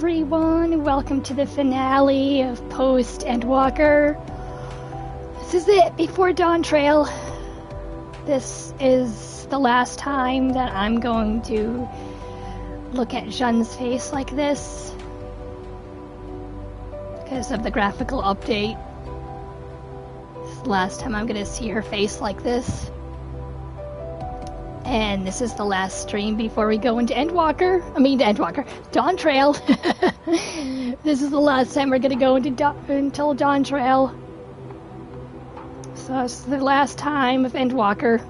everyone. Welcome to the finale of Post Endwalker. This is it, before Dawn Trail. This is the last time that I'm going to look at Jeanne's face like this because of the graphical update. This is the last time I'm going to see her face like this. And this is the last stream before we go into Dawn Trail. This is the last time we're going to go until Dawn Trail. So it's the last time of Endwalker.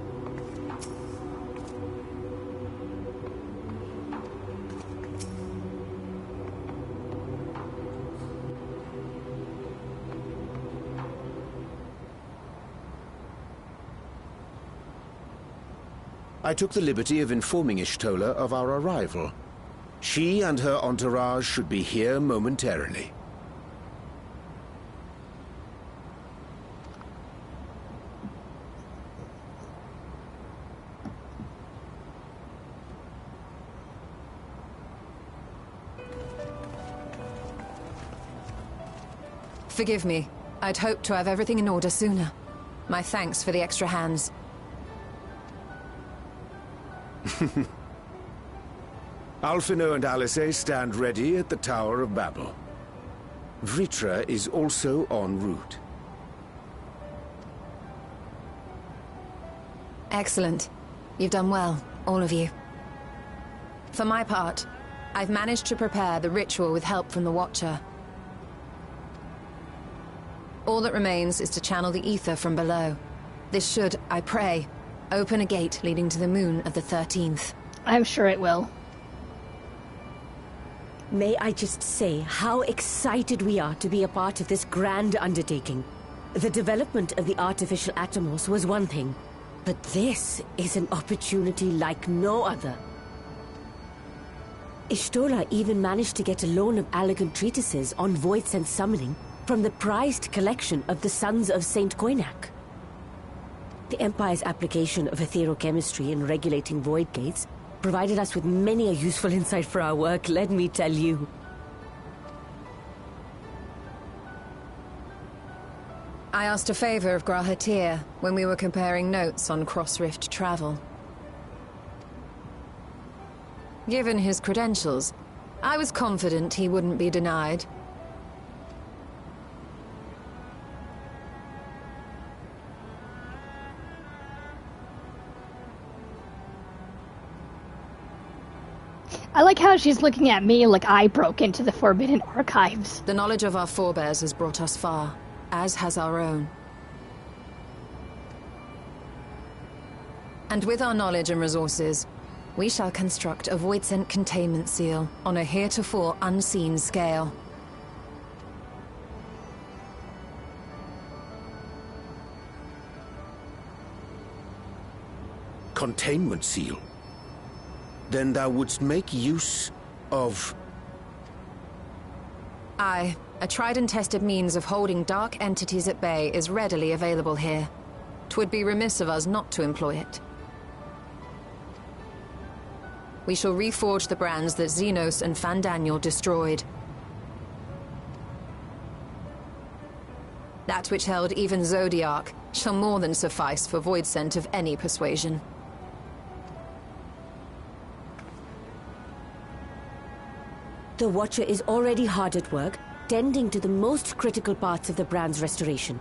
I took the liberty of informing Ishtola of our arrival. She and her entourage should be here momentarily. Forgive me. I'd hoped to have everything in order sooner. My thanks for the extra hands. Alphino and Alice stand ready at the Tower of Babel. Vritra is also en route. Excellent. You've done well, all of you. For my part, I've managed to prepare the ritual with help from the Watcher. All that remains is to channel the ether from below. This should, I pray, open a gate leading to the moon of the 13th. I'm sure it will. May I just say how excited we are to be a part of this grand undertaking. The development of the artificial Atomos was one thing, but this is an opportunity like no other. Ishtola even managed to get a loan of elegant treatises on void sense summoning from the prized collection of the Sons of Saint Koinak. The Empire's application of etherochemistry in regulating void gates provided us with many a useful insight for our work, let me tell you. I asked a favor of Grahatir when we were comparing notes on cross-rift travel. Given his credentials, I was confident he wouldn't be denied. I like how she's looking at me like I broke into the Forbidden Archives. The knowledge of our forebears has brought us far, as has our own. And with our knowledge and resources, we shall construct a void-sent containment seal on a heretofore unseen scale. Containment seal? Then thou wouldst make use of... Aye, a tried and tested means of holding dark entities at bay is readily available here. 'Twould be remiss of us not to employ it. We shall reforge the brands that Xenos and Fandaniel destroyed. That which held even Zodiark shall more than suffice for void scent of any persuasion. The Watcher is already hard at work, tending to the most critical parts of the brand's restoration.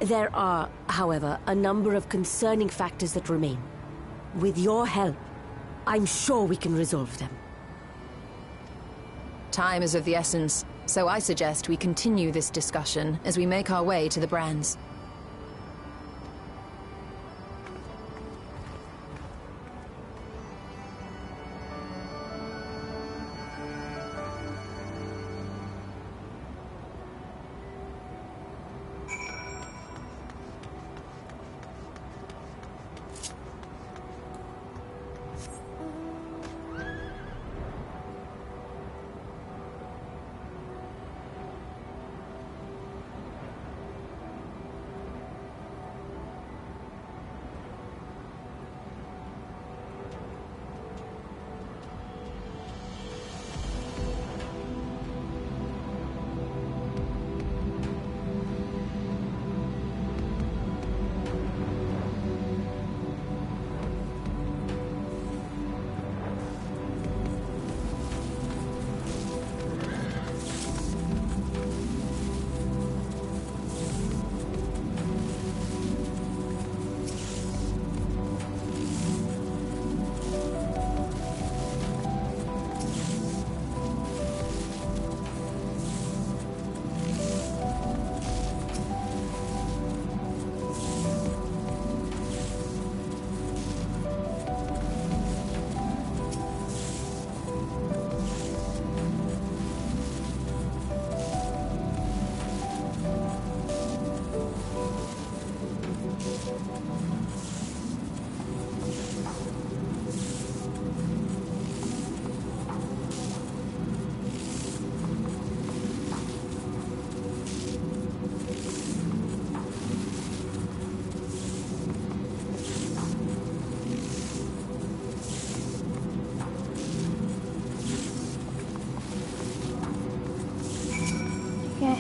There are, however, a number of concerning factors that remain. With your help, I'm sure we can resolve them. Time is of the essence, so I suggest we continue this discussion as we make our way to the brands.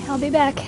I'll be back.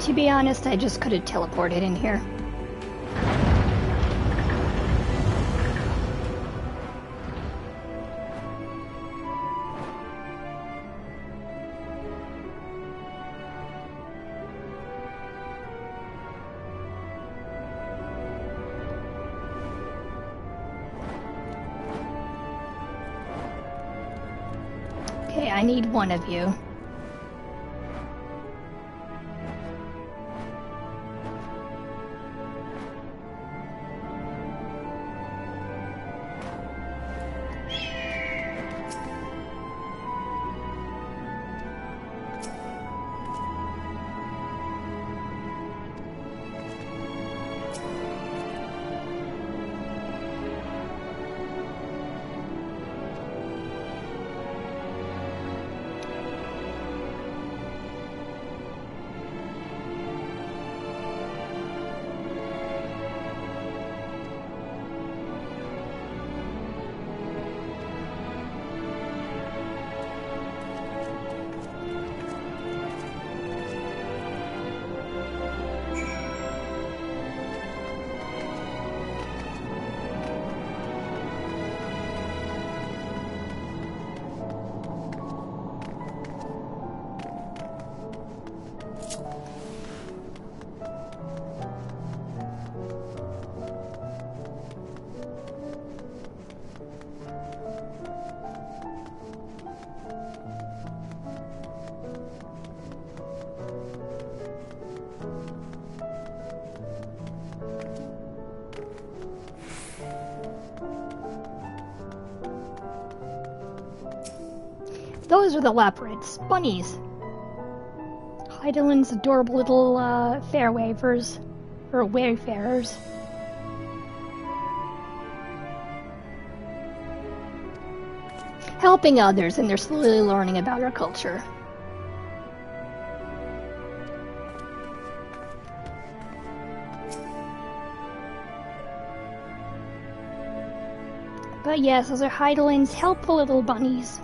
To be honest, I just could have teleported in here. Okay, I need one of you. Those are the leopards, bunnies. Heidelin's adorable little fair wavers, or wayfarers. Helping others, and they're slowly learning about our culture. But yes, those are Heidelin's helpful little bunnies.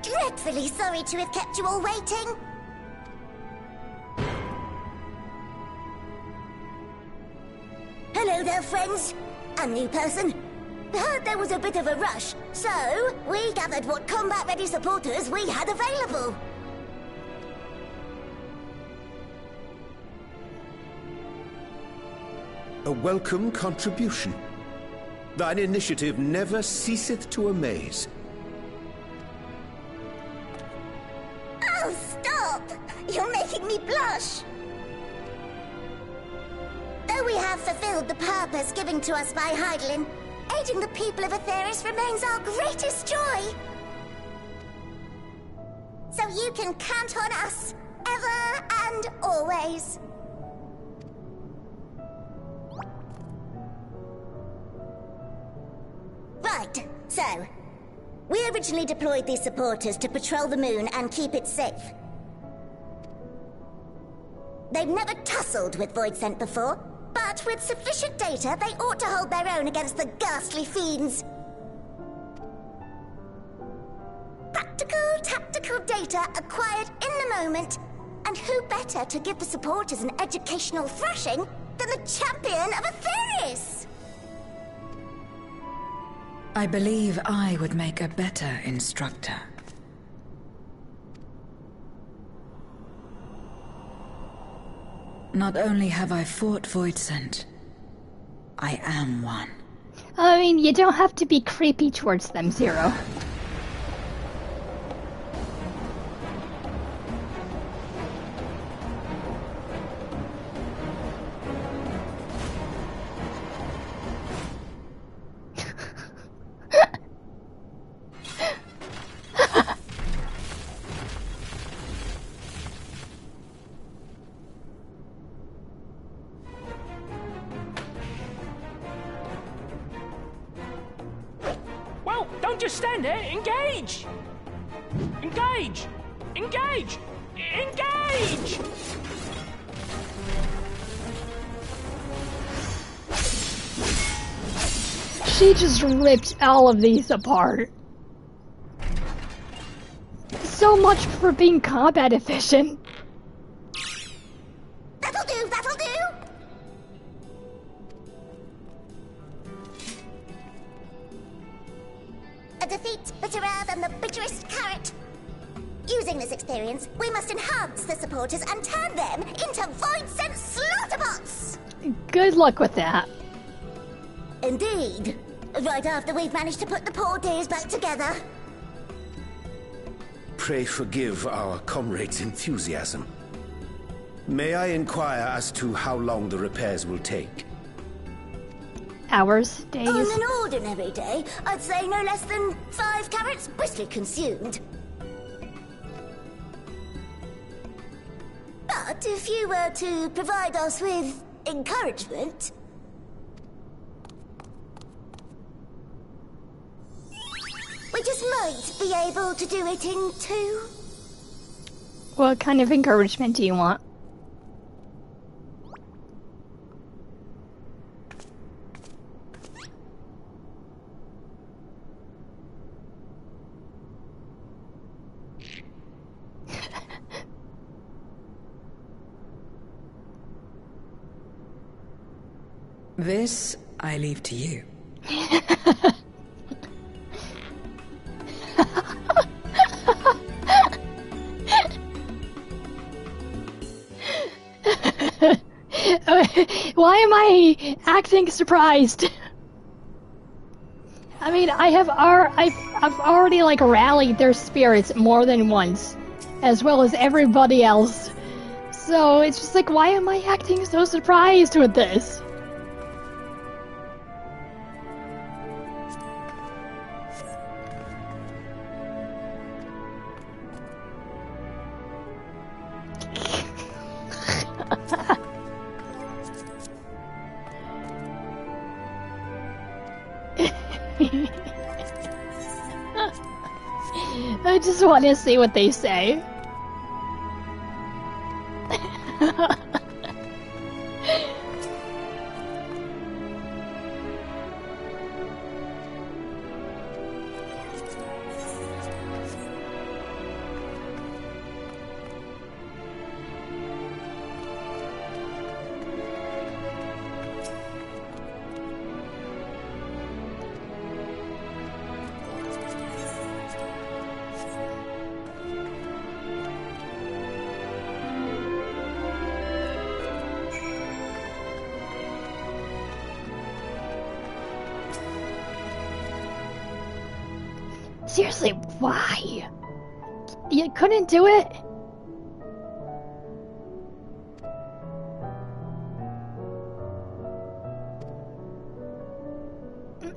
Dreadfully sorry to have kept you all waiting. Hello there, friends. A new person. Heard there was a bit of a rush, so we gathered what combat-ready supporters we had available. A welcome contribution. Thine initiative never ceaseth to amaze. Oh, stop! You're making me blush! Though we have fulfilled the purpose given to us by Heidelin, aiding the people of Aetheris remains our greatest joy. So you can count on us, ever and always. Right, so, we originally deployed these supporters to patrol the moon and keep it safe. They've never tussled with Voidsent before, but with sufficient data, they ought to hold their own against the ghastly fiends. Practical, tactical data acquired in the moment, and who better to give the supporters an educational thrashing than the champion of Aetheris? I believe I would make a better instructor. Not only have I fought Voidsent, I am one. I mean, you don't have to be creepy towards them, Zero. Well, don't just stand there. Engage! Engage! Engage! Engage! She just ripped all of these apart. So much for being combat efficient. That'll do, that'll do! A defeat bitterer than the bitterest carrot. Using this experience, we must enhance the supporters and turn them into void-sent slaughterbots! Good luck with that. Indeed. Right after we've managed to put the poor dears back together. Pray forgive our comrade's enthusiasm. May I inquire as to how long the repairs will take? Hours, days. On an ordinary day, I'd say no less than 5 carrots briskly consumed. But if you were to provide us with encouragement... we just might be able to do it in 2. What kind of encouragement do you want? This I leave to you. Why am I acting surprised? I mean, I've already like rallied their spirits more than once, as well as everybody else. So it's just like, why am I acting so surprised with this? I just want to see what they say. Seriously, why? You couldn't do it?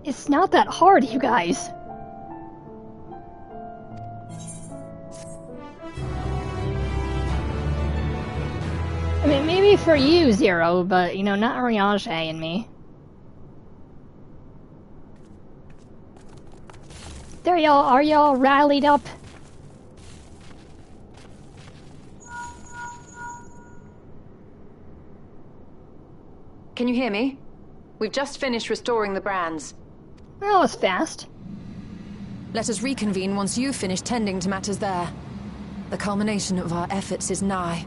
It's not that hard, you guys. I mean, maybe for you, Zero, but, you know, not Ariage and me. There y'all, are y'all rallied up? Can you hear me? We've just finished restoring the brands. That was fast. Let us reconvene once you've finished tending to matters there. The culmination of our efforts is nigh.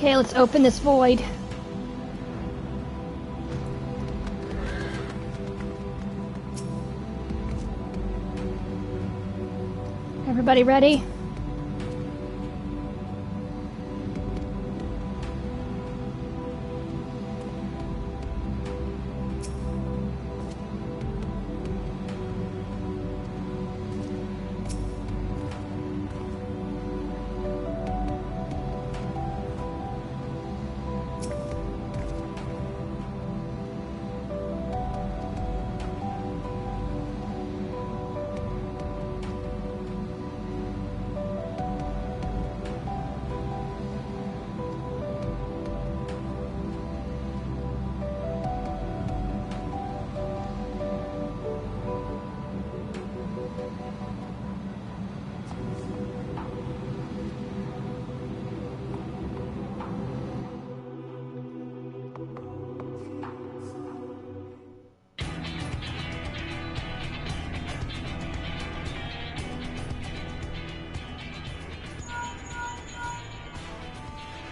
Okay, let's open this void. Everybody ready?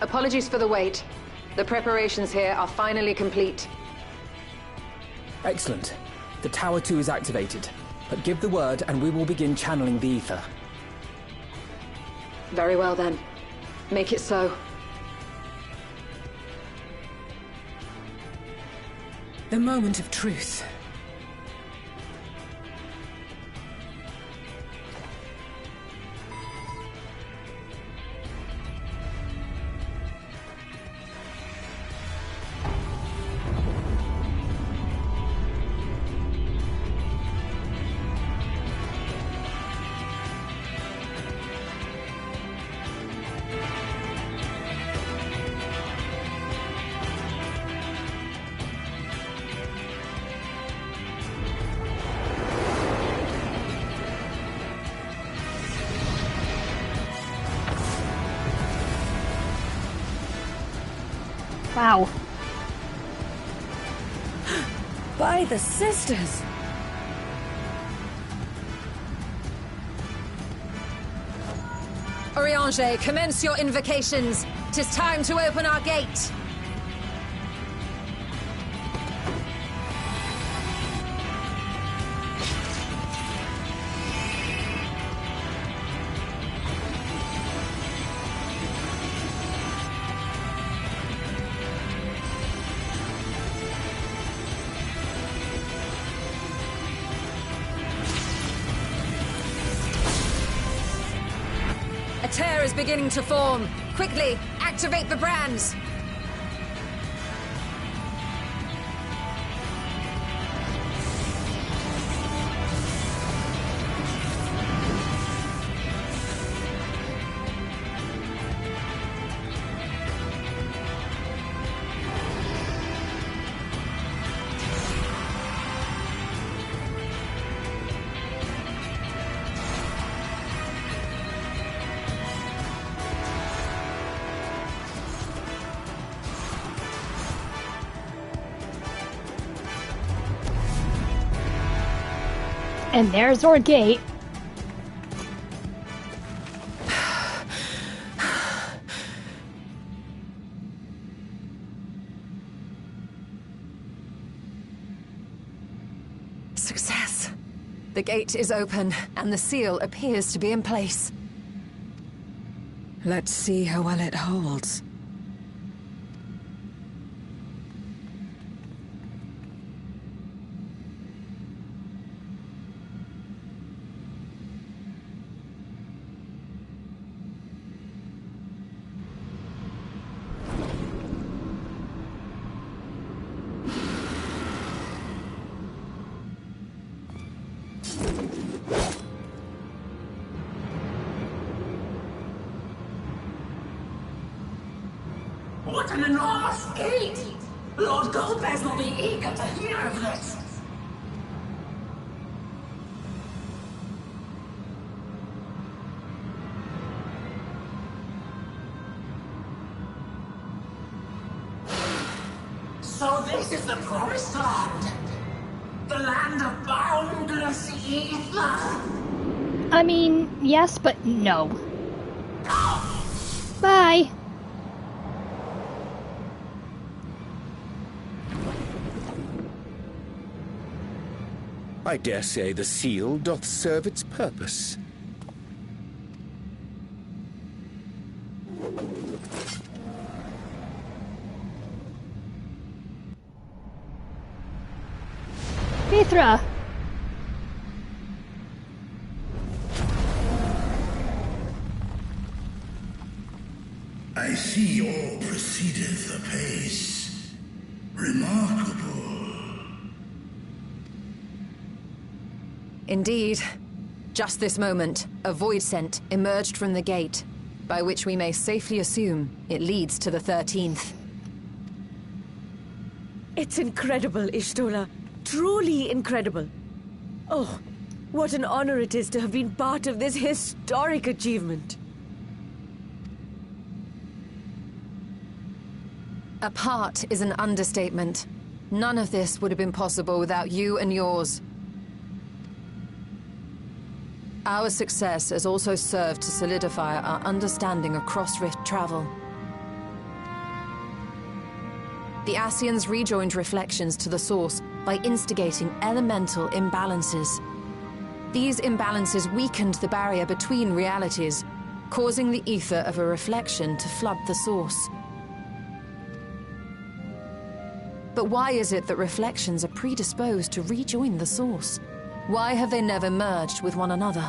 Apologies for the wait. The preparations here are finally complete. Excellent. The Tower 2 is activated. But give the word and we will begin channeling the ether. Very well then. Make it so. The moment of truth. Wow. By the sisters! Oriange, commence your invocations. 'Tis time to open our gate. A tear is beginning to form. Quickly, activate the brands. And there's our gate. Success. The gate is open, and the seal appears to be in place. Let's see how well it holds. What an enormous gate! Lord Goldbears will be eager to hear of this! So this is the promised land? The land of boundless ether? I mean, yes, but no. Bye. I dare say the seal doth serve its purpose. Mithra! I see all proceedeth apace. Remarkable. Indeed. Just this moment, a void scent emerged from the gate, by which we may safely assume it leads to the 13th. It's incredible, Ishtola. Truly incredible. Oh, what an honor it is to have been part of this historic achievement. A part is an understatement. None of this would have been possible without you and yours. Our success has also served to solidify our understanding of cross-rift travel. The Ascians rejoined reflections to the source by instigating elemental imbalances. These imbalances weakened the barrier between realities, causing the ether of a reflection to flood the source. But why is it that reflections are predisposed to rejoin the source? Why have they never merged with one another?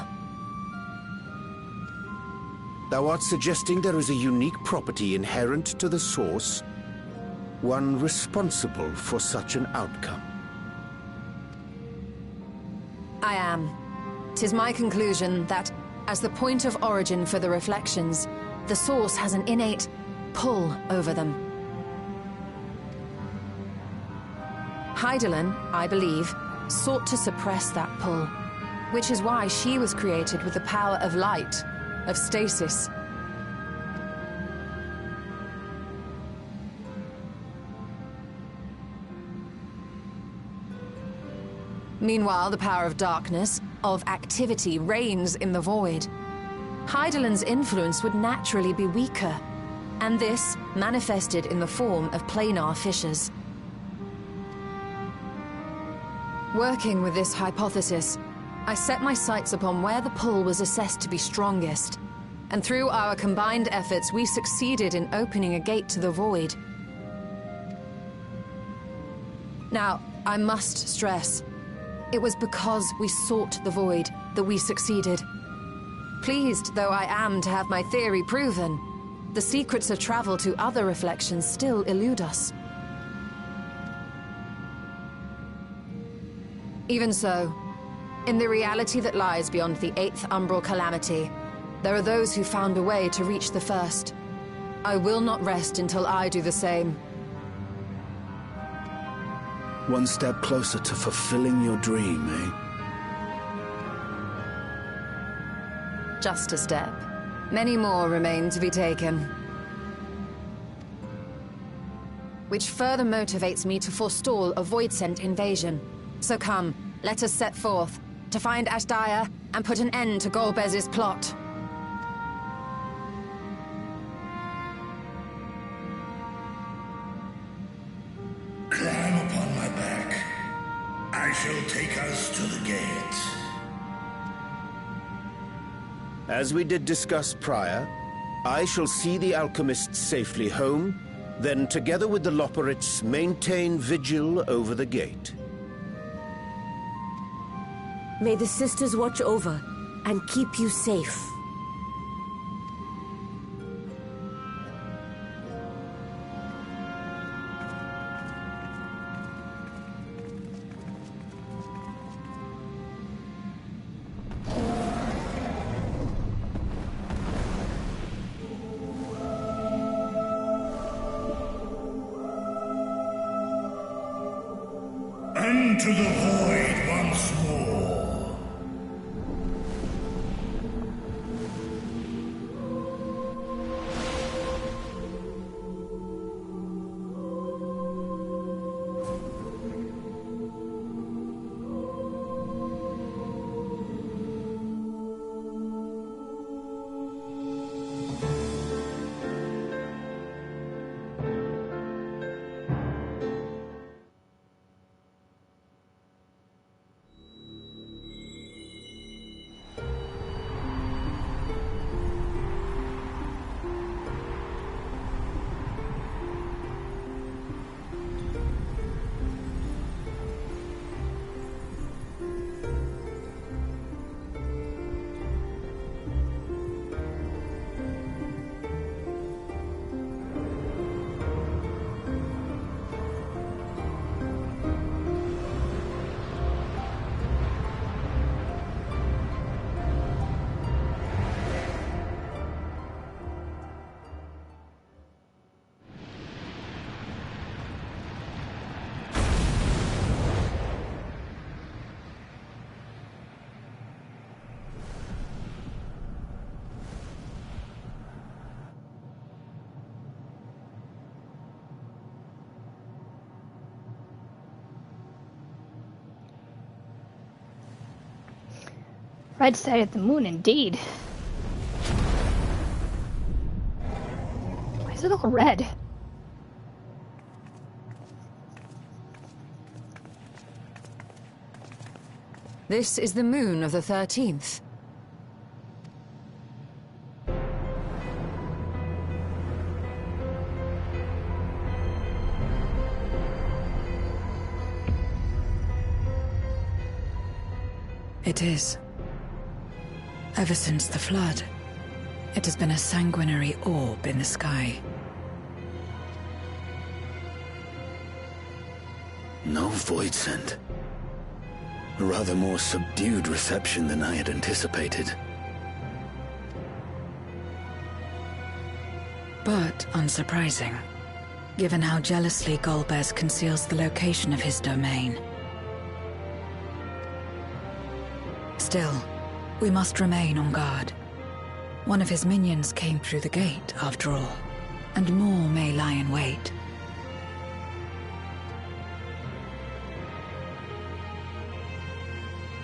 Thou art suggesting there is a unique property inherent to the source, one responsible for such an outcome. I am. 'Tis my conclusion that, as the point of origin for the reflections, the source has an innate pull over them. Hydaelyn, I believe, sought to suppress that pull, which is why she was created with the power of light, of stasis. Meanwhile, the power of darkness, of activity, reigns in the void. Hydaelyn's influence would naturally be weaker, and this manifested in the form of planar fissures. Working with this hypothesis, I set my sights upon where the pull was assessed to be strongest, and through our combined efforts we succeeded in opening a gate to the void. Now, I must stress, it was because we sought the void that we succeeded. Pleased though I am to have my theory proven, the secrets of travel to other reflections still elude us. Even so, in the reality that lies beyond the 8th umbral calamity, there are those who found a way to reach the first. I will not rest until I do the same. One step closer to fulfilling your dream, eh? Just a step. Many more remain to be taken. Which further motivates me to forestall a void-sent invasion. So come, let us set forth, to find Ashdaya and put an end to Golbez's plot. Climb upon my back. I shall take us to the gate. As we did discuss prior, I shall see the alchemists safely home, then together with the Loperites maintain vigil over the gate. May the sisters watch over and keep you safe. Into the void once more. Red side of the moon, indeed. Why is it all red? This is the moon of the 13th. It is. Ever since the flood, it has been a sanguinary orb in the sky. No void scent. A rather more subdued reception than I had anticipated. But unsurprising, given how jealously Golbez conceals the location of his domain. Still, we must remain on guard. One of his minions came through the gate, after all, and more may lie in wait.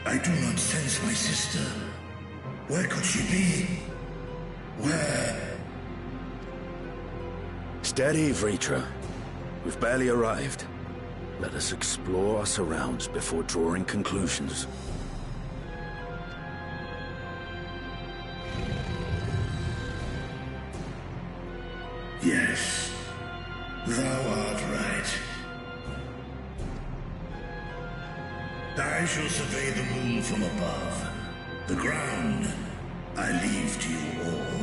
I do not sense my sister. Where could she be? Where? Steady, Vritra. We've barely arrived. Let us explore our surrounds before drawing conclusions. Yes, thou art right. I shall survey the moon from above. The ground, I leave to you all.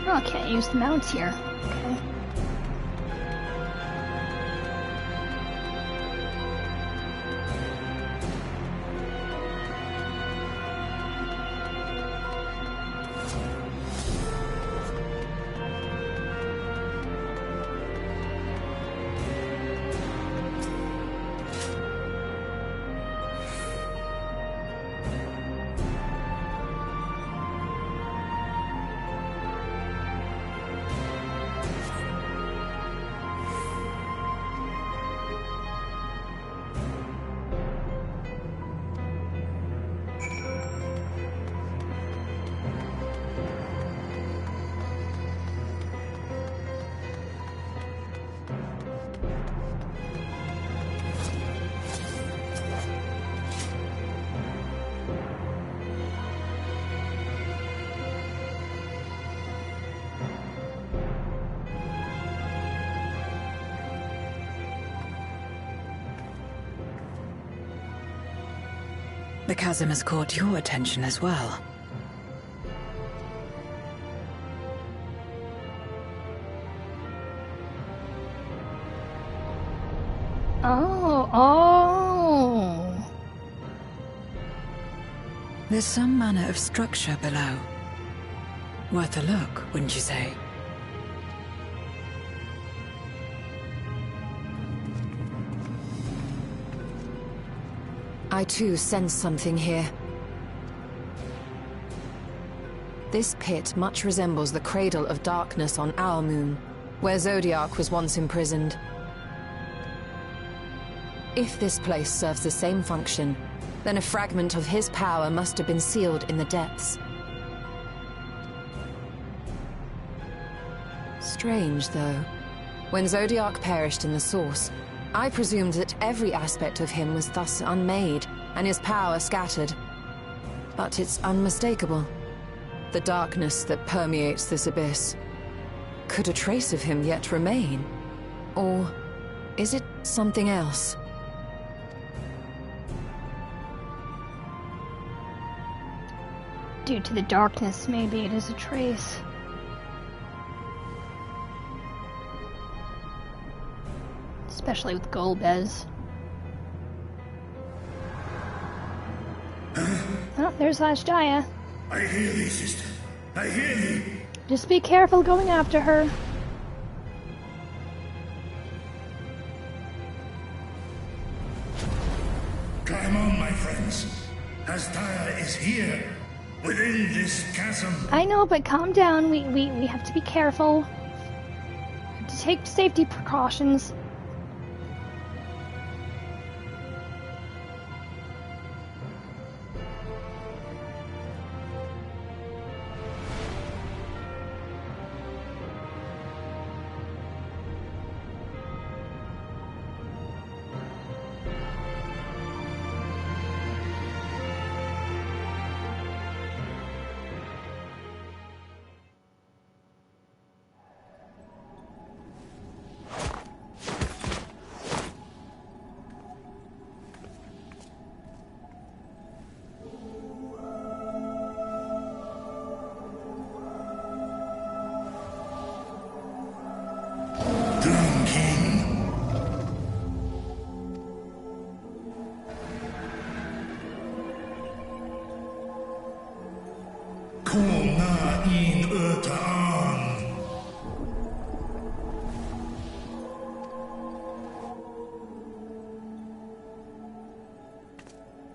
Oh, can't use the mounts here. Okay. The chasm has caught your attention as well. Oh, oh. There's some manner of structure below. Worth a look, wouldn't you say? I too sense something here. This pit much resembles the Cradle of Darkness on our moon, where Zodiac was once imprisoned. If this place serves the same function, then a fragment of his power must have been sealed in the depths. Strange, though. When Zodiac perished in the Source, I presumed that every aspect of him was thus unmade, and his power scattered. But it's unmistakable. The darkness that permeates this abyss. Could a trace of him yet remain? Or is it something else? Due to the darkness, maybe it is a trace. Especially with Golbez. Oh, there's Ashdaya. I hear thee, sister. I hear thee. Just be careful going after her. Climb on, my friends. Ashdaya is here, within this chasm. I know, but calm down. We have to be careful. We have to take safety precautions.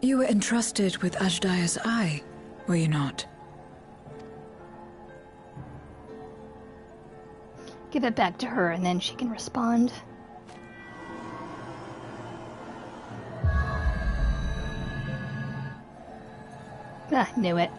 You were entrusted with Ajdaya's eye, were you not? Give it back to her and then she can respond. Ah, knew it.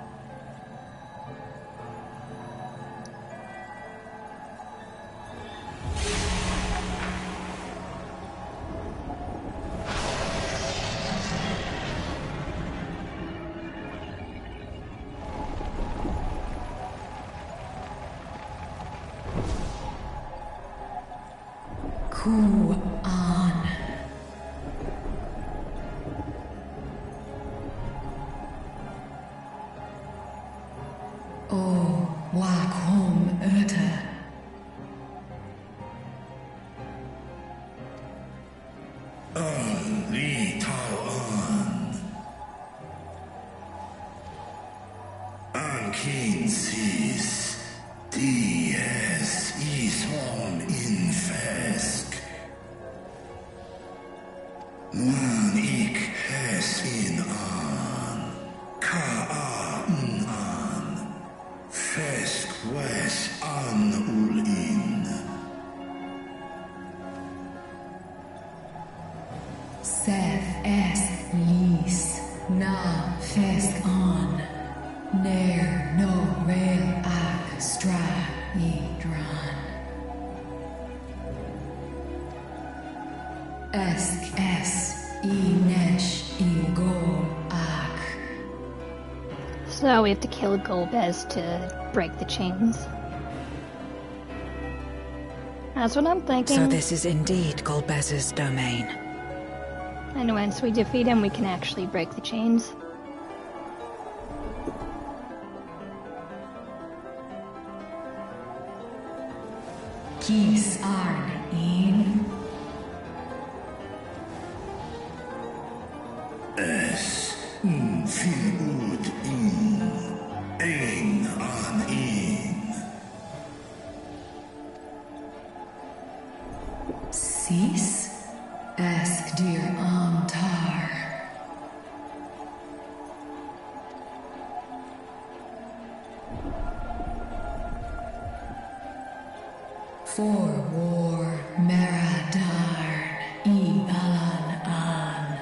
So we have to kill Golbez to break the chains. That's what I'm thinking. So this is indeed Golbez's domain. And once we defeat him, we can actually break the chains. Kis Arn in. Es Fil ud in. Ein an in. Sis? Ask dear Antar. For war, Meradarn, Alan an.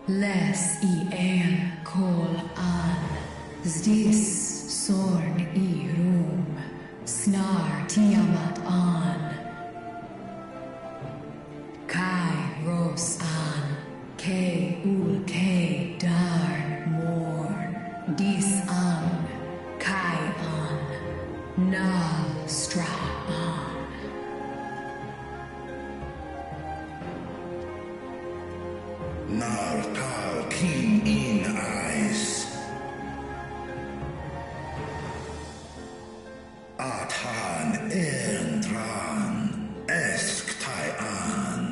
Les el kol an. Zdis sorn rum. Snar tiamat an. Kai ros an. Ke ul ke darn morn. Dis an. Kai an. Nal stra an. Nar tal kin in eyes. Athan endran. Esk tai an.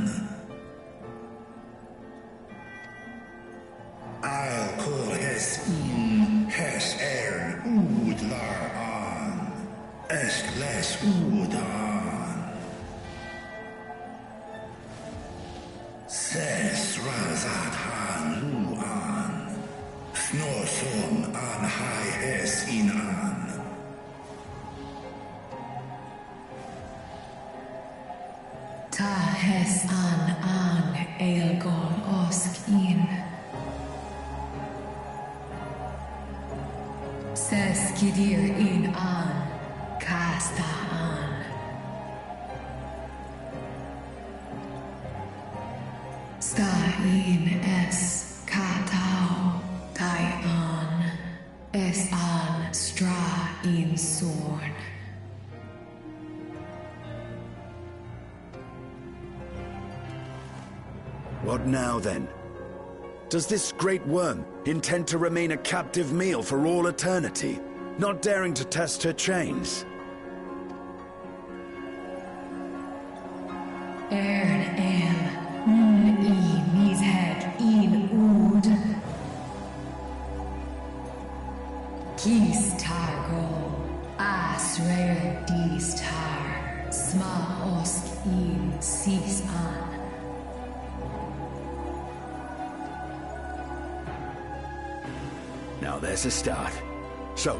I'll call hes in. Hes ud lar an. Esk les ud an. Ses razat han lu an. Snorson an hai hes in an. Ta hes an eilgol osk in. Ses kidir in an, kasta an. Sta in es katao, tai an. Es an stra in sorn. What now, then? Does this great worm intend to remain a captive meal for all eternity, not daring to test her chains? Ern el, mis head in ud. Kis targo, asrer dis tar, sma osk in sis an. Now there's a start. So,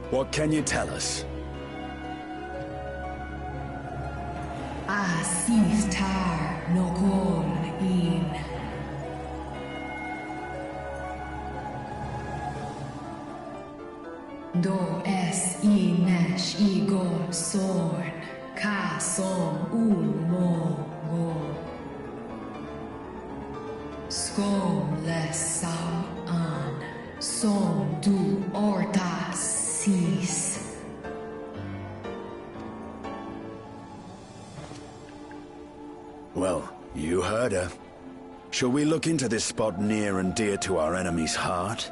what can you tell us? Sis tar no kol in. Do es inesh igor sorn, ka som ul mo go. Skom les sao an, som du orta sis. Well, you heard her. Shall we look into this spot near and dear to our enemy's heart?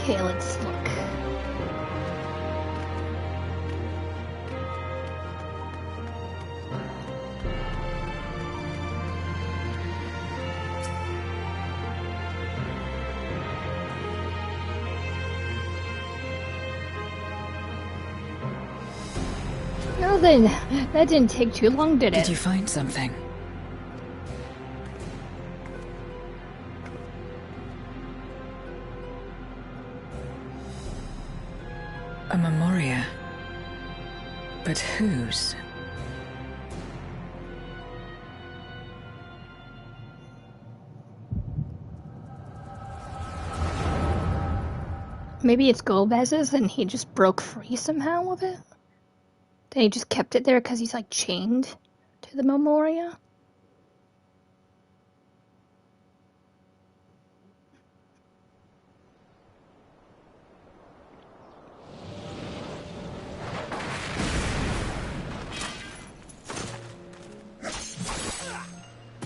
Okay, let's look. Now That didn't take too long, did it? Did you find something? A memoria. But whose? Maybe it's Gomez's and he just broke free somehow of it? Then he just kept it there because he's like chained to the memoria?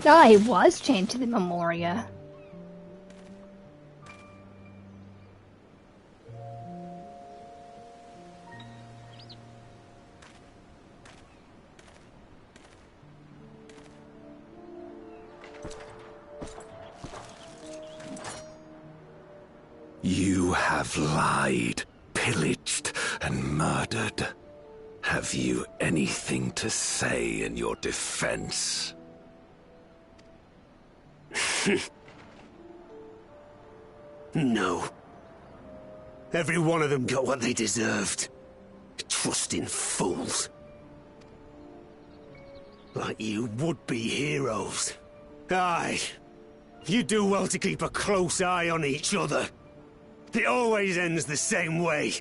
No, he was chained to the memoria. You have lied, pillaged, and murdered. Have you anything to say in your defense? No. Every one of them got what they deserved. Trusting fools. Like you would-be heroes. Aye. You do well to keep a close eye on each other. It always ends the same way.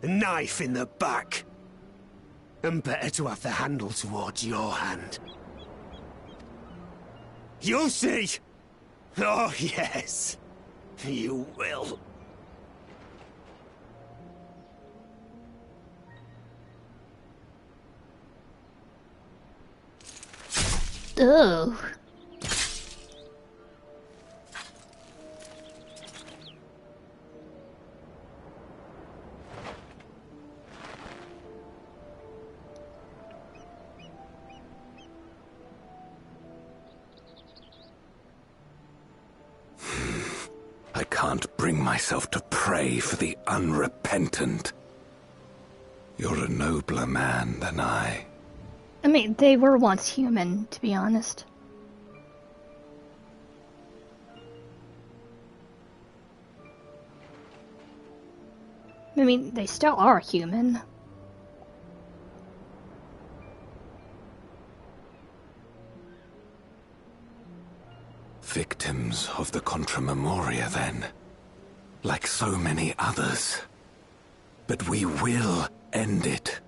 A knife in the back. And better to have the handle towards your hand. You'll see! Oh, yes. You will. Ugh. I can't bring myself to pray for the unrepentant. You're a nobler man than I. I mean, they were once human, to be honest. I mean, they still are human. Victims of the Contra Memoria, then. Like so many others. But we will end it.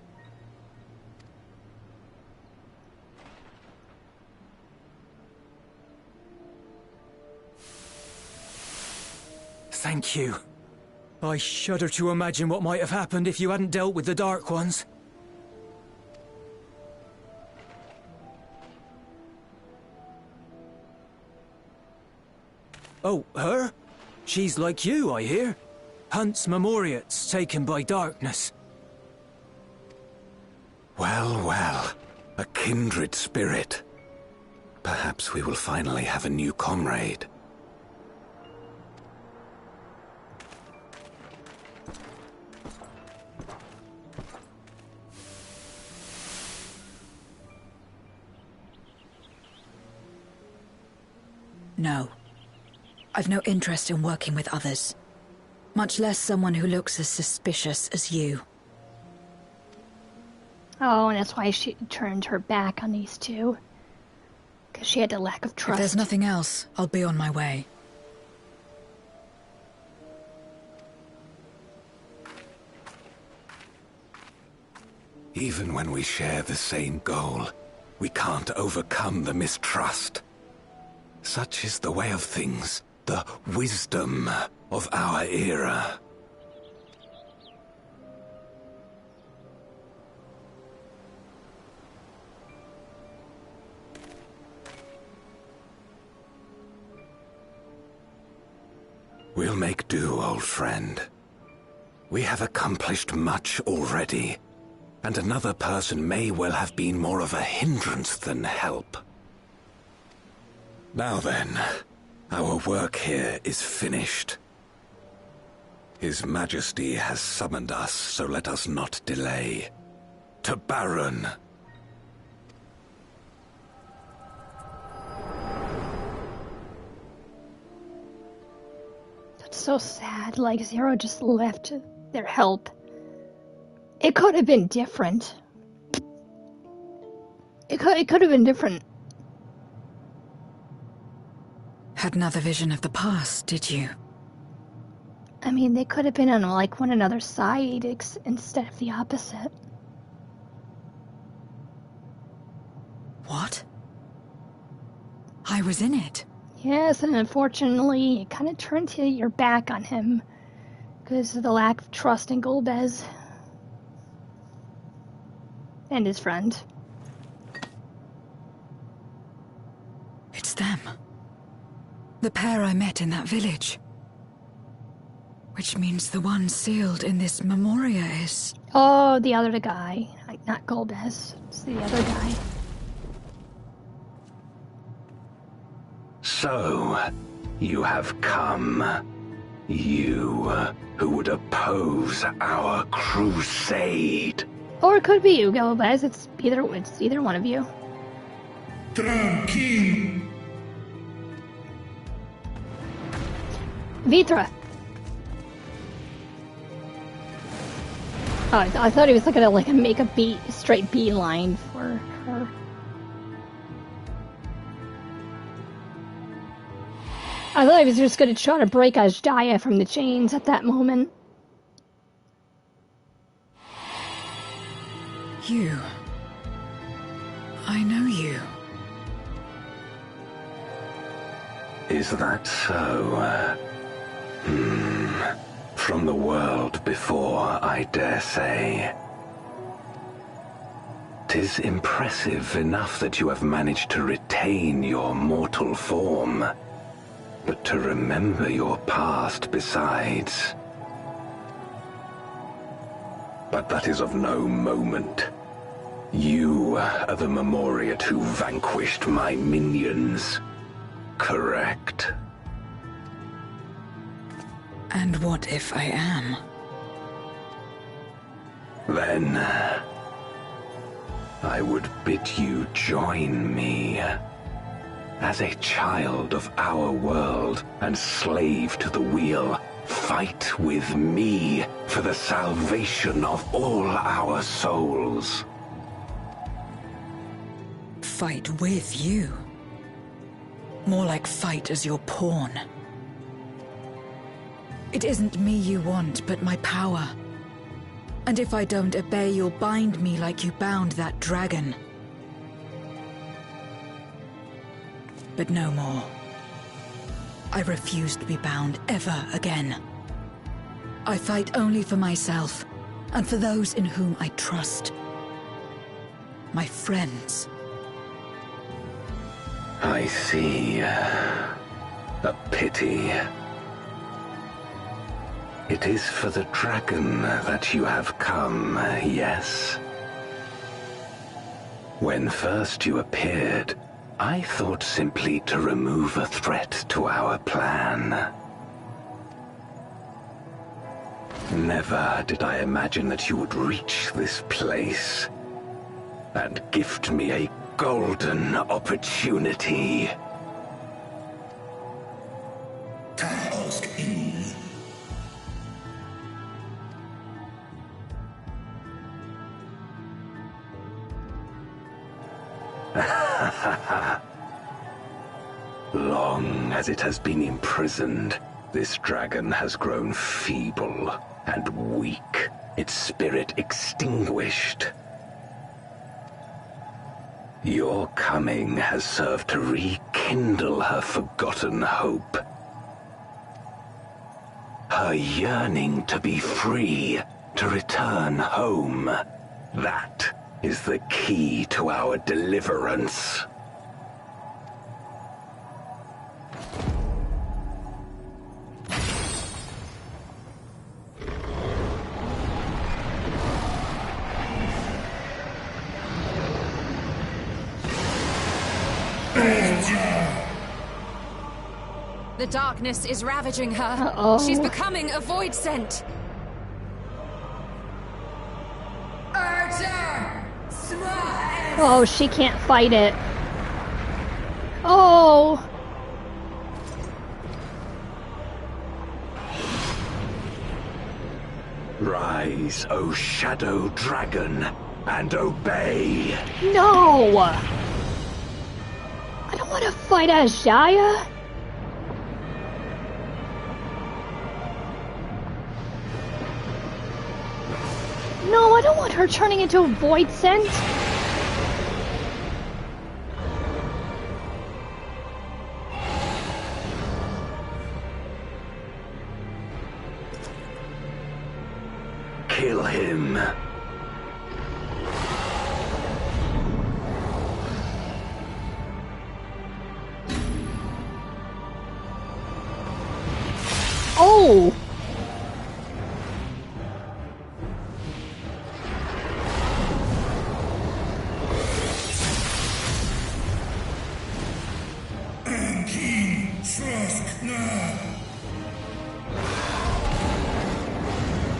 Thank you. I shudder to imagine what might have happened if you hadn't dealt with the Dark Ones. Oh, her? She's like you, I hear. Hunts Memoriats taken by darkness. Well, well. A kindred spirit. Perhaps we will finally have a new comrade. No. I've no interest in working with others. Much less someone who looks as suspicious as you. Oh, and that's why she turned her back on these two. Because she had a lack of trust. If there's nothing else, I'll be on my way. Even when we share the same goal, we can't overcome the mistrust. Such is the way of things, the wisdom of our era. We'll make do, old friend. We have accomplished much already, and another person may well have been more of a hindrance than help. Now then, our work here is finished. His Majesty has summoned us, so let us not delay. to Baron. That's so sad. Like, Zero just left their help. It could have been different. It could have been different. Had another vision of the past, did you? I mean, they could have been on, like, one another's side instead of the opposite. What? I was in it. Yes, and unfortunately, it kind of turned your back on him because of the lack of trust in Golbez and his friend. It's them. The pair I met in that village. Which means the one sealed in this memoria is... Oh, the other guy. Not Golbez. It's the other guy. So, you have come. You, who would oppose our crusade. Or it could be you, Golbez. It's either one of you. Tranquil. Vitra. Oh, I thought he was gonna make a straight beeline for her. I thought he was just gonna try to break Ashdaya from the chains at that moment. You. I know you. Is that so? From the world before, I dare say. 'Tis impressive enough that you have managed to retain your mortal form, but to remember your past besides. But that is of no moment. You are the Memoriat who vanquished my minions, correct? And what if I am? Then I would bid you join me. As a child of our world and slave to the wheel, fight with me for the salvation of all our souls. Fight with you? More like fight as your pawn. It isn't me you want, but my power. And if I don't obey, you'll bind me like you bound that dragon. But no more. I refuse to be bound ever again. I fight only for myself, and for those in whom I trust. My friends. I see. A pity. It is for the dragon that you have come, yes? When first you appeared, I thought simply to remove a threat to our plan. Never did I imagine that you would reach this place and gift me a golden opportunity. Task in. Long as it has been imprisoned, this dragon has grown feeble and weak, its spirit extinguished. Your coming has served to rekindle her forgotten hope. Her yearning to be free, to return home. That is the key to our deliverance. The darkness is ravaging her. Uh-oh. She's becoming a void scent. Archer! Oh, she can't fight it. Oh! Rise, O Shadow Dragon, and obey! No! I don't want to fight as Jaya. No, I don't want her turning into a void scent. Kill him. Oh!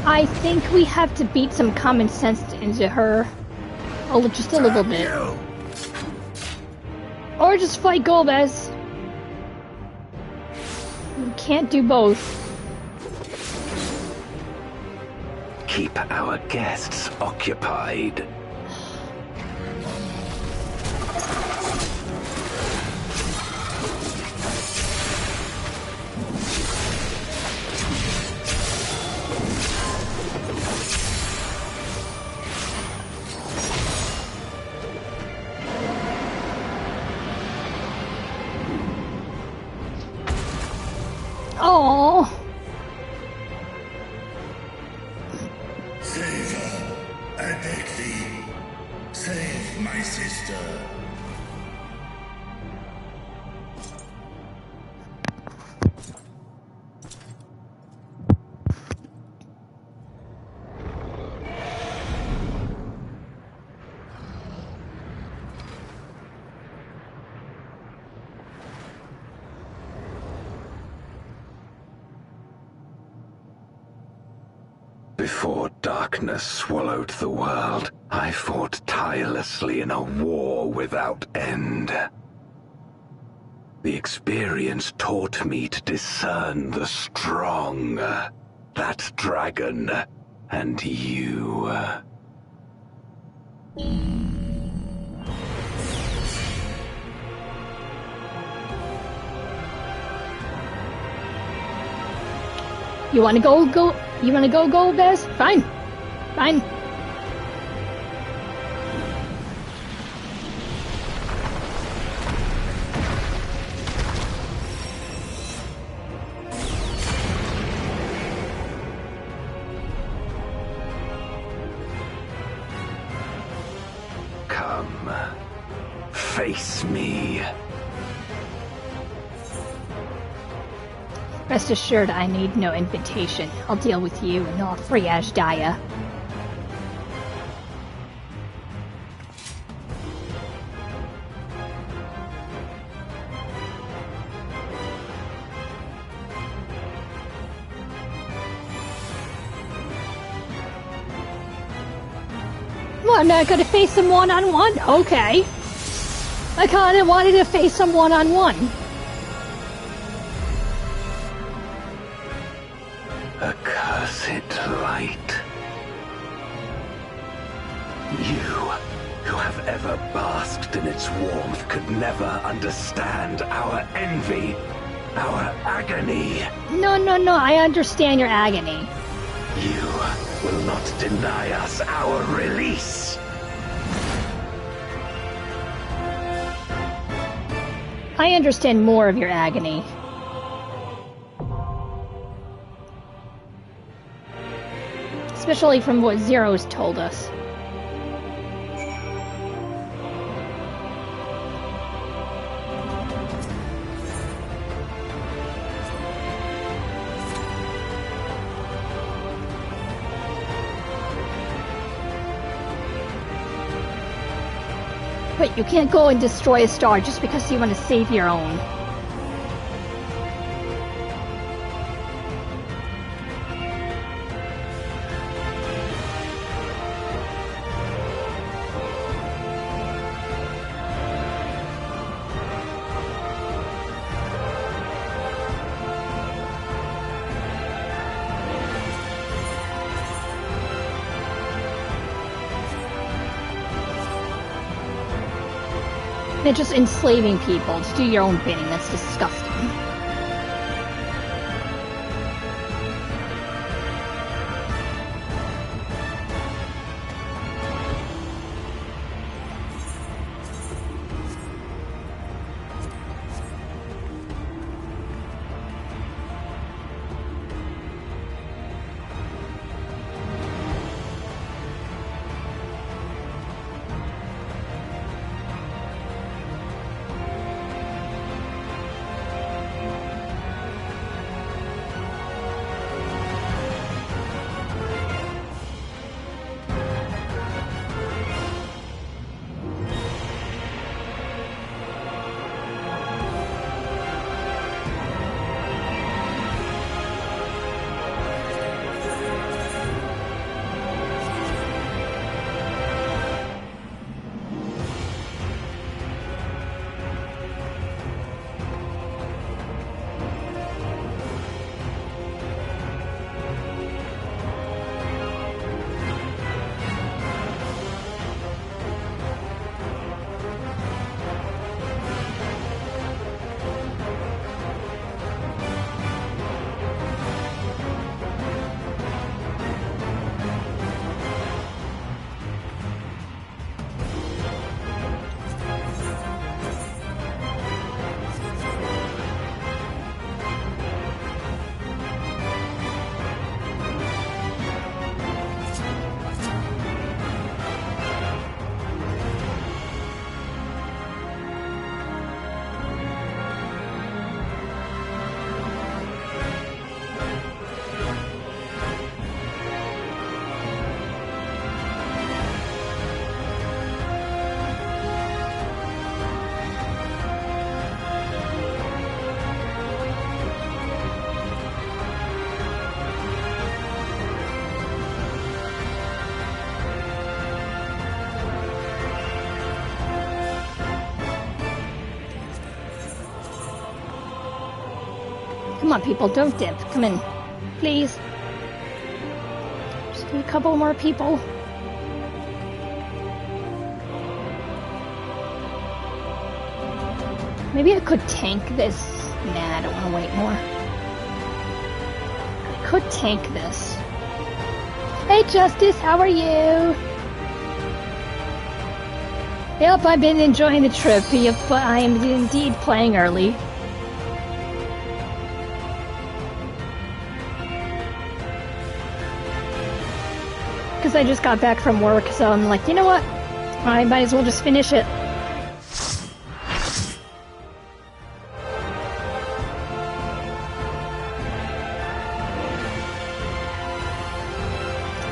I think we have to beat some common sense into her. Oh, just a little bit. Or just fight Golbez. We can't do both. Keep our guests occupied. Oh. Save her, I beg thee. Save my sister. Before darkness swallowed the world, I fought tirelessly in a war without end. The experience taught me to discern the strong, that dragon, and you. You wanna go? You wanna go, Golbez? Fine. Fine. Come, face me. Rest assured, I need no invitation. I'll deal with you and all free Ashdaya. Well, I'm not gonna face him one-on-one? Okay. I kinda wanted to face him one-on-one. Accursed light. You, who have ever basked in its warmth, could never understand our envy, our agony. No, I understand your agony. You will not deny us our release. I understand more of your agony. Especially from what Zero's told us. But you can't go and destroy a star just because you want to save your own. They're just enslaving people to do your own bidding. That's disgusting. Come on, people, don't dip. Come in. Please. Just need a couple more people. Maybe I could tank this. Nah, I don't want to wait more. I could tank this. Hey, Justice, how are you? Yep, I've been enjoying the trip, but I am indeed playing early. Because I just got back from work, so I'm like, you know what? I might as well just finish it.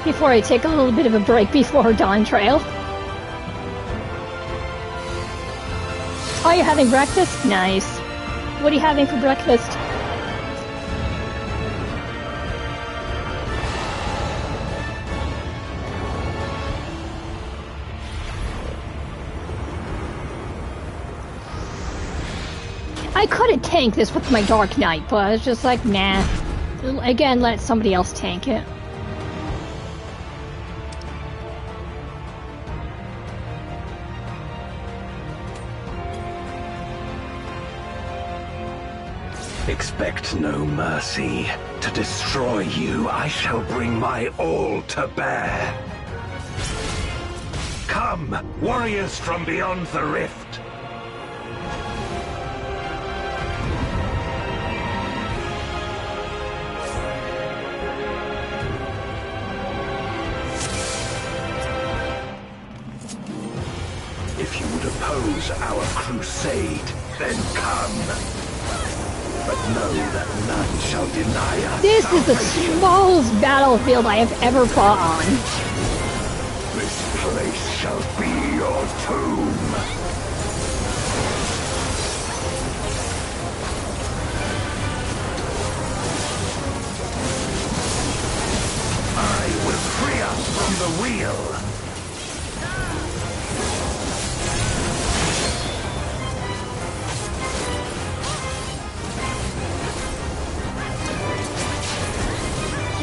Before I take a little bit of a break before Dawn Trail. Oh, you're having breakfast? Nice. What are you having for breakfast? I could have tanked this with my Dark Knight, but I was just like, nah. Again, let somebody else tank it. Expect no mercy. To destroy you, I shall bring my all to bear. Come, warriors from beyond the rift. If you would oppose our crusade, then come. But know that none shall deny us. This is the smallest battlefield I have ever fought on. This place shall be your tomb. I will free us from the wheel.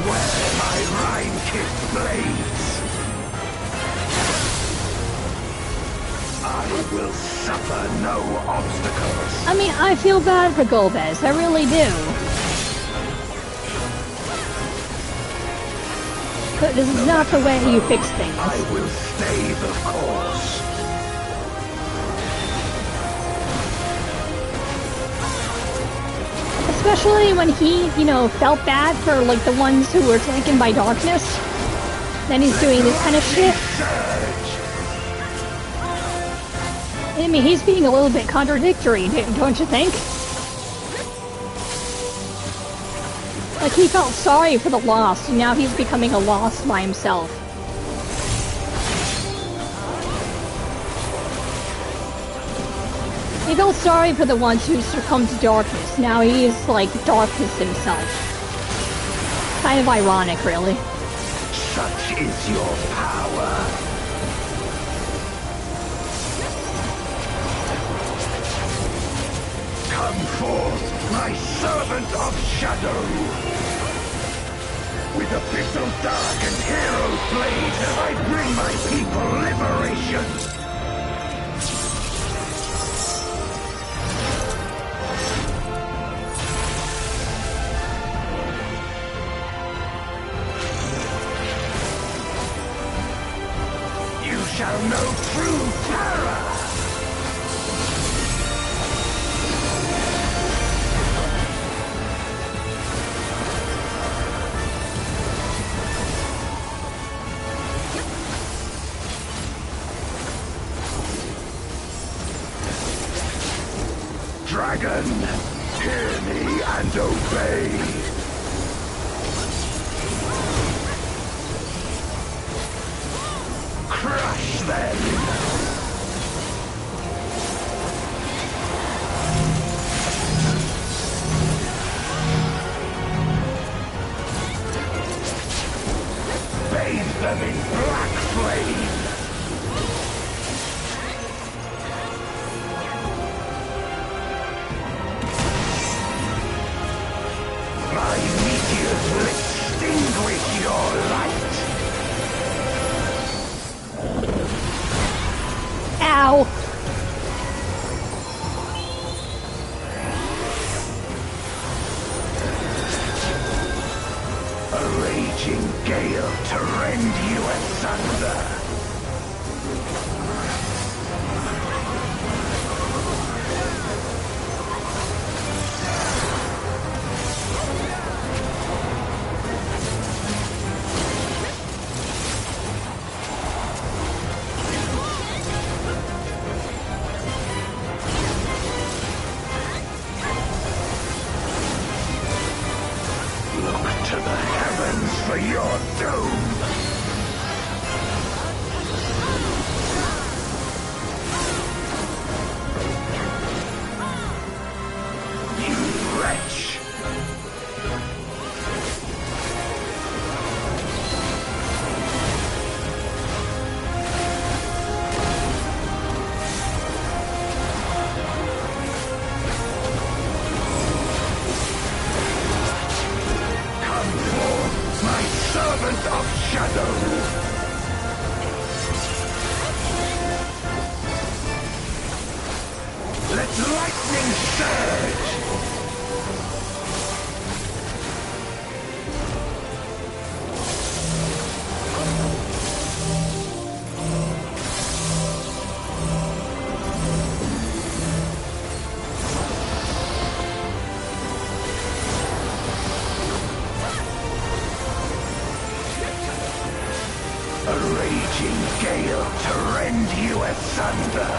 Where my Rhine-kissed blades. suffer no obstacles. I mean, I feel bad for Golbez, I really do. But this is not the way you fix things. I will stay the course. Especially when he, you know, felt bad for, like, the ones who were taken by darkness. Then he's doing this kind of shit. I mean, he's being a little bit contradictory, don't you think? Like, he felt sorry for the lost, and now he's becoming a lost by himself. He felt sorry for the ones who succumbed to darkness. Now he is, like, darkness himself. Kind of ironic, really. Such is your power. Come forth, my servant of shadow! With abyssal dark and hero blade, I bring my people liberation! You shall know true terror! Dragon, hear me and obey. Crush them! Bathe them in black flame! My meteors will extinguish your light! Ow! A raging gale to rend you asunder! To the heavens for your doom! You wretch! Servant of Shadow! Let lightning surge! A raging gale to rend you asunder.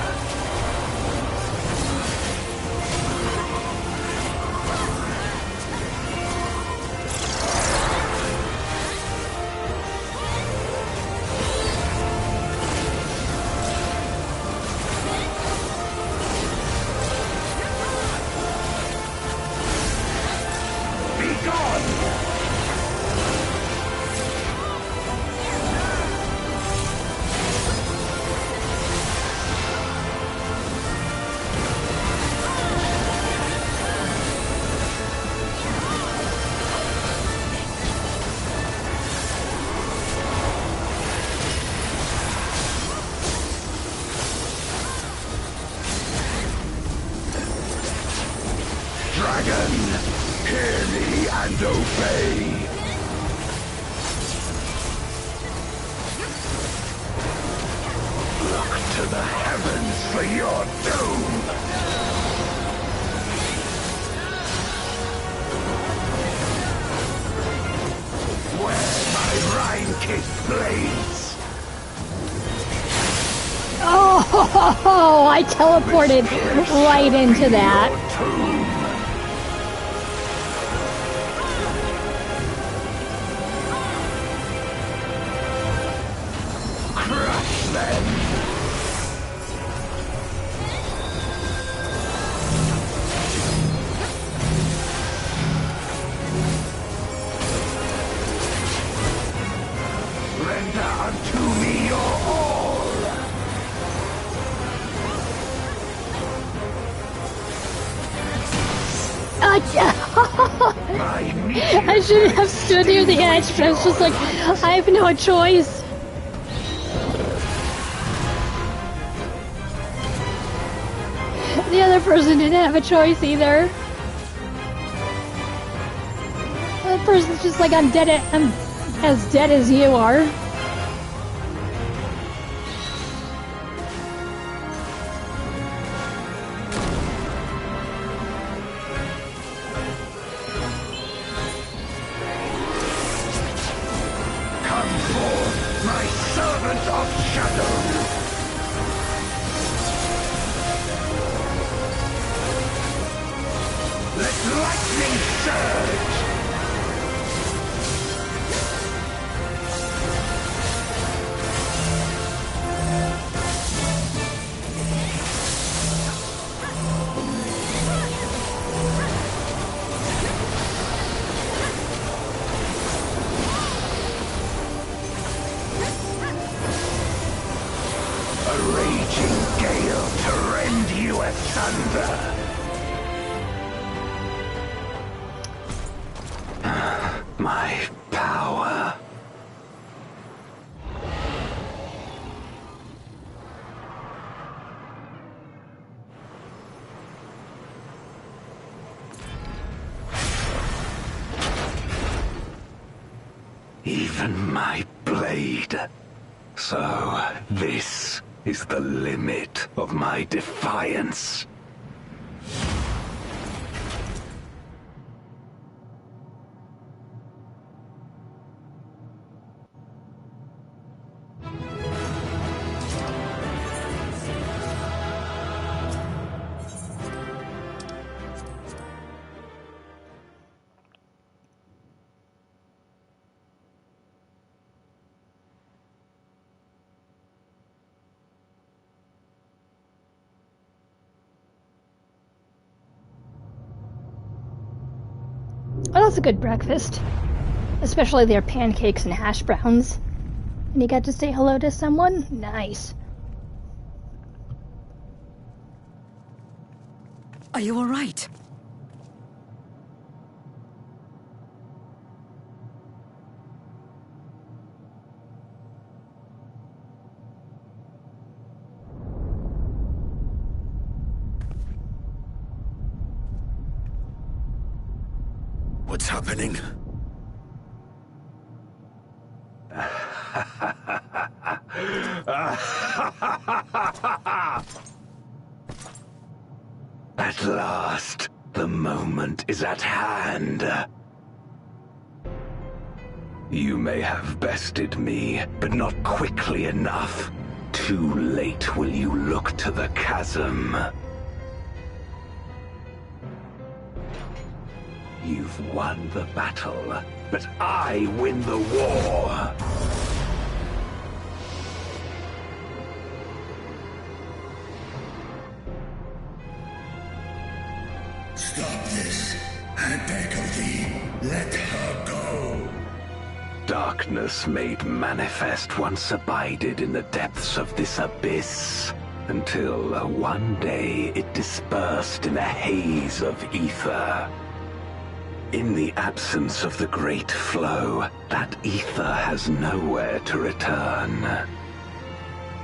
dragon! Hear me and obey! Look to the heavens for your doom! Where my Rhine-kissed blades! Oh, I teleported right into that. Crush them! Render unto me your all! I shouldn't have stood near the edge, but I was just like, I have no choice. The other person didn't have a choice either. The person's just like, I'm as dead as you are. My power. Even my blade. So, this is the limit of my defiance. Well, that's a good breakfast. Especially their pancakes and hash browns. And you got to say hello to someone? Nice. Are you all right? What's happening? At last, the moment is at hand. You may have bested me, but not quickly enough. Too late will you look to the chasm. You've won the battle, but I win the war. Stop this. I beg of thee, let her go. Darkness made manifest once abided in the depths of this abyss, until one day it dispersed in a haze of ether. In the absence of the great flow, that ether has nowhere to return.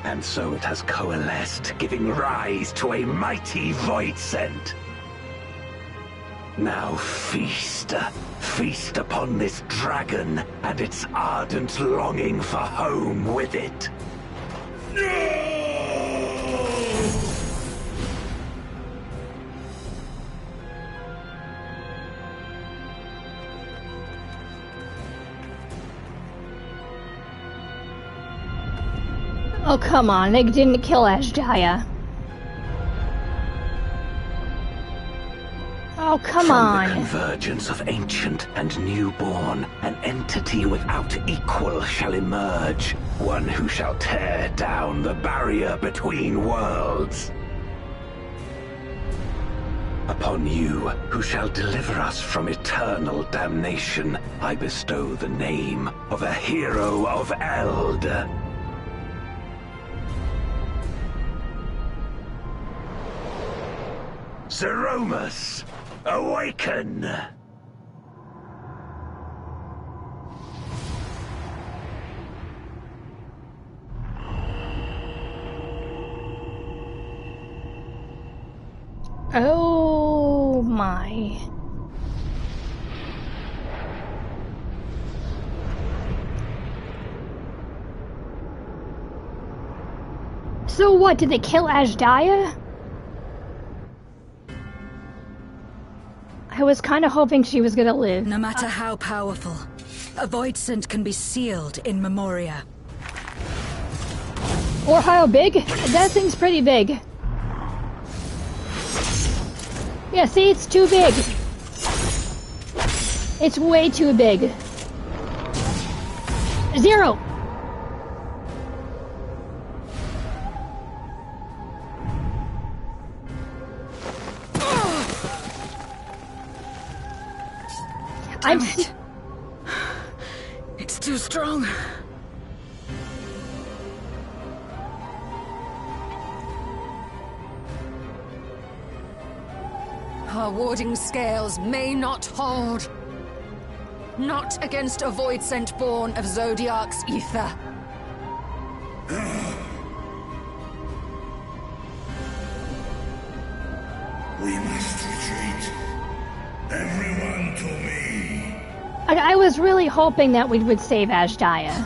And so it has coalesced, giving rise to a mighty void scent. Now feast. Feast upon this dragon and its ardent longing for home with it. Oh, come on. They didn't kill Ashdaya. Oh, come on. From the convergence of ancient and newborn, an entity without equal shall emerge. One who shall tear down the barrier between worlds. Upon you, who shall deliver us from eternal damnation, I bestow the name of a hero of Eld. Zeromus, awaken! Oh my. So what, did they kill Ashdaya? I was kind of hoping she was gonna live. No matter how powerful, a void scent can be sealed in Memoria. Or how big? That thing's pretty big. Yeah, see, it's too big. It's way too big. Zero! Damn it. It's too strong. Our warding scales may not hold. Not against a void scent born of Zodiark's ether. We must retreat. Everyone to me. I was really hoping that we would save Ashdaya.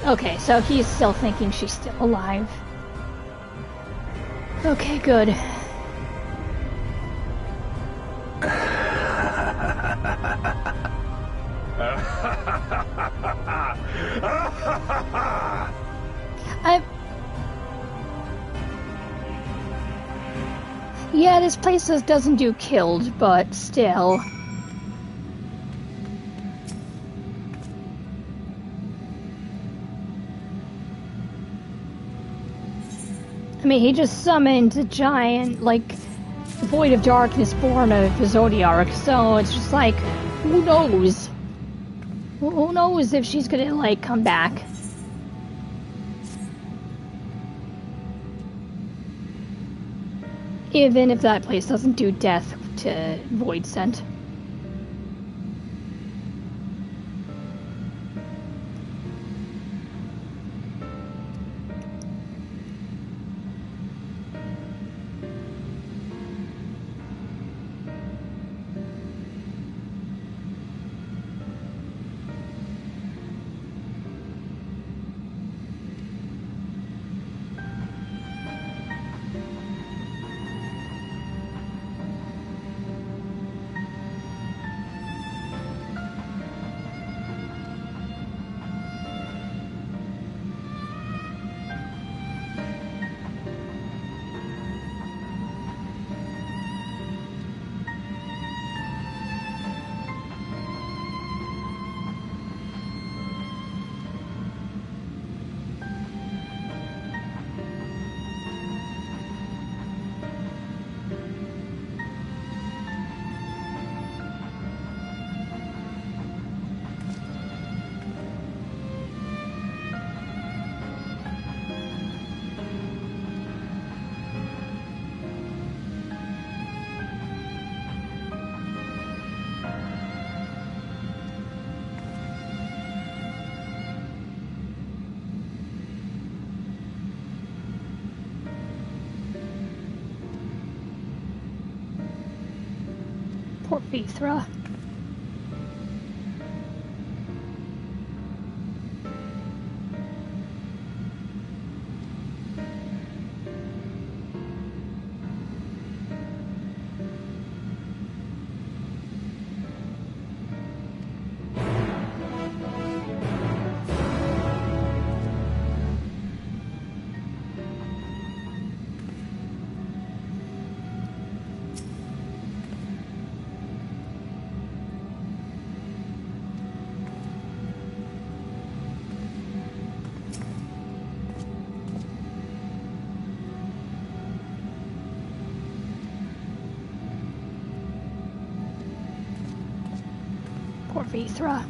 Okay, so he's still thinking she's still alive. Okay, good. Yeah, this place doesn't do killed, but still. I mean, he just summoned a giant, like, void of darkness born of the Zodiark, so it's just like, who knows? Who knows if she's gonna, like, come back? Even if that place doesn't do death to void scent. Poor Vithra. Poor Vithra.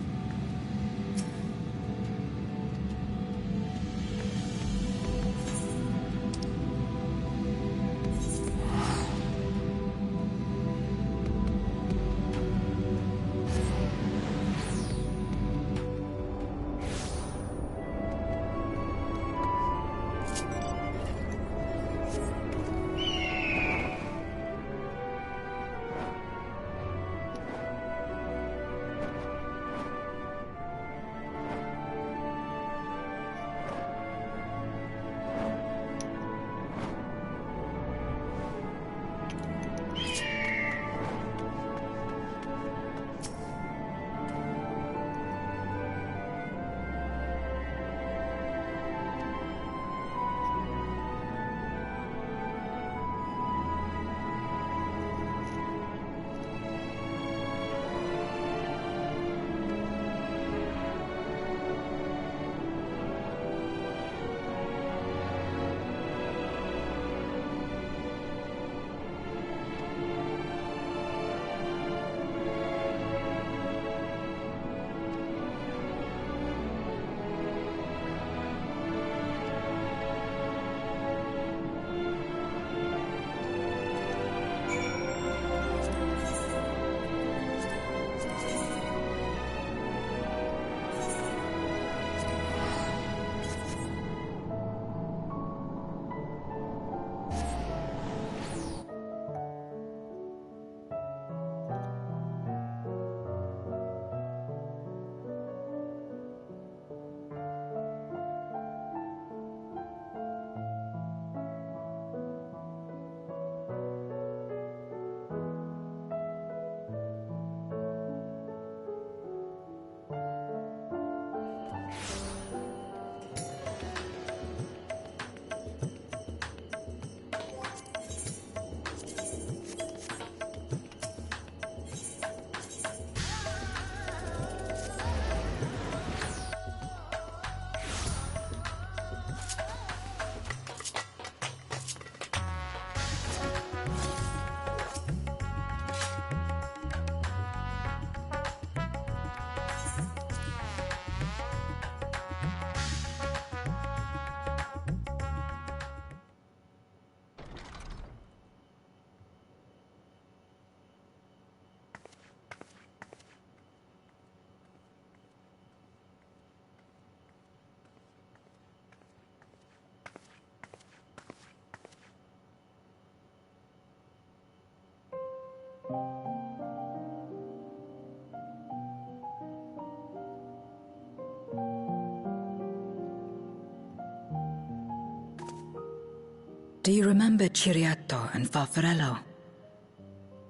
Do you remember Ciriato and Farfarello?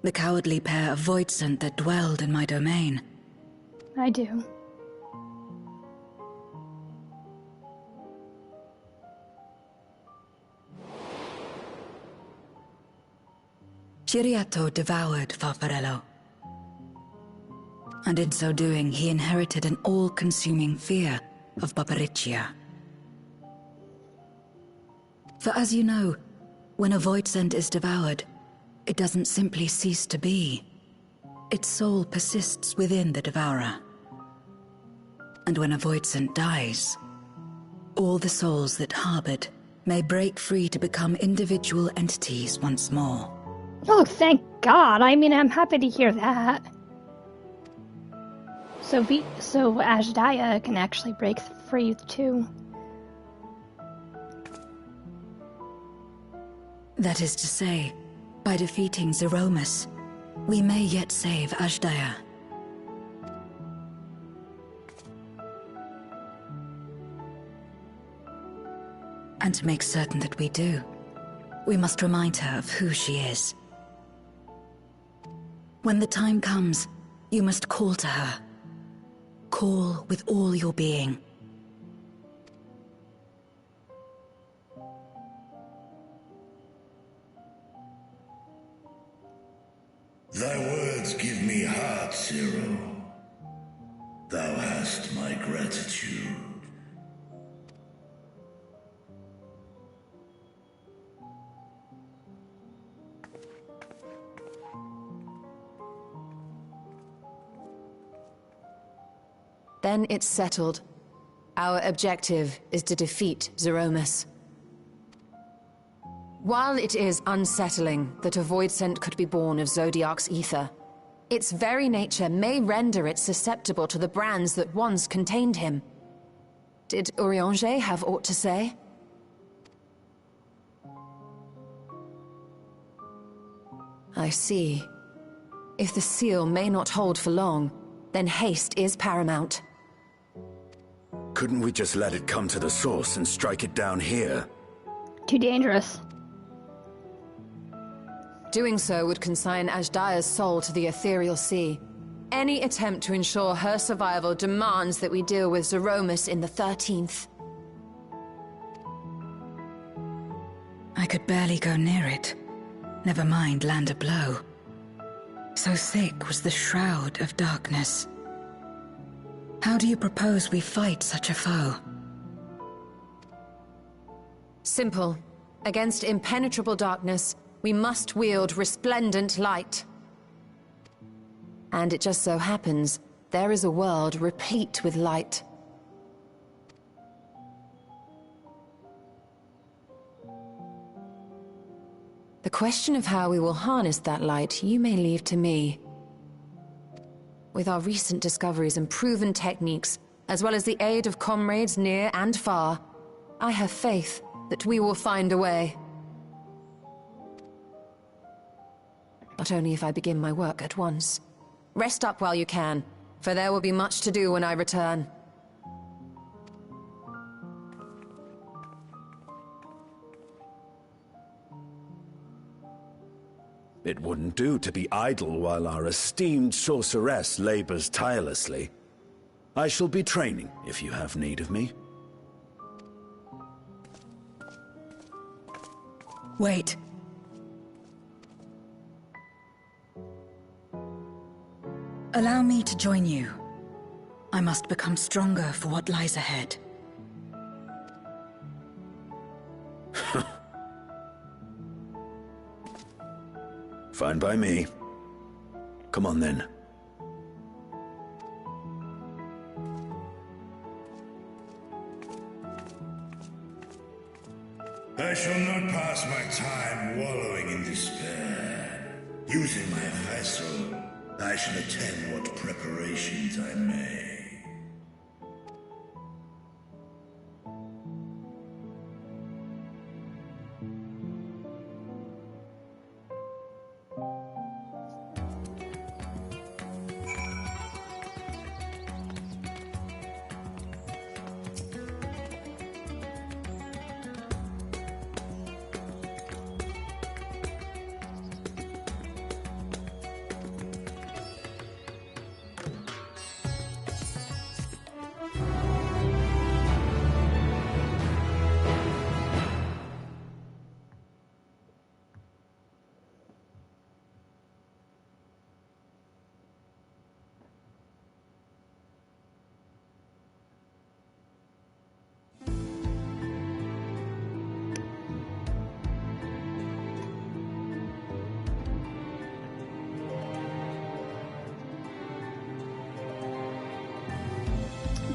The cowardly pair of voidsent that dwelled in my domain? I do. Ciriato devoured Farfarello. And in so doing, he inherited an all-consuming fear of Papariccia. For as you know, when a voidsent is devoured, it doesn't simply cease to be. Its soul persists within the devourer. And when a voidsent dies, all the souls that harbored may break free to become individual entities once more. Oh, thank God. I mean, I'm happy to hear that. So Ajdaya can actually break free too. That is to say, by defeating Zeromus, We may yet save Ashdaya. And to make certain that we do, we must remind her of who she is. When the time comes, you must call to her. Call with all your being. Thy words give me heart, Zero. Thou hast my gratitude. Then it's settled. Our objective is to defeat Zeromus. While it is unsettling that a void scent could be born of Zodiac's ether, its very nature may render it susceptible to the brands that once contained him. Did Urianger have aught to say? I see. If the seal may not hold for long, then haste is paramount. Couldn't we just let it come to the source and strike it down here? Too dangerous. Doing so would consign Ashdaya's soul to the ethereal sea. Any attempt to ensure her survival demands that we deal with Zeromus in the 13th. I could barely go near it. Never mind land a blow. So thick was the shroud of darkness. How do you propose we fight such a foe? Simple. Against impenetrable darkness, we must wield resplendent light. And it just so happens, there is a world replete with light. The question of how we will harness that light, you may leave to me. With our recent discoveries and proven techniques, as well as the aid of comrades near and far, I have faith that we will find a way. But only if I begin my work at once. Rest up while you can, for there will be much to do when I return. It wouldn't do to be idle while our esteemed sorceress labors tirelessly. I shall be training if you have need of me. Wait. Allow me to join you. I must become stronger for what lies ahead. Fine by me. Come on then. I shall not pass my time wallowing in despair. Using my vessel, I shall attend what preparations I may.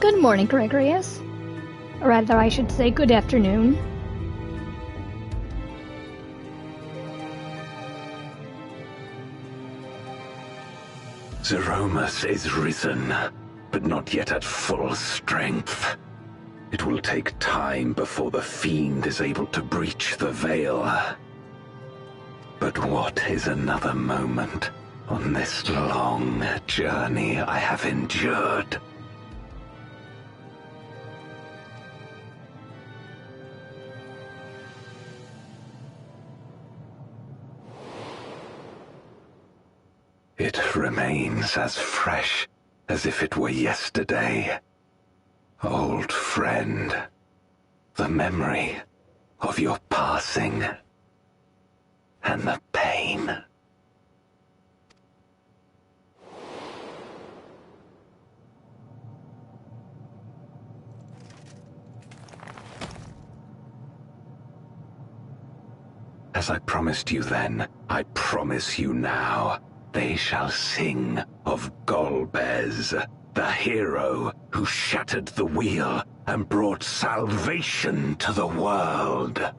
Good morning, Gregorius. Or rather, I should say good afternoon. Zeromus is risen, but not yet at full strength. It will take time before the fiend is able to breach the veil. But what is another moment on this long journey I have endured. It remains as fresh as if it were yesterday. Old friend, the memory of your passing and the pain. As I promised you then, I promise you now. They shall sing of Golbez, the hero who shattered the wheel and brought salvation to the world.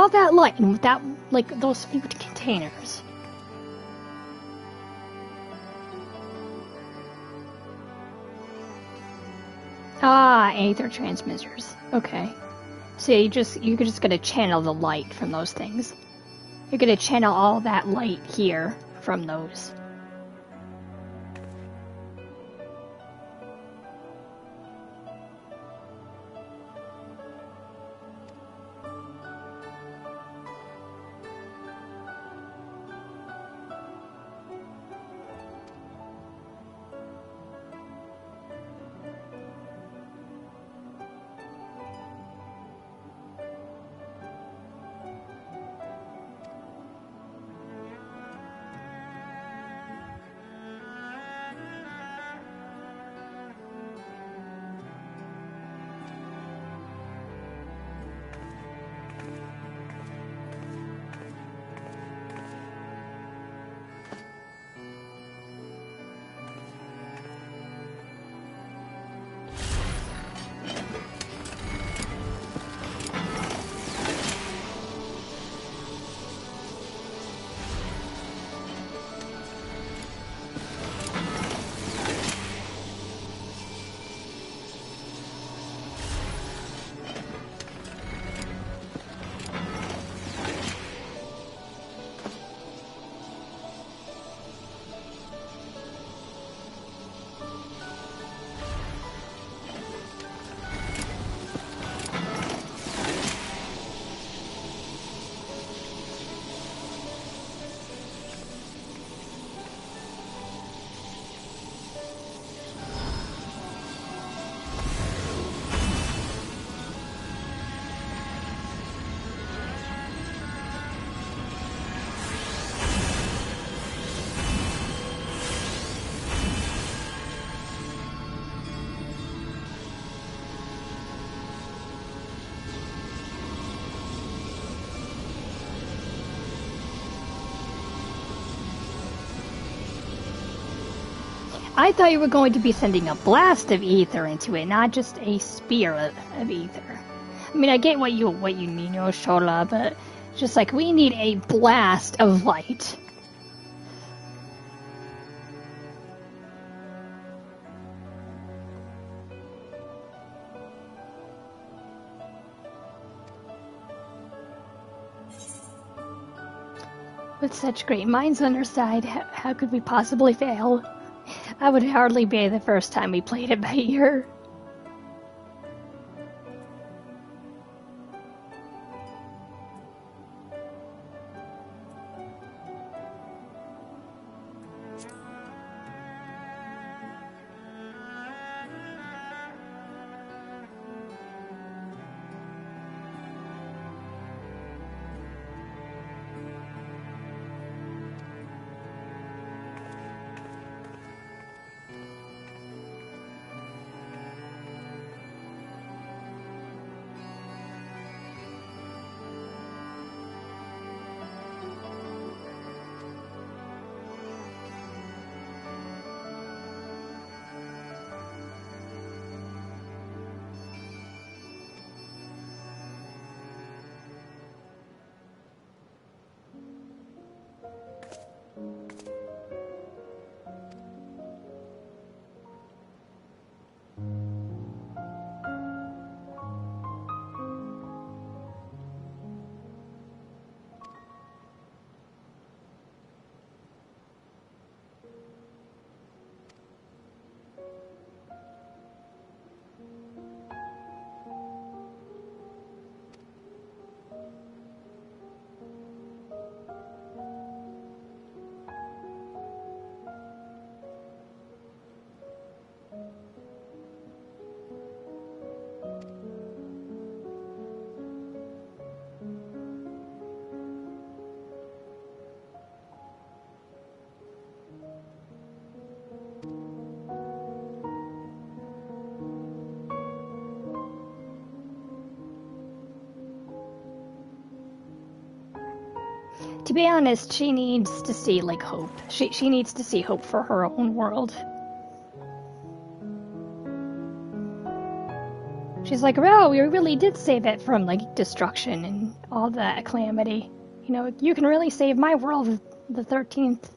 all that light and without, like, those few containers. Ah, aether transmitters. Okay. So you're just gonna channel the light from those things. You're gonna channel all that light here from those. I thought you were going to be sending a blast of ether into it, not just a spear of ether. I mean, I get what you mean, Shola, but just like we need a blast of light. With such great minds on our side, how could we possibly fail? I would hardly be the first time we played it by ear. To be honest, she needs to see, like, hope. She needs to see hope for her own world. She's like, "Oh, we really did save it from, like, destruction and all that calamity. You know, you can really save my world with the 13th."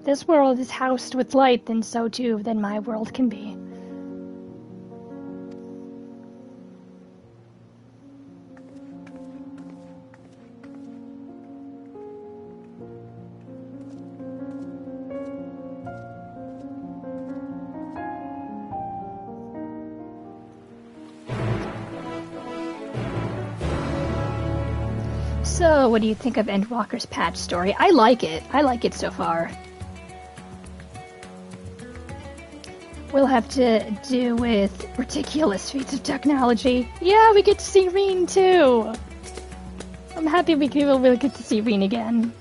This world is housed with light, and so too then my world can be. So, what do you think of Endwalker's patch story? I like it. I like it so far. We'll have to do with ridiculous feats of technology. Yeah, we get to see Reen too! I'm happy we'll get to see Reen again.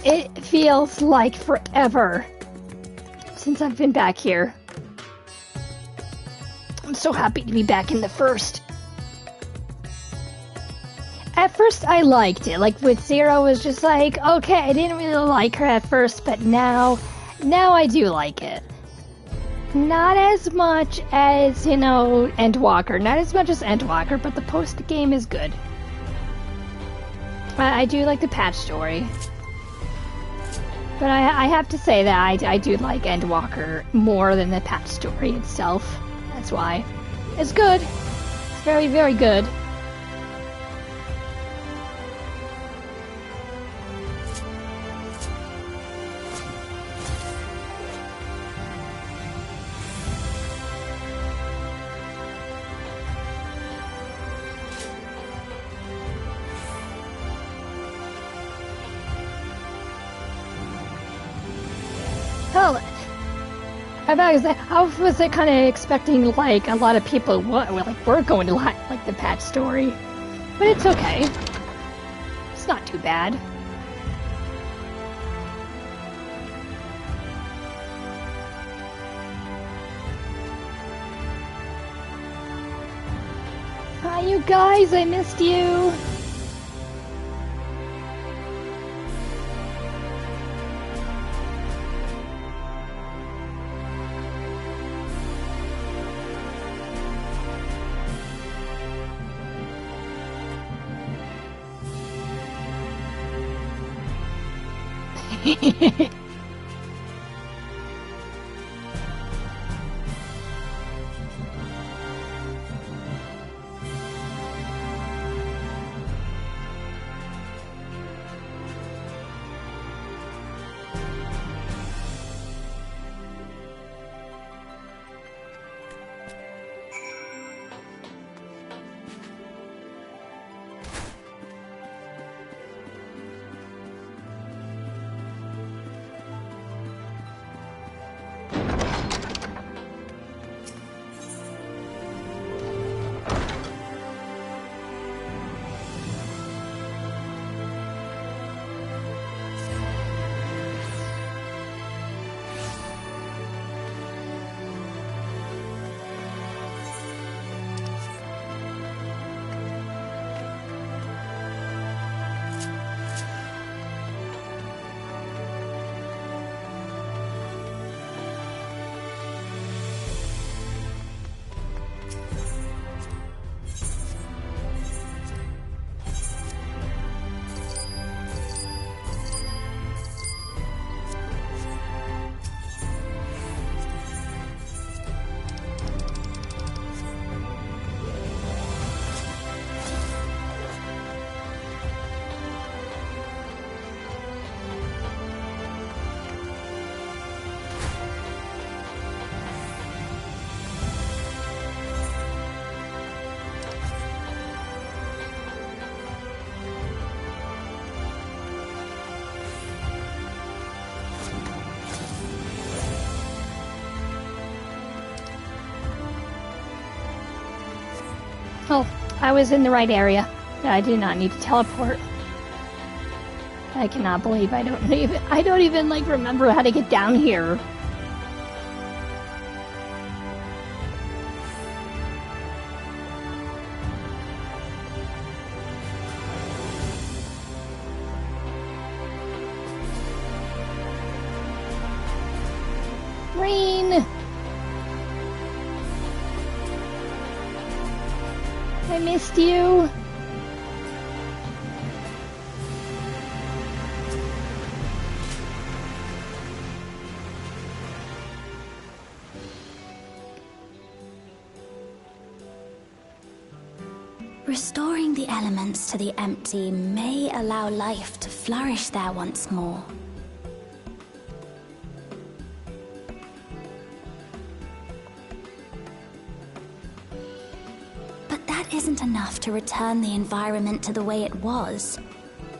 It feels like forever since I've been back here. I'm so happy to be back in the first. At first I liked it, like with Zero was just like, okay, I didn't really like her at first, but now I do like it. Not as much as, you know, Endwalker, not as much as Endwalker, but the post-game is good. I do like the patch story. But I have to say that I do like Endwalker more than the patch story itself. That's why. It's good. It's very, very good. Well, I was kind of expecting like a lot of people were going to like the patch story, but it's okay. It's not too bad. Hi, you guys! I missed you. I was in the right area. I did not need to teleport. I cannot believe I don't even like remember how to get down here. Rain! I missed you. Restoring the elements to the empty may allow life to flourish there once more. But that isn't enough to return the environment to the way it was.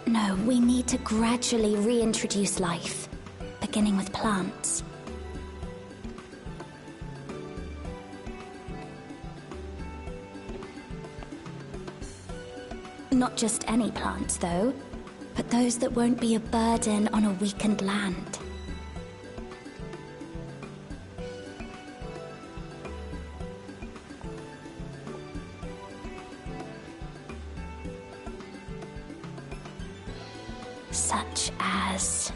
No, we need to gradually reintroduce life, beginning with plants. Not just any plants, though, but those that won't be a burden on a weakened land. Such as...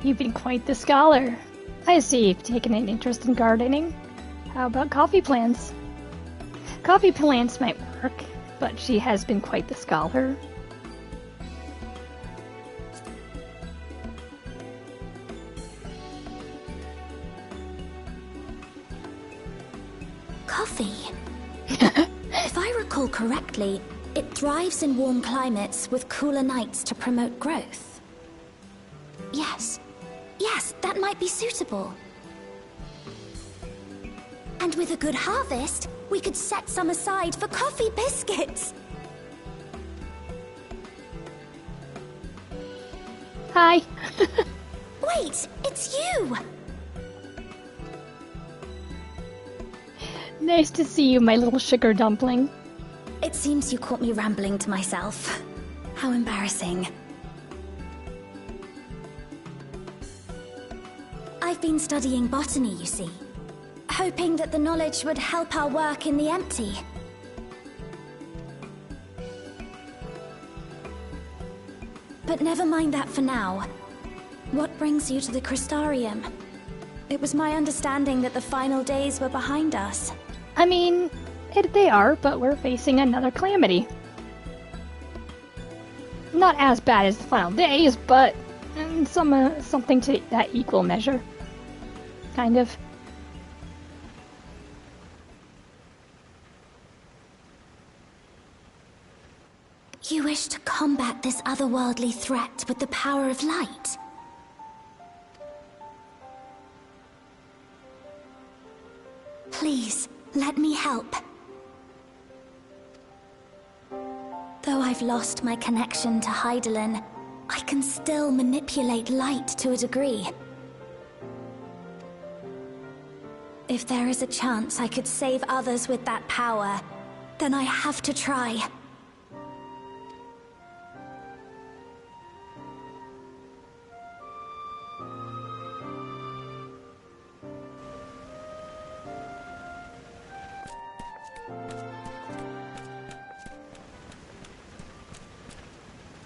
You've been quite the scholar. I see you've taken an interest in gardening. How about coffee plants? Coffee plants might work, but she has been quite the scholar. Coffee. If I recall correctly, it thrives in warm climates with cooler nights to promote growth. Yes. Yes, that might be suitable. And with a good harvest, we could set some aside for coffee biscuits. Hi. Wait, it's you! Nice to see you, my little sugar dumpling. It seems you caught me rambling to myself. How embarrassing. I've been studying botany, you see. Hoping that the knowledge would help our work in the empty. But never mind that for now. What brings you to the Crystarium? It was my understanding that the final days were behind us. I mean, they are, but we're facing another calamity. Not as bad as the final days, but something to that equal measure. Kind of. You wish to combat this otherworldly threat with the power of light? Please, let me help. Though I've lost my connection to Hydaelyn, I can still manipulate light to a degree. If there is a chance I could save others with that power, then I have to try.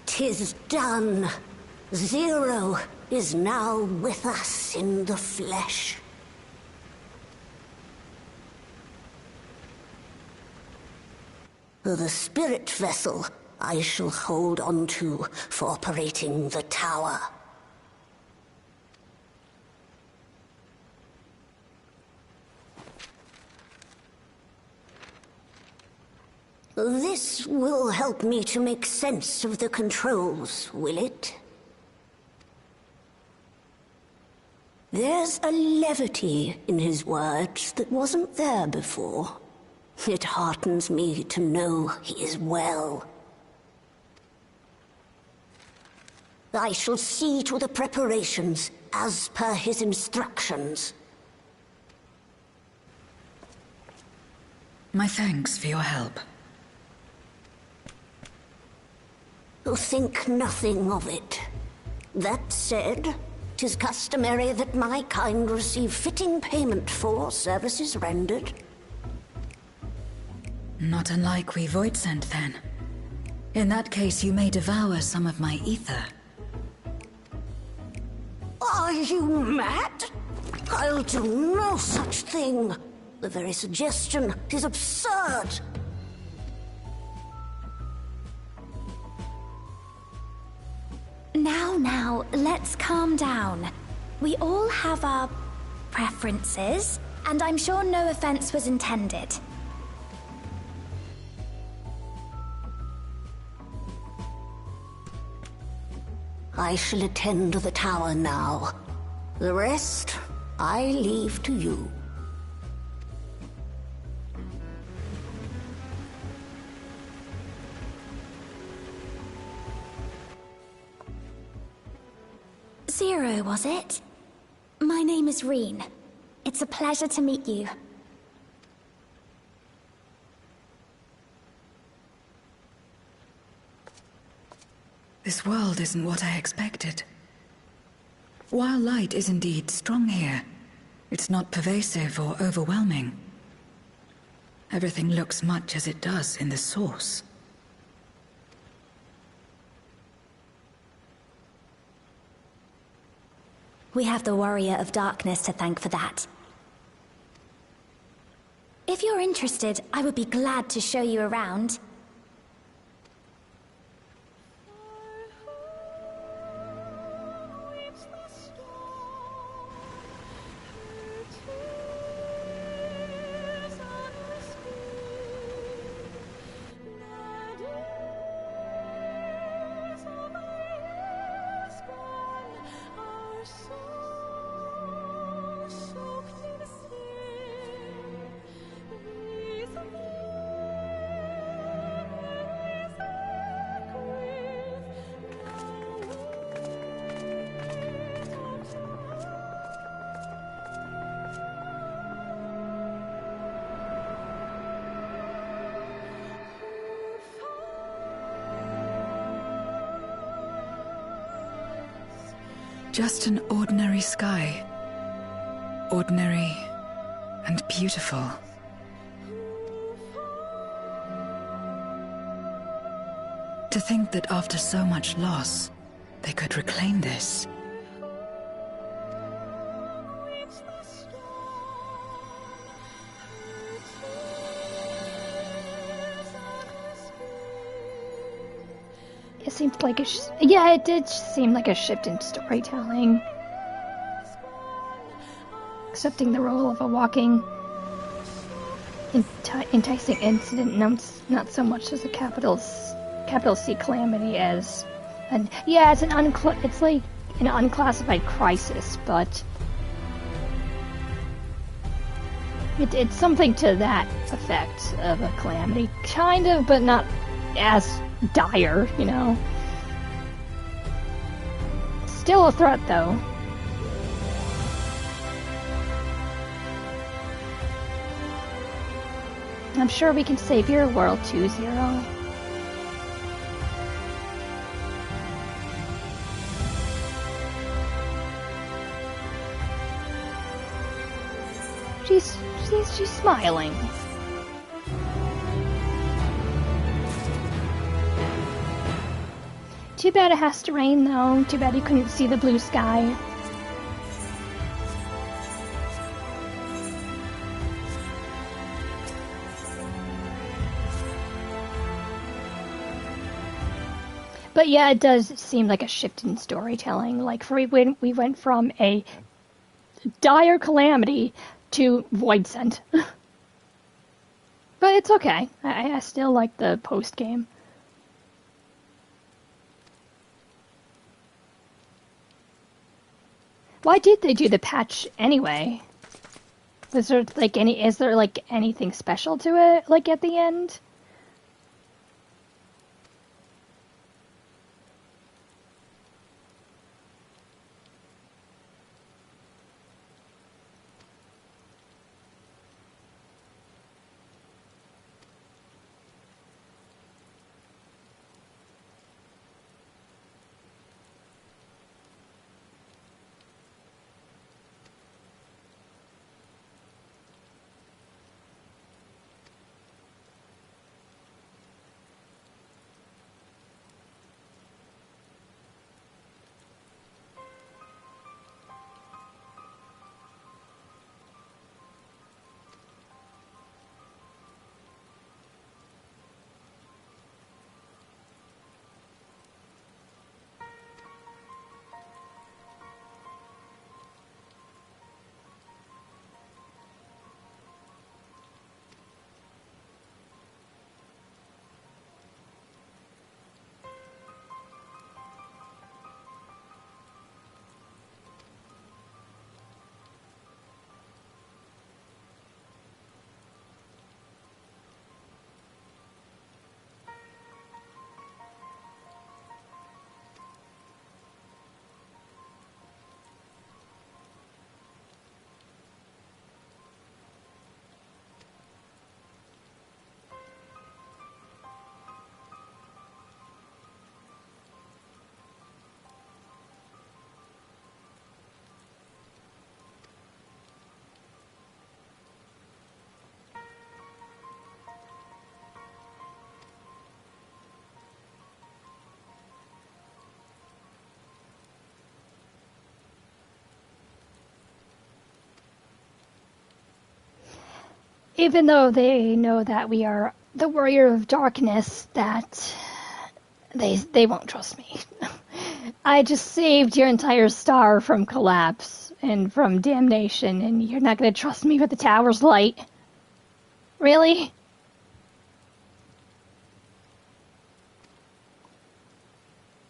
"'Tis done. Zero is now with us in the flesh. The spirit vessel I shall hold on to for operating the tower. This will help me to make sense of the controls, will it? There's a levity in his words that wasn't there before. It heartens me to know he is well. I shall see to the preparations as per his instructions. My thanks for your help. Think nothing of it. That said, 'tis customary that my kind receive fitting payment for services rendered. Not unlike we Voidsent, then. In that case, you may devour some of my ether. Are you mad? I'll do no such thing. The very suggestion is absurd. Now, let's calm down. We all have our preferences, and I'm sure no offense was intended. I shall attend to the tower now. The rest, I leave to you. Zero, was it? My name is Reen. It's a pleasure to meet you. This world isn't what I expected. While light is indeed strong here, it's not pervasive or overwhelming. Everything looks much as it does in the source. We have the Warrior of Darkness to thank for that. If you're interested, I would be glad to show you around. Just an ordinary sky. Ordinary and beautiful. To think that after so much loss, they could reclaim this. It seemed like yeah, it did seem like a shift in storytelling. Accepting the role of a walking, enticing incident, not so much as a capital C calamity as, it's like an unclassified crisis, but it's something to that effect of a calamity, kind of, but not as dire, you know. Still a threat, though. I'm sure we can save your world too, Zero. She's smiling. Too bad it has to rain, though. Too bad you couldn't see the blue sky. But yeah, it does seem like a shift in storytelling. Like, we went from a dire calamity to Voidsent. But it's okay. I still like the post-game. Why did they do the patch anyway? Is there anything special to it, like, at the end? even though they know that we are the warrior of darkness, that they won't trust me. I just saved your entire star from collapse and from damnation, and you're not going to trust me with the tower's light? Really?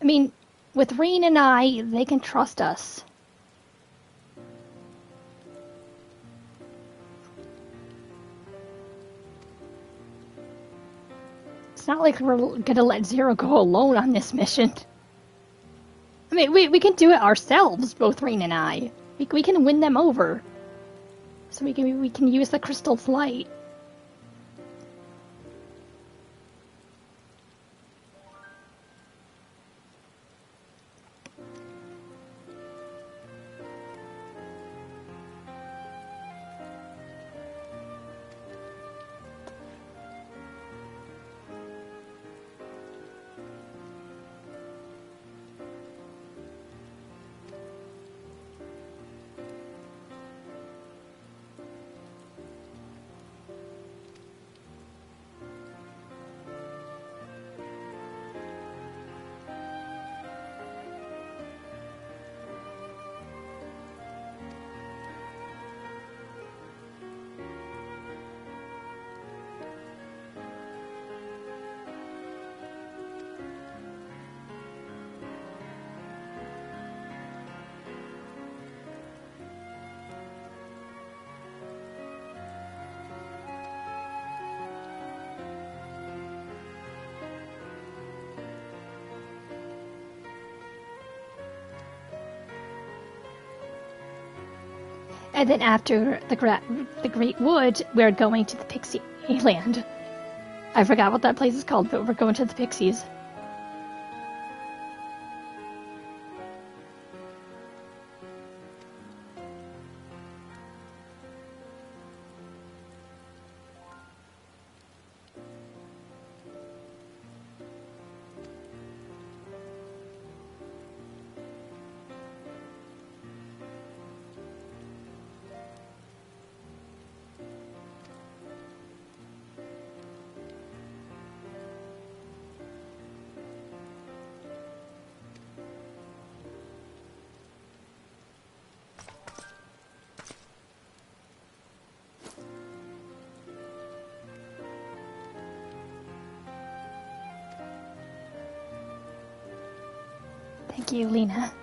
I mean, with Reen and I, they can trust us. It's not like we're gonna let Zero go alone on this mission. I mean, we can do it ourselves, both Reen and I. We can win them over. So we can use the crystal's light. And then after the Great Wood, we're going to the Pixie Land. I forgot what that place is called, but we're going to the Pixies. Thank you, Lena.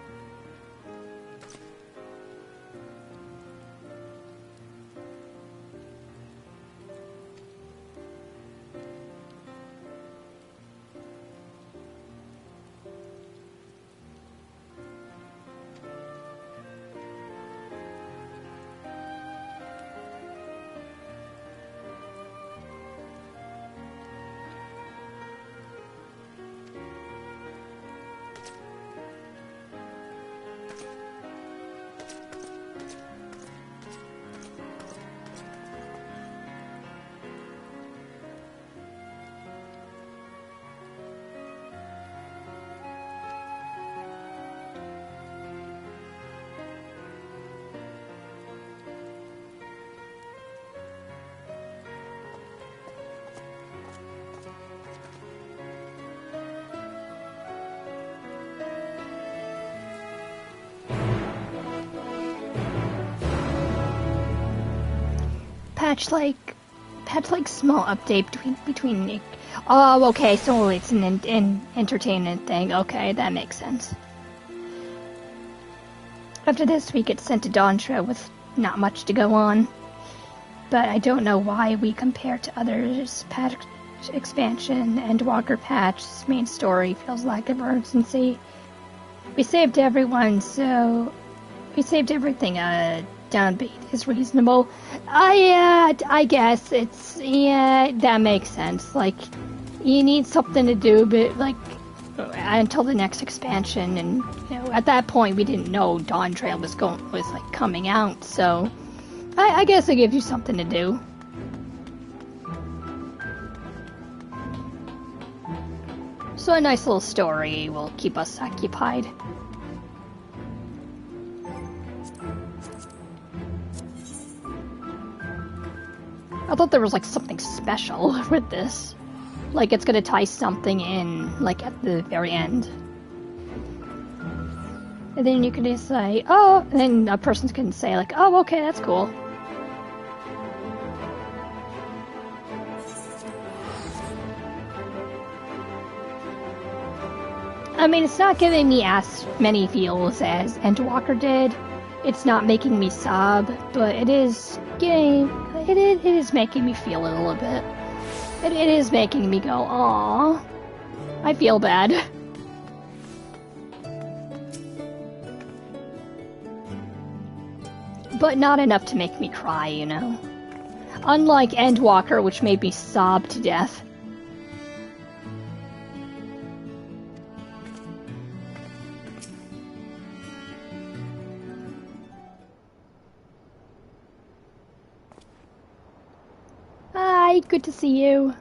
Patch like small update between. Oh, okay. So it's an entertainment thing. Okay, that makes sense. After this, we get sent to Dawntra with not much to go on. But I don't know why we compare to others. Patch expansion, Endwalker patch, main story feels like emergency. We saved everyone, so we saved everything. Downbeat is reasonable. I guess it's, yeah, that makes sense. Like, you need something to do, but like, until the next expansion, and you know, at that point we didn't know Dawn Trail was like coming out, so I guess it gives you something to do. So a nice little story will keep us occupied. I thought there was like something special with this. Like it's gonna tie something in, like at the very end. And then you can just say, oh, and then a person can say like, oh, okay, that's cool. I mean, it's not giving me as many feels as Endwalker did. It's not making me sob, but it is getting, it is making me feel it a little bit. It is making me go, aww. I feel bad. But not enough to make me cry, you know? Unlike Endwalker, which made me sob to death. Hi, good to see you.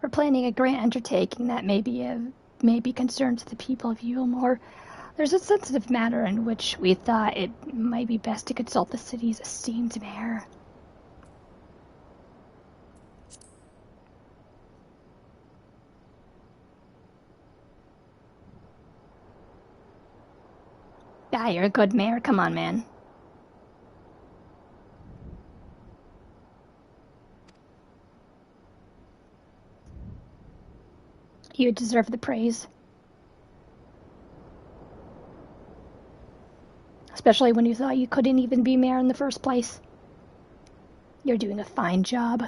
We're planning a grand undertaking that may be concerned to the people of Yulmore. There's a sensitive matter in which we thought it might be best to consult the city's esteemed mayor. Ah, you're a good mayor. Come on, man. You deserve the praise. Especially when you thought you couldn't even be mayor in the first place. You're doing a fine job.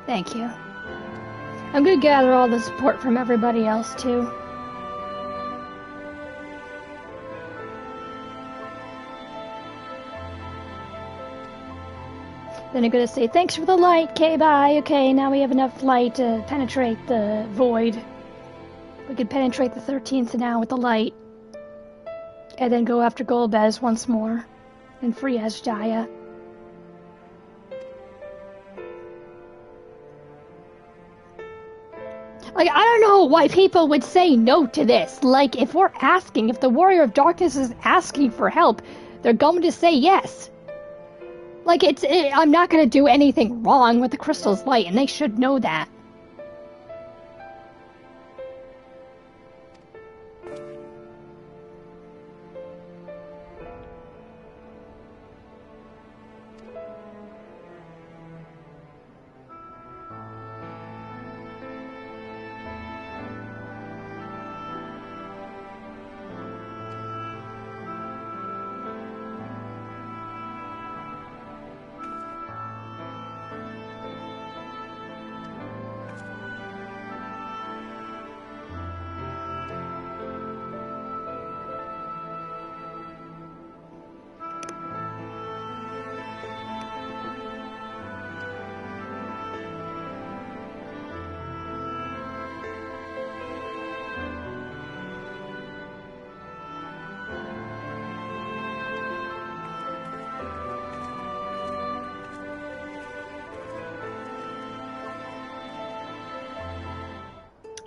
Thank you. I'm gonna gather all the support from everybody else, too. Then I'm gonna say, thanks for the light, okay, bye. Okay, now we have enough light to penetrate the void. We could penetrate the 13th now with the light. And then go after Golbez once more. And free Asjaya. Like, I don't know why people would say no to this. Like, if we're asking, if the Warrior of Darkness is asking for help, they're going to say yes. Like, I'm not going to do anything wrong with the Crystal's Light, and they should know that.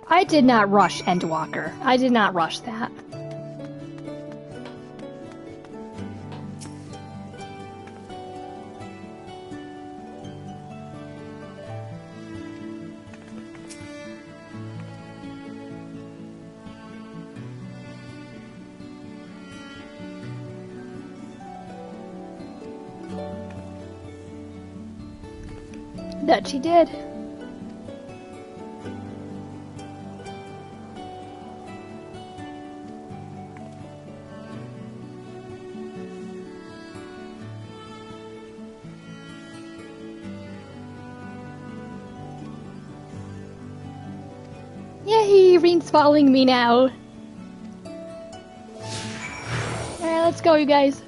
I did not rush Endwalker. I did not rush that. That she did. Yay, Reen's following me now. Alright, let's go, you guys.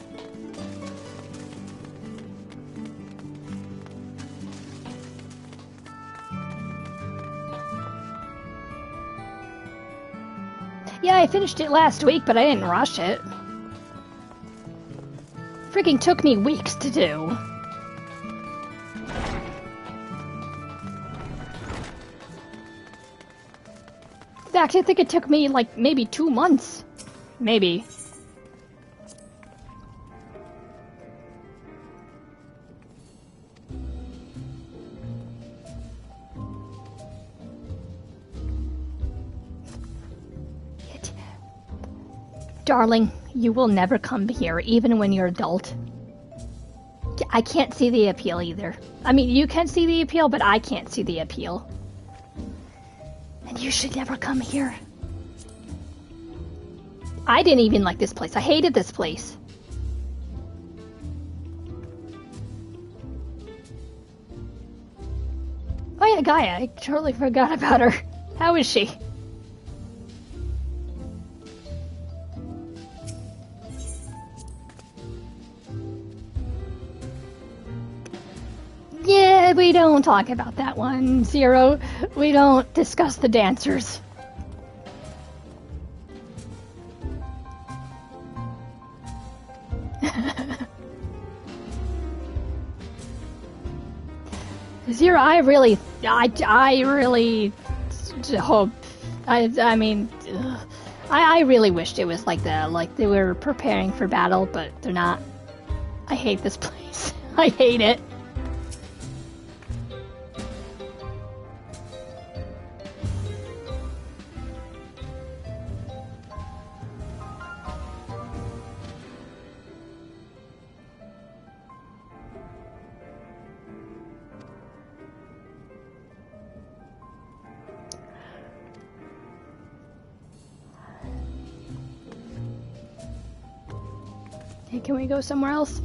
Yeah, I finished it last week, but I didn't rush it. Freaking took me weeks to do. In fact, I think it took me like maybe 2 months. Maybe. Darling, you will never come here, even when you're adult. I can't see the appeal either. I mean, you can see the appeal, but I can't see the appeal. And you should never come here. I didn't even like this place. I hated this place. Oh yeah, Gaia. I totally forgot about her. How is she? Yeah, we don't talk about that one, Zero. We don't discuss the dancers. Zero, I really hope. I mean, I really wished it was like that. Like they were preparing for battle, but they're not. I hate this place. I hate it. Hey, can we go somewhere else?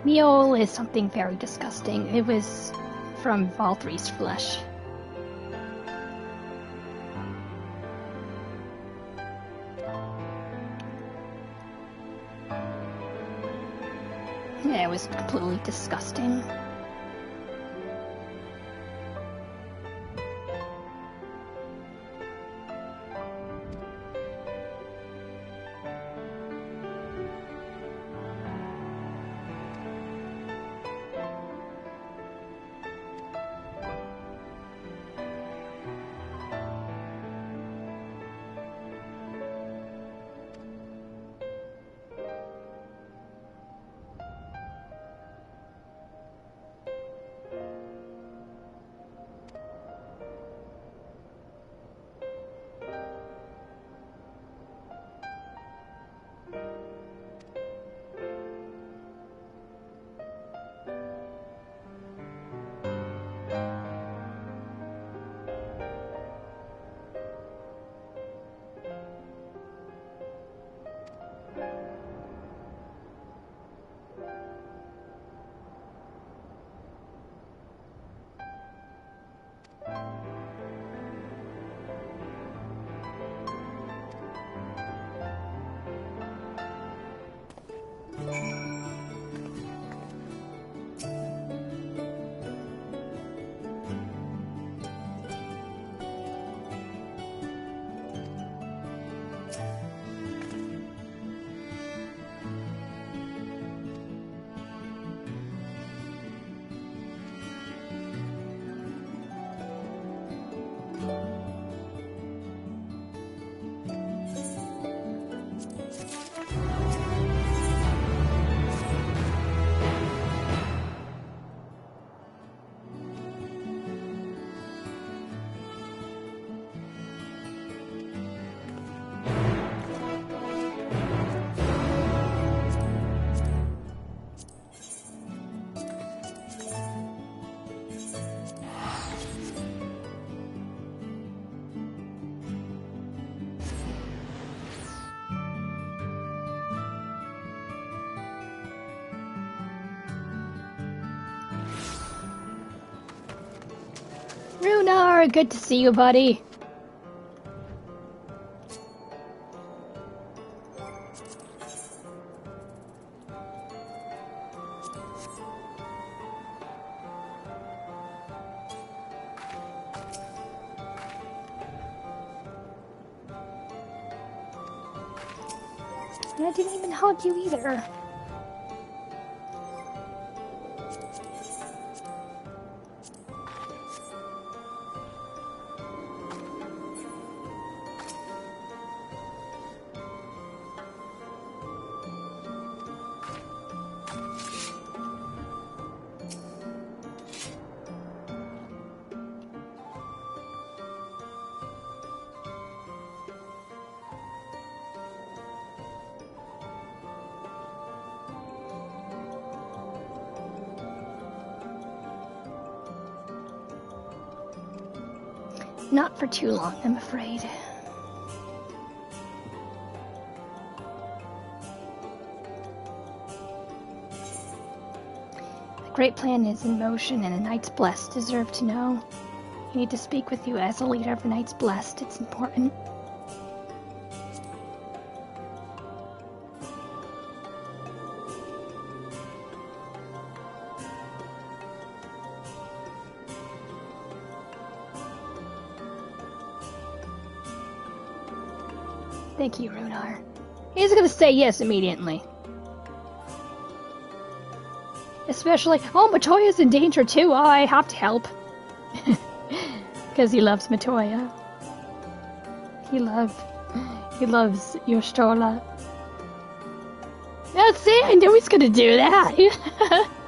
Meal is something very disgusting. It was from Valtry's flesh. Yeah, it was completely disgusting. Runar, good to see you, buddy. I didn't even hug you either. Not for too long, I'm afraid. The great plan is in motion, and the Knights Blessed deserve to know. You need to speak with you as a leader of the Knights Blessed. It's important. Thank you, Runar. He's gonna say yes immediately. Especially, oh, Matoya's in danger too. Oh, I have to help. Because he loves Matoya. He loves Yoshtola. That's it, I knew he's gonna do that.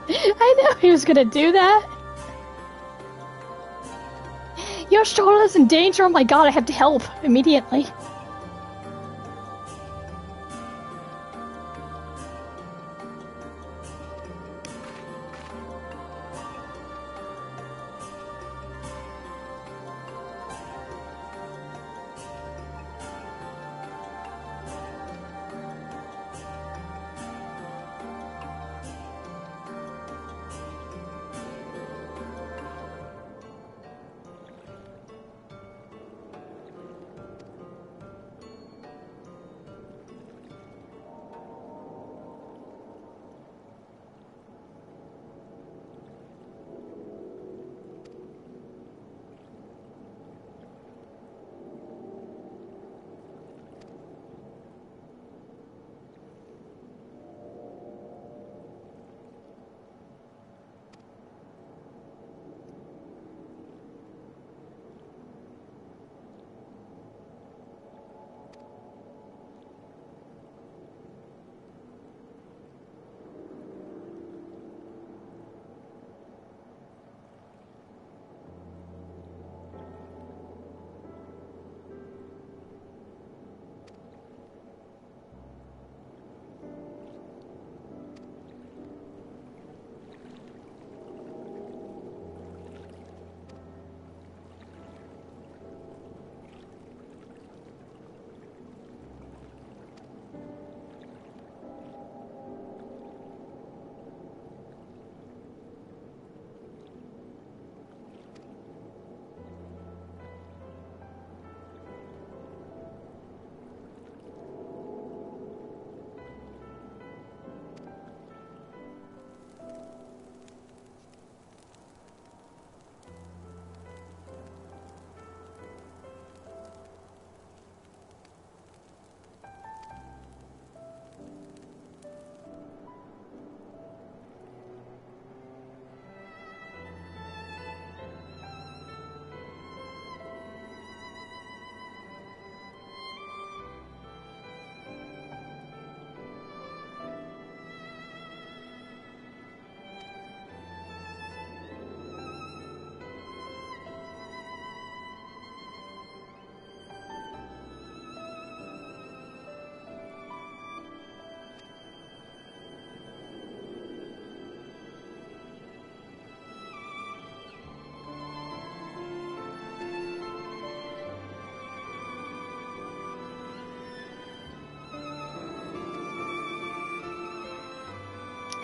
I knew he was gonna do that. Yoshtola's in danger, oh my god, I have to help immediately.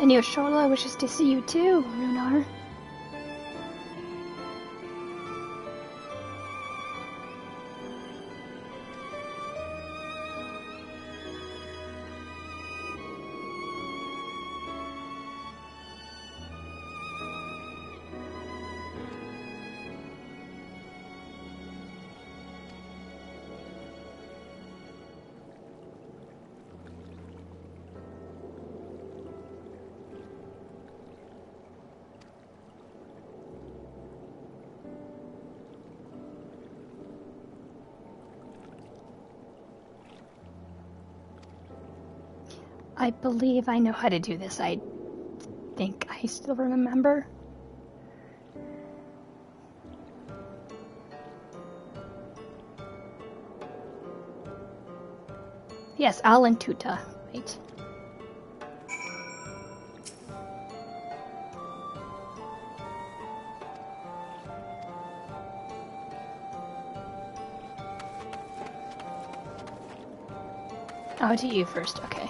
And Yoshola wishes to see you too, Runar. I believe I know how to do this. I think I still remember. Yes, Alan Tuta. Right. Oh, to you first. Okay.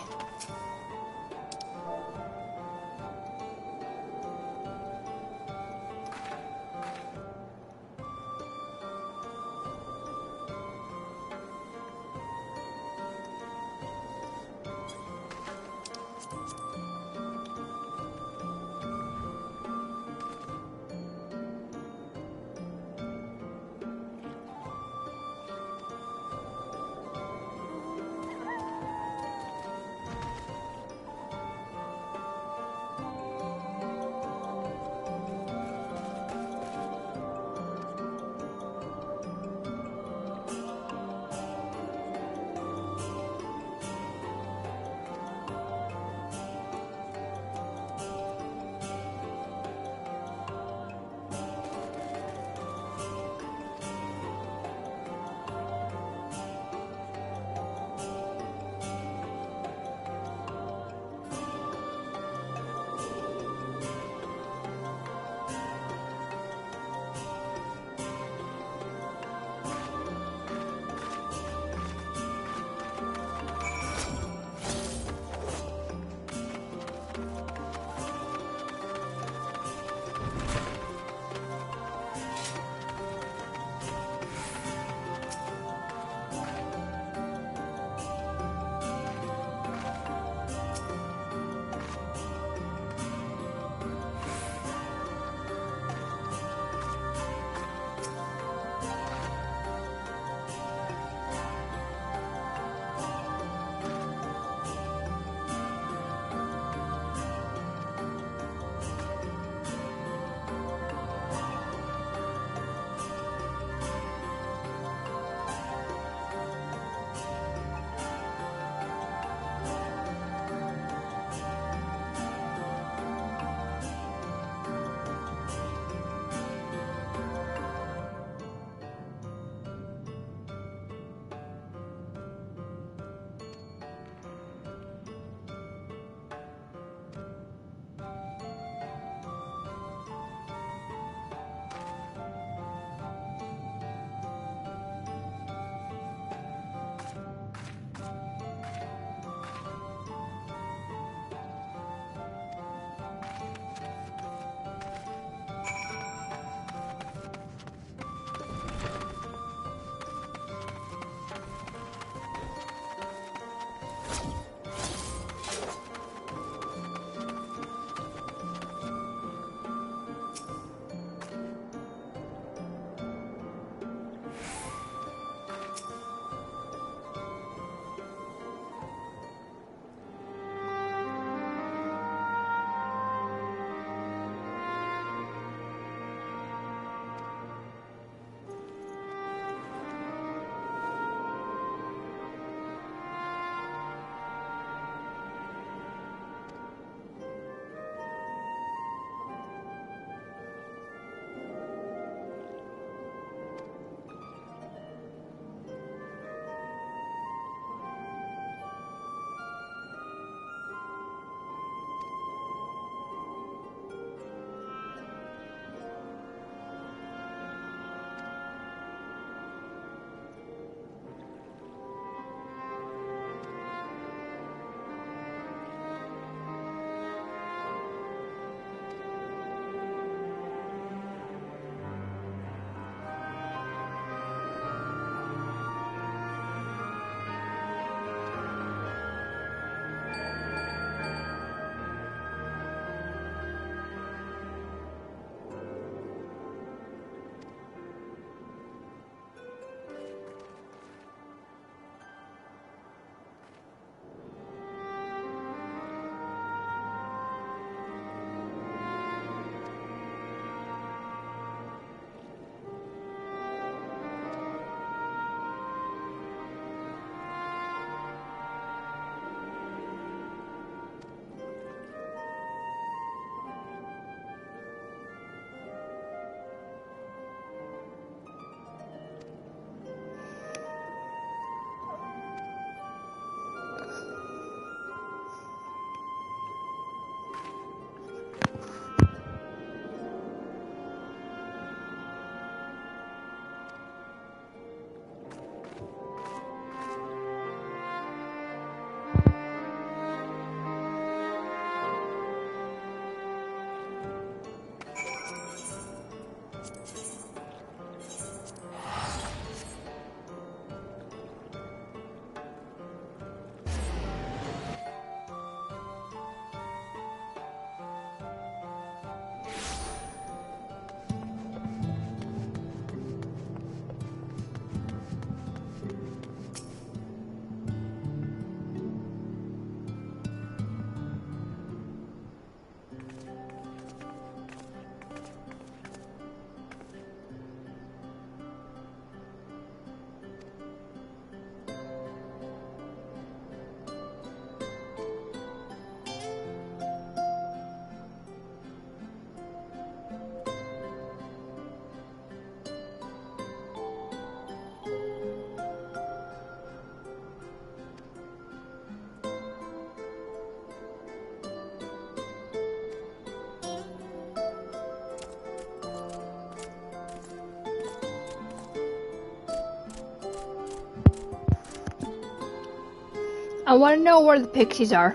I want to know where the pixies are.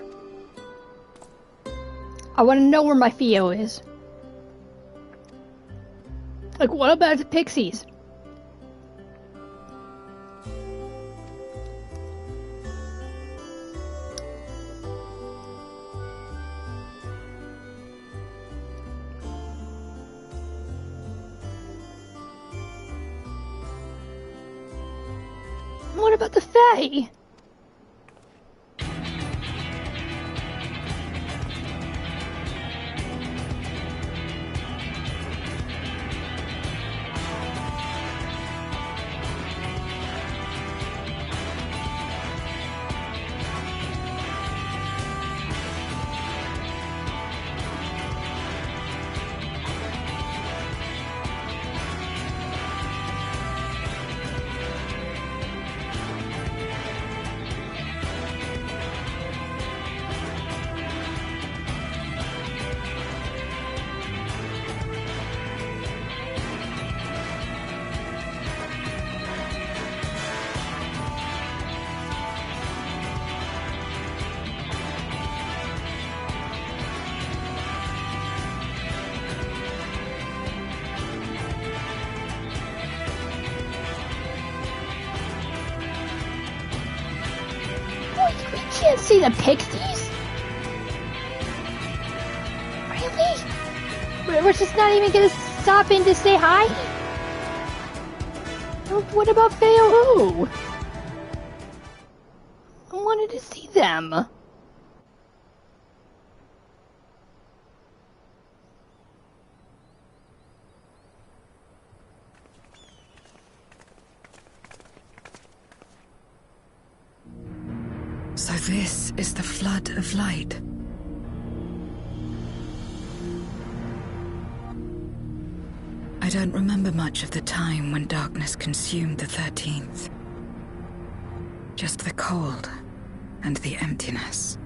I want to know where my Theo is. Like, what about the pixies? What about the Fae? We can't see the pixies? Really? We're just not even gonna stop in to say hi? What about Feo? I wanted to see them. So this is the flood of light. I don't remember much of the time when darkness consumed the 13th. Just the cold and the emptiness.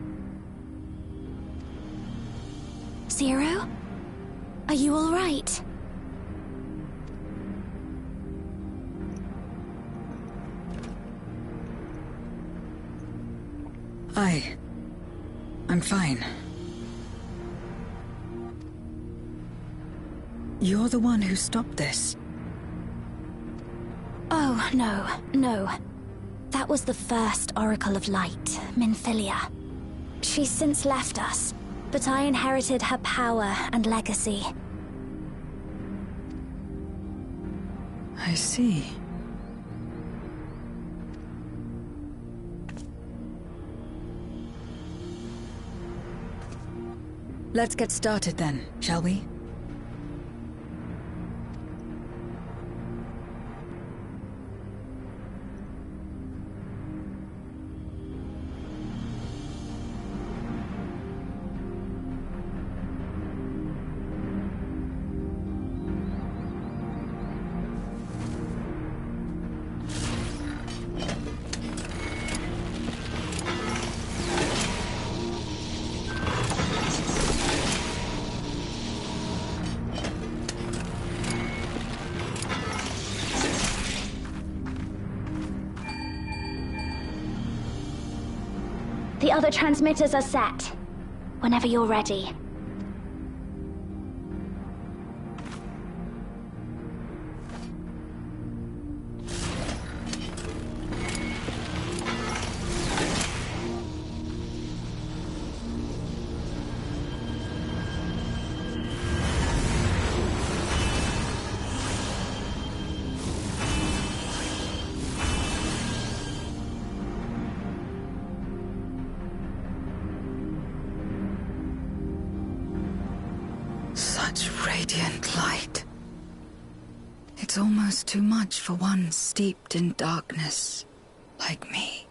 Zero? Are you all right? I'm fine. You're the one who stopped this. Oh, no. That was the first Oracle of Light, Minfilia. She's since left us, but I inherited her power and legacy. I see. Let's get started then, shall we? The other transmitters are set. Whenever you're ready. Such radiant light. It's almost too much for one steeped in darkness, like me.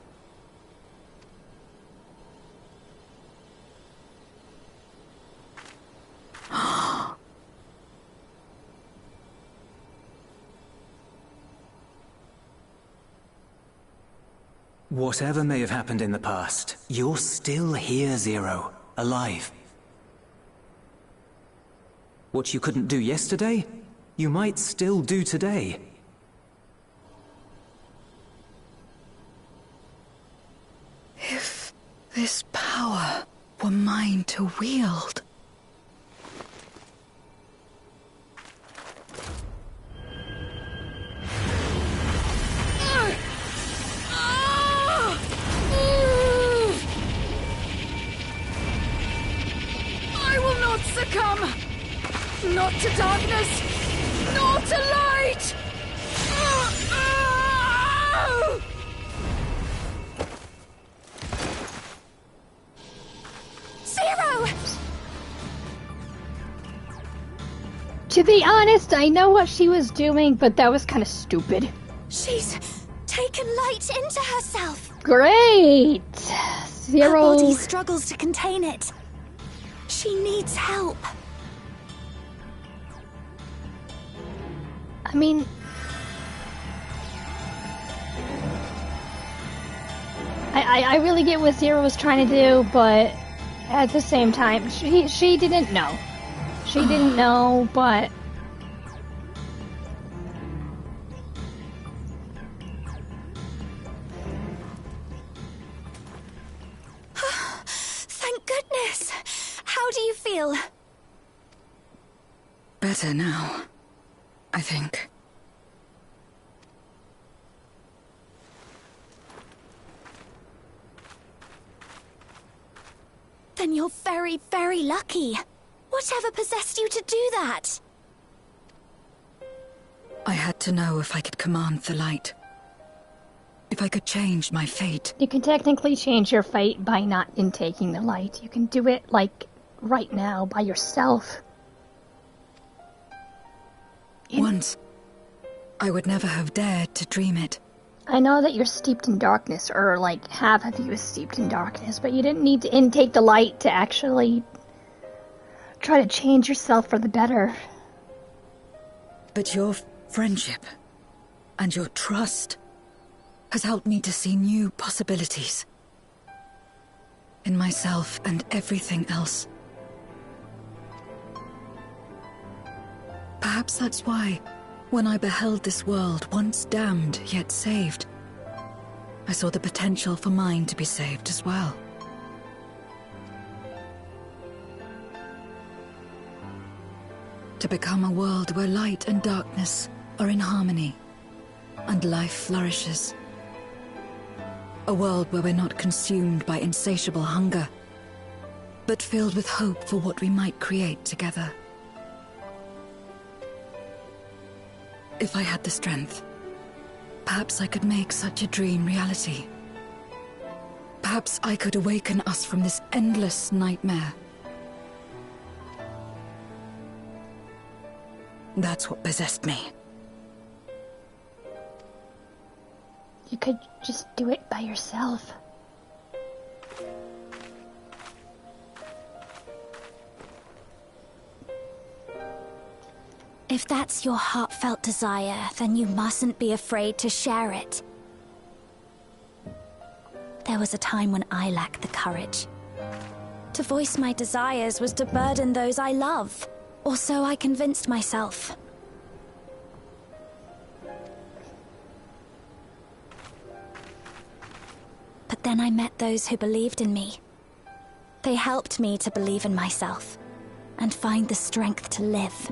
Whatever may have happened in the past, you're still here, Zero, alive. What you couldn't do yesterday, you might still do today. If This power were mine to wield. I will not succumb! Not to darkness, nor to light! Zero! To be honest, I know what she was doing, but that was kind of stupid. She's taken light into herself. Great! Her body struggles to contain it. She needs help. I mean... I really get what Zero was trying to do, but at the same time, she didn't know. She didn't know, but... Thank goodness. How do you feel? Better now, I think. Then you're very, very lucky. Whatever possessed you to do that? I had to know if I could command the light. If I could change my fate. You can technically change your fate by not intaking the light. You can do it, like, right now, by yourself. Once, I would never have dared to dream it. I know that you're steeped in darkness, or, like, half of you is steeped in darkness, but you didn't need to intake the light to actually try to change yourself for the better. But your friendship and your trust has helped me to see new possibilities in myself and everything else. Perhaps that's why, when I beheld this world once damned yet saved, I saw the potential for mine to be saved as well. To become a world where light and darkness are in harmony, and life flourishes. A world where we're not consumed by insatiable hunger, but filled with hope for what we might create together. If I had the strength, perhaps I could make such a dream reality. Perhaps I could awaken us from this endless nightmare. That's what possessed me. You could just do it by yourself. If that's your heartfelt desire, then you mustn't be afraid to share it. There was a time when I lacked the courage. To voice my desires was to burden those I love, or so I convinced myself. But then I met those who believed in me. They helped me to believe in myself, and find the strength to live.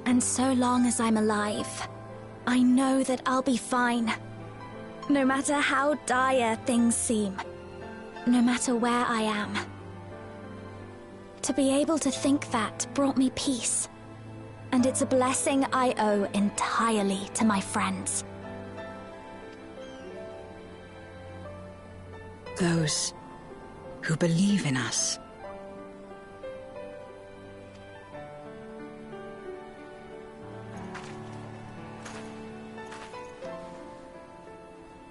And so long as I'm alive, I know that I'll be fine. No matter how dire things seem. No matter where I am. To be able to think that brought me peace. And it's a blessing I owe entirely to my friends. Those who believe in us.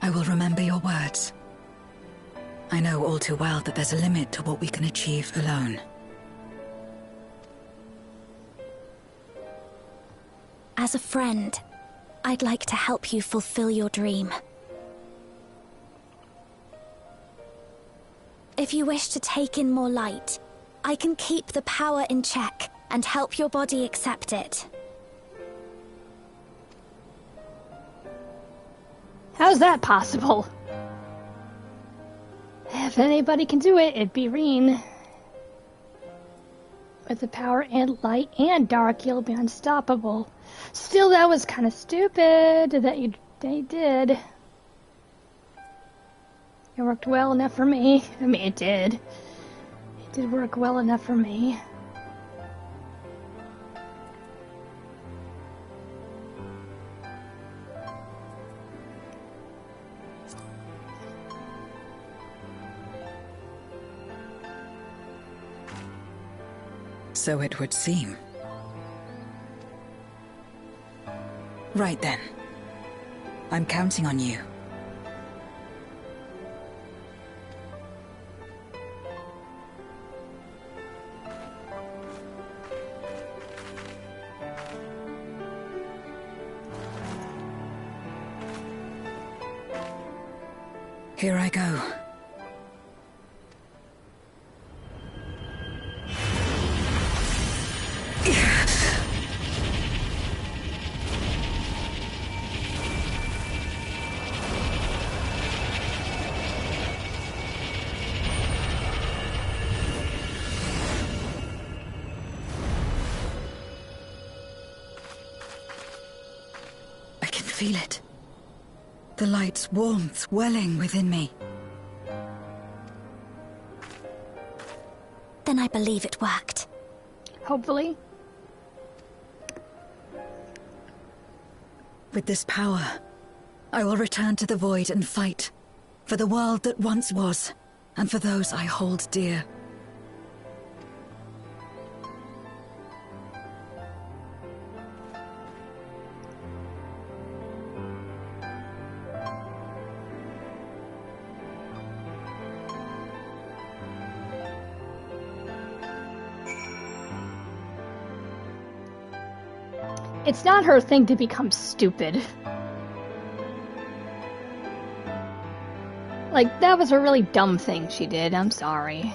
I will remember your words. I know all too well that there's a limit to what we can achieve alone. As a friend, I'd like to help you fulfill your dream. If you wish to take in more light, I can keep the power in check and help your body accept it. How's that possible? If anybody can do it, it'd be Reen. With the power and light and dark, you'll be unstoppable. Still, that was kind of stupid that they did. It worked well enough for me. I mean, it did. It did work well enough for me. So it would seem. Right then. I'm counting on you. Here I go. Feel it. The light's warmth welling within me. Then I believe it worked. Hopefully. With this power, I will return to the void and fight for the world that once was, and for those I hold dear. It's not her thing to become stupid. Like, that was a really dumb thing she did, I'm sorry.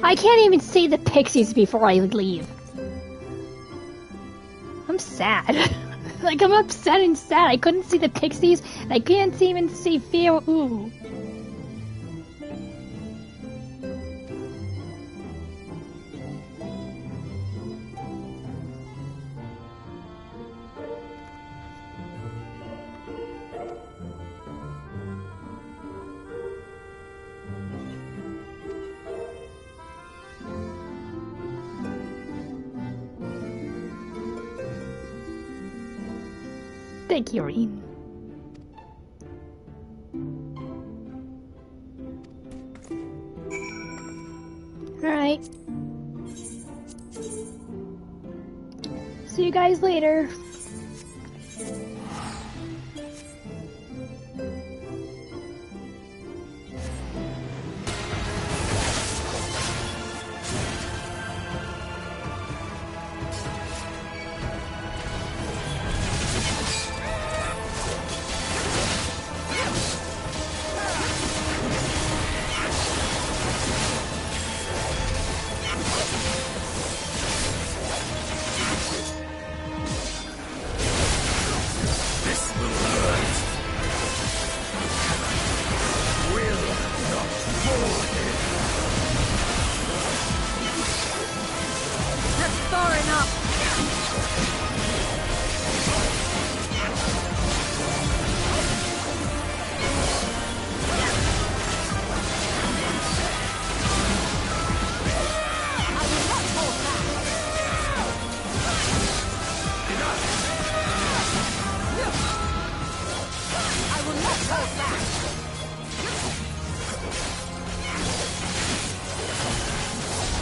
I can't even see the pixies before I leave. I'm sad. Like, I'm upset and sad. I couldn't see the pixies. I can't even see fear. Ooh. Thank you, Reen. Alright. See you guys later.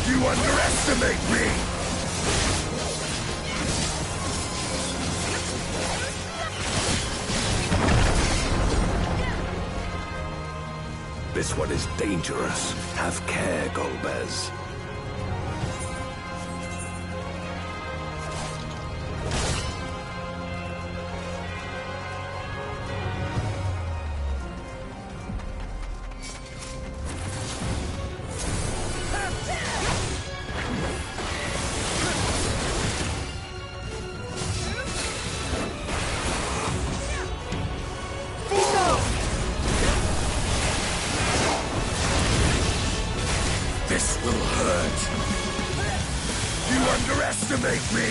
You underestimate me! This one is dangerous. Have care, Golbez. This will hurt. You underestimate me!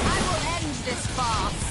I will end this farce.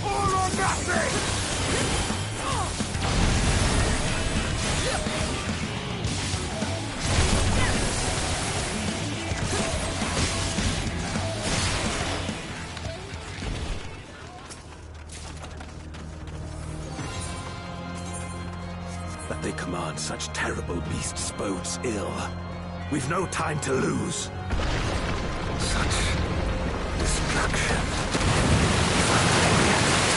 All or nothing! command such terrible beasts bodes ill. We've no time to lose. Such destruction. If I may yet see that.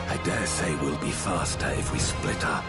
I dare say we'll be faster if we split up.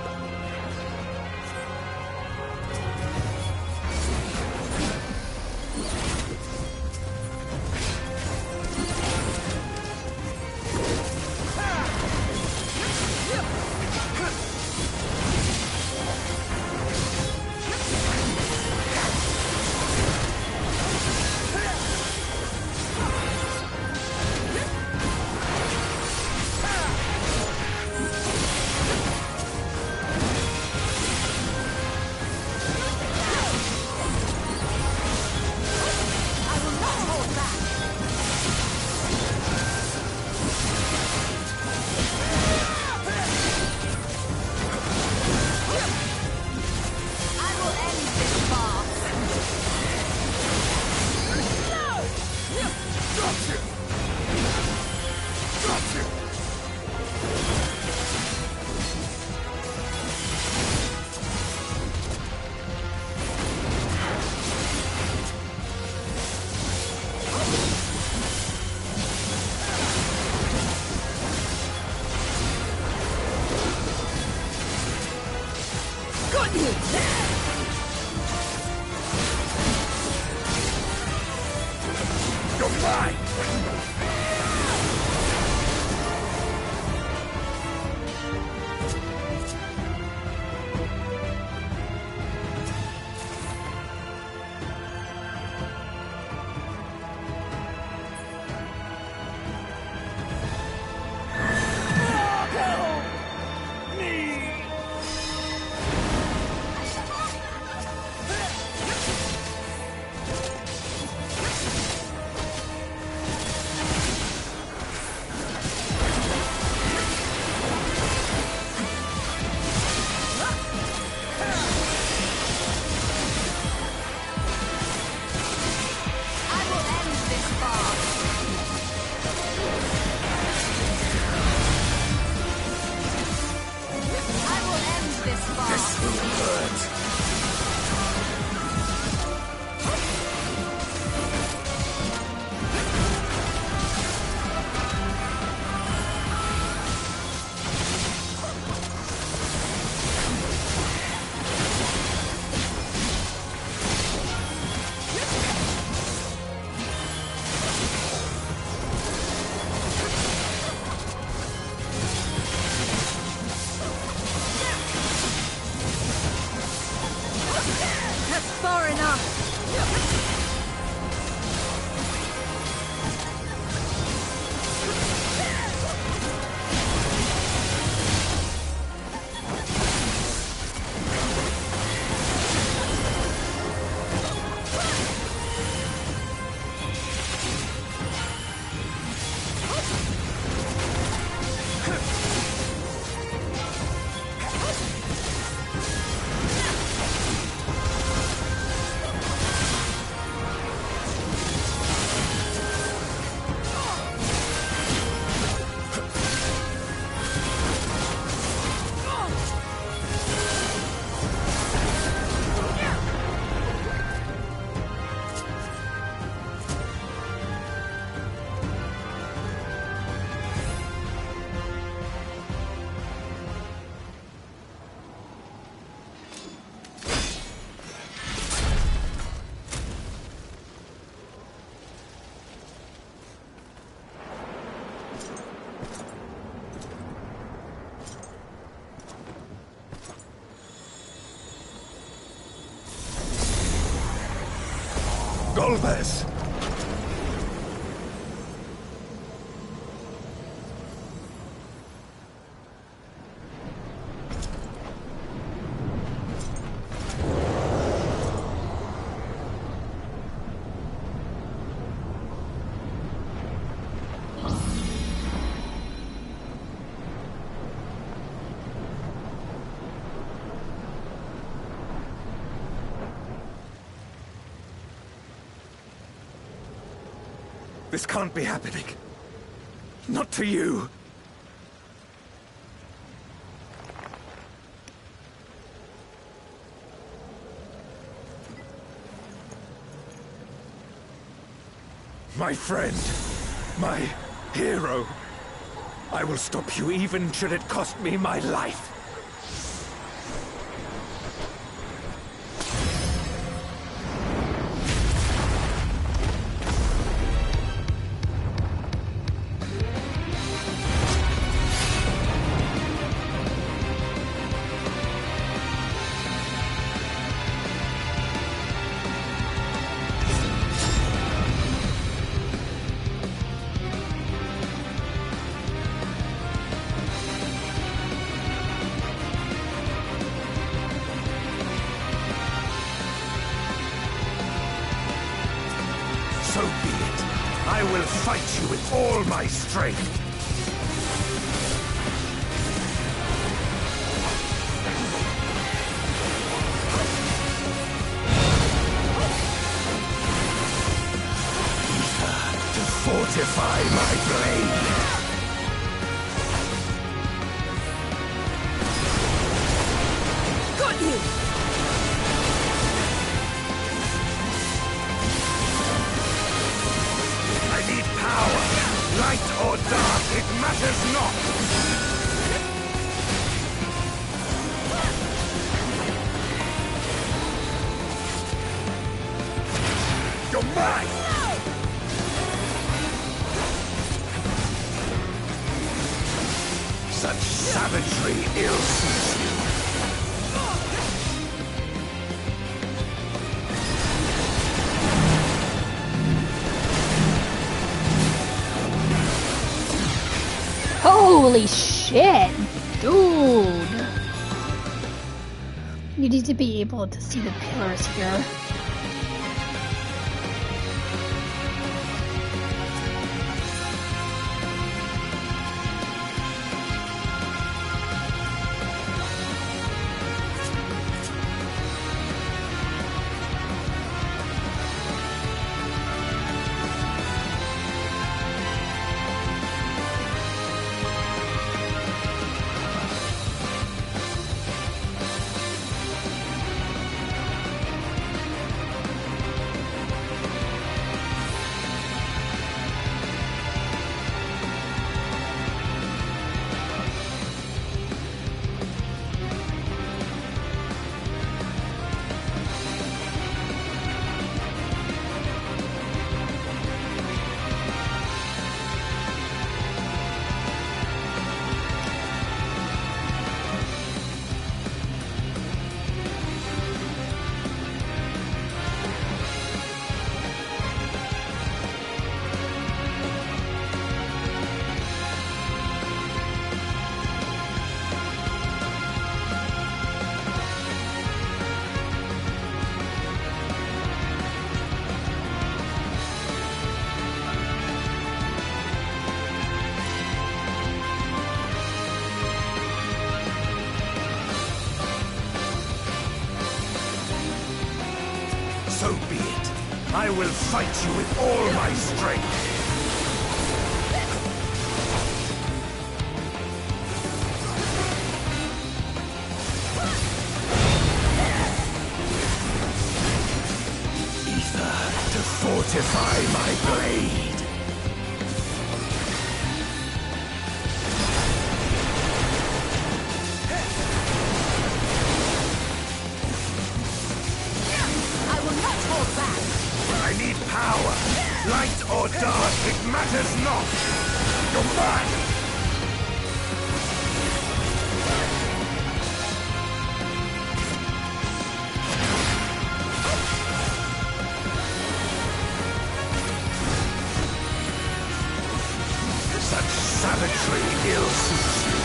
Golbez! This can't be happening. Not to you. My friend. My hero. I will stop you even should it cost me my life. So be it. I will fight you with all my strength. Ether to fortify my blade. Got you! Light or dark, it matters not! You're mine! Such savagery ill-suits you. Holy shit, dude. You need to be able to see the pillars here. So be it. I will fight you with all my strength. To fortify my blade. I will not hold back. I need power. Light or dark, it matters not. You're mine. Savagery ill suits you.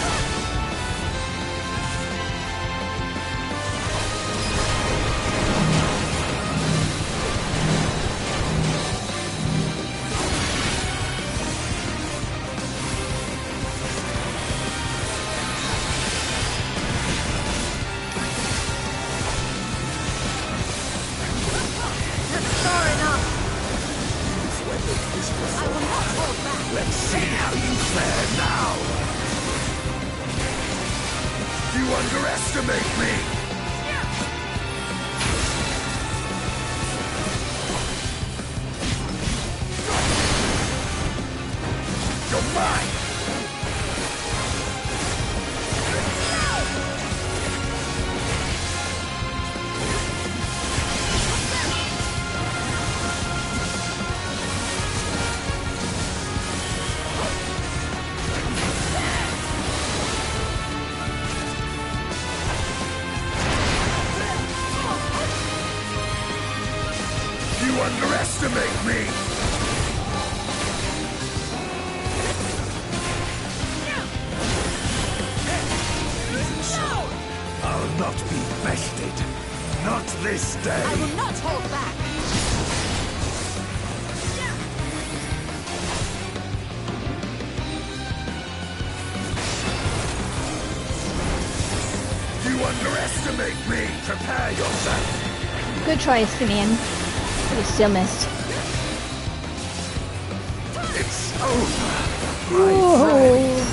That's far enough. I will not hold back. Let's see how you fare now. You underestimate me. You're mine. You underestimate me! Even so, I'll not be bested. Not this day. I will not hold back. You underestimate me! Prepare yourself! Good try, Simeon. But you still missed. It's over, my friend.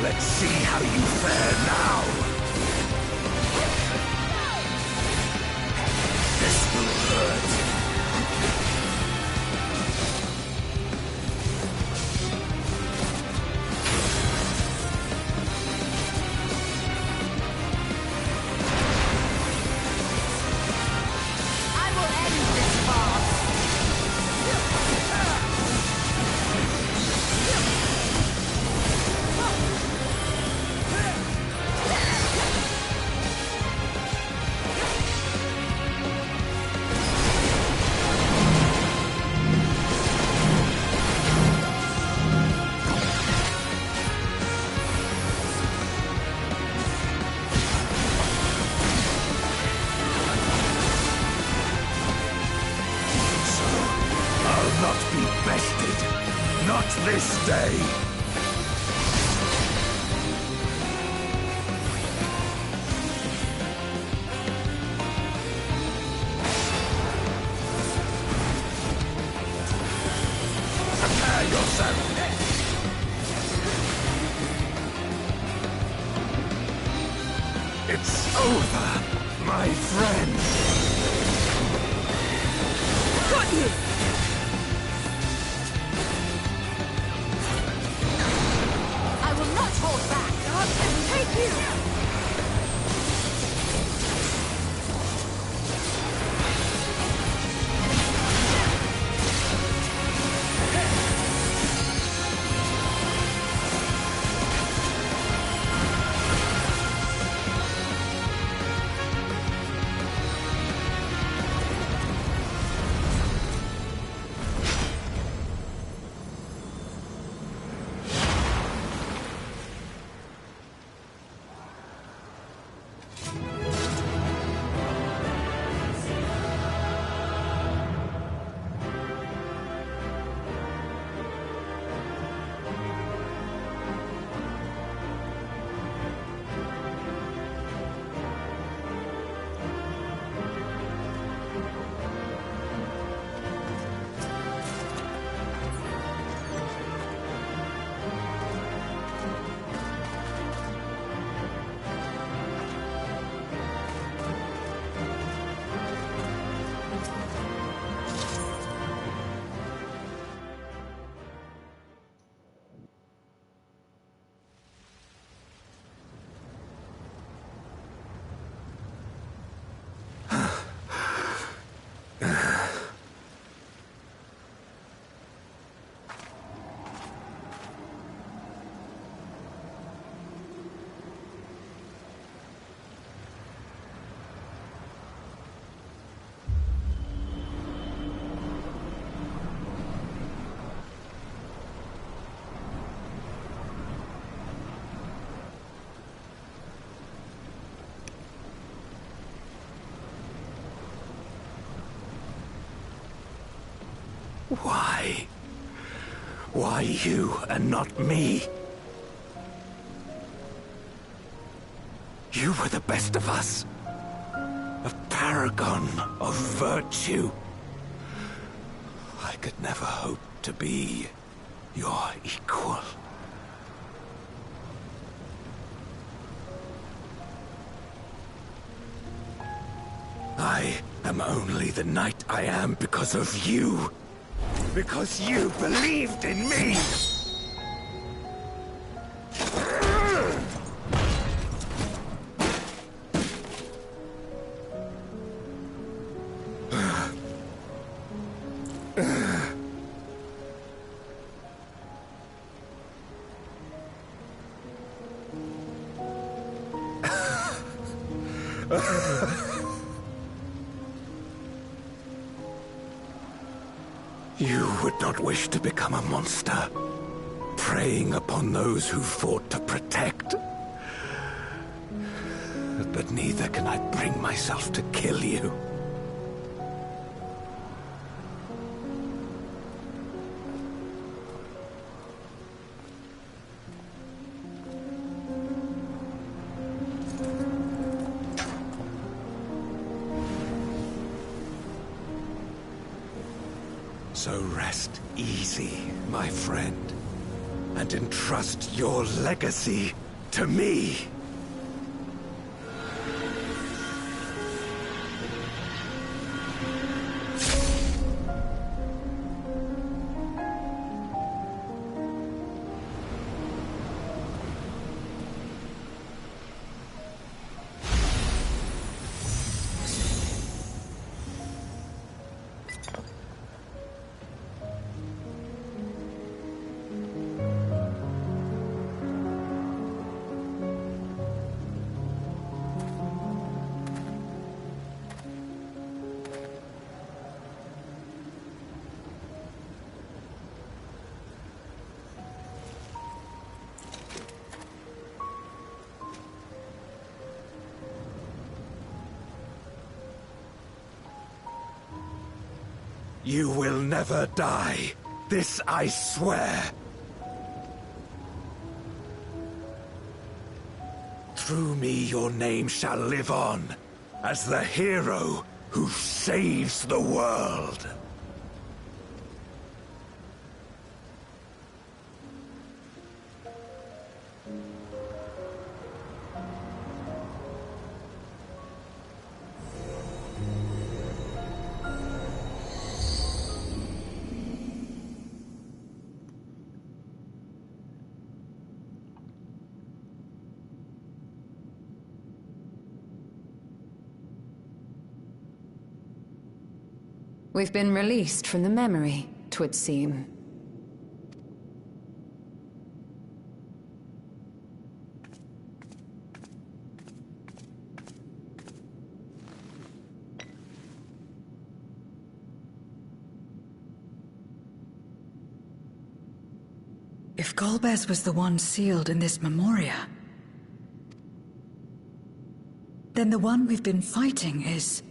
Let's see how you fare now. This will hurt. I will end this farce. I'll not be bested. Not this day. Prepare yourself. It's over, my friend. Got you! I will not hold back. God can take you! Why? Why you and not me? You were the best of us. A paragon of virtue. I could never hope to be your equal. I am only the knight I am because of you. Because you believed in me! You would not wish to become a monster, preying upon those who fought to protect. But neither can I bring myself to kill you. So rest easy, my friend, and entrust your legacy to me. You will never die. This I swear. Through me your name shall live on as the hero who saves the world. We've been released from the memory, 'twould seem. If Golbez was the one sealed in this Memoria, then the one we've been fighting is...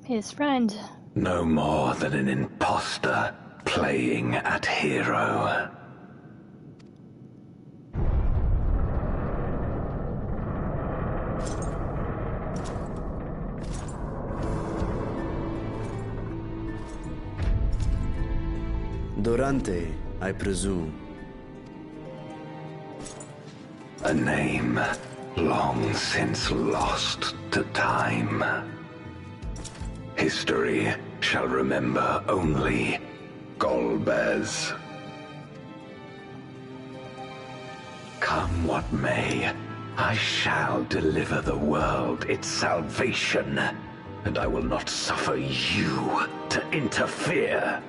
his friend. No more than an imposter playing at hero. Durante, I presume. A name long since lost to time. History shall remember only Golbez. Come what may, I shall deliver the world its salvation, and I will not suffer you to interfere.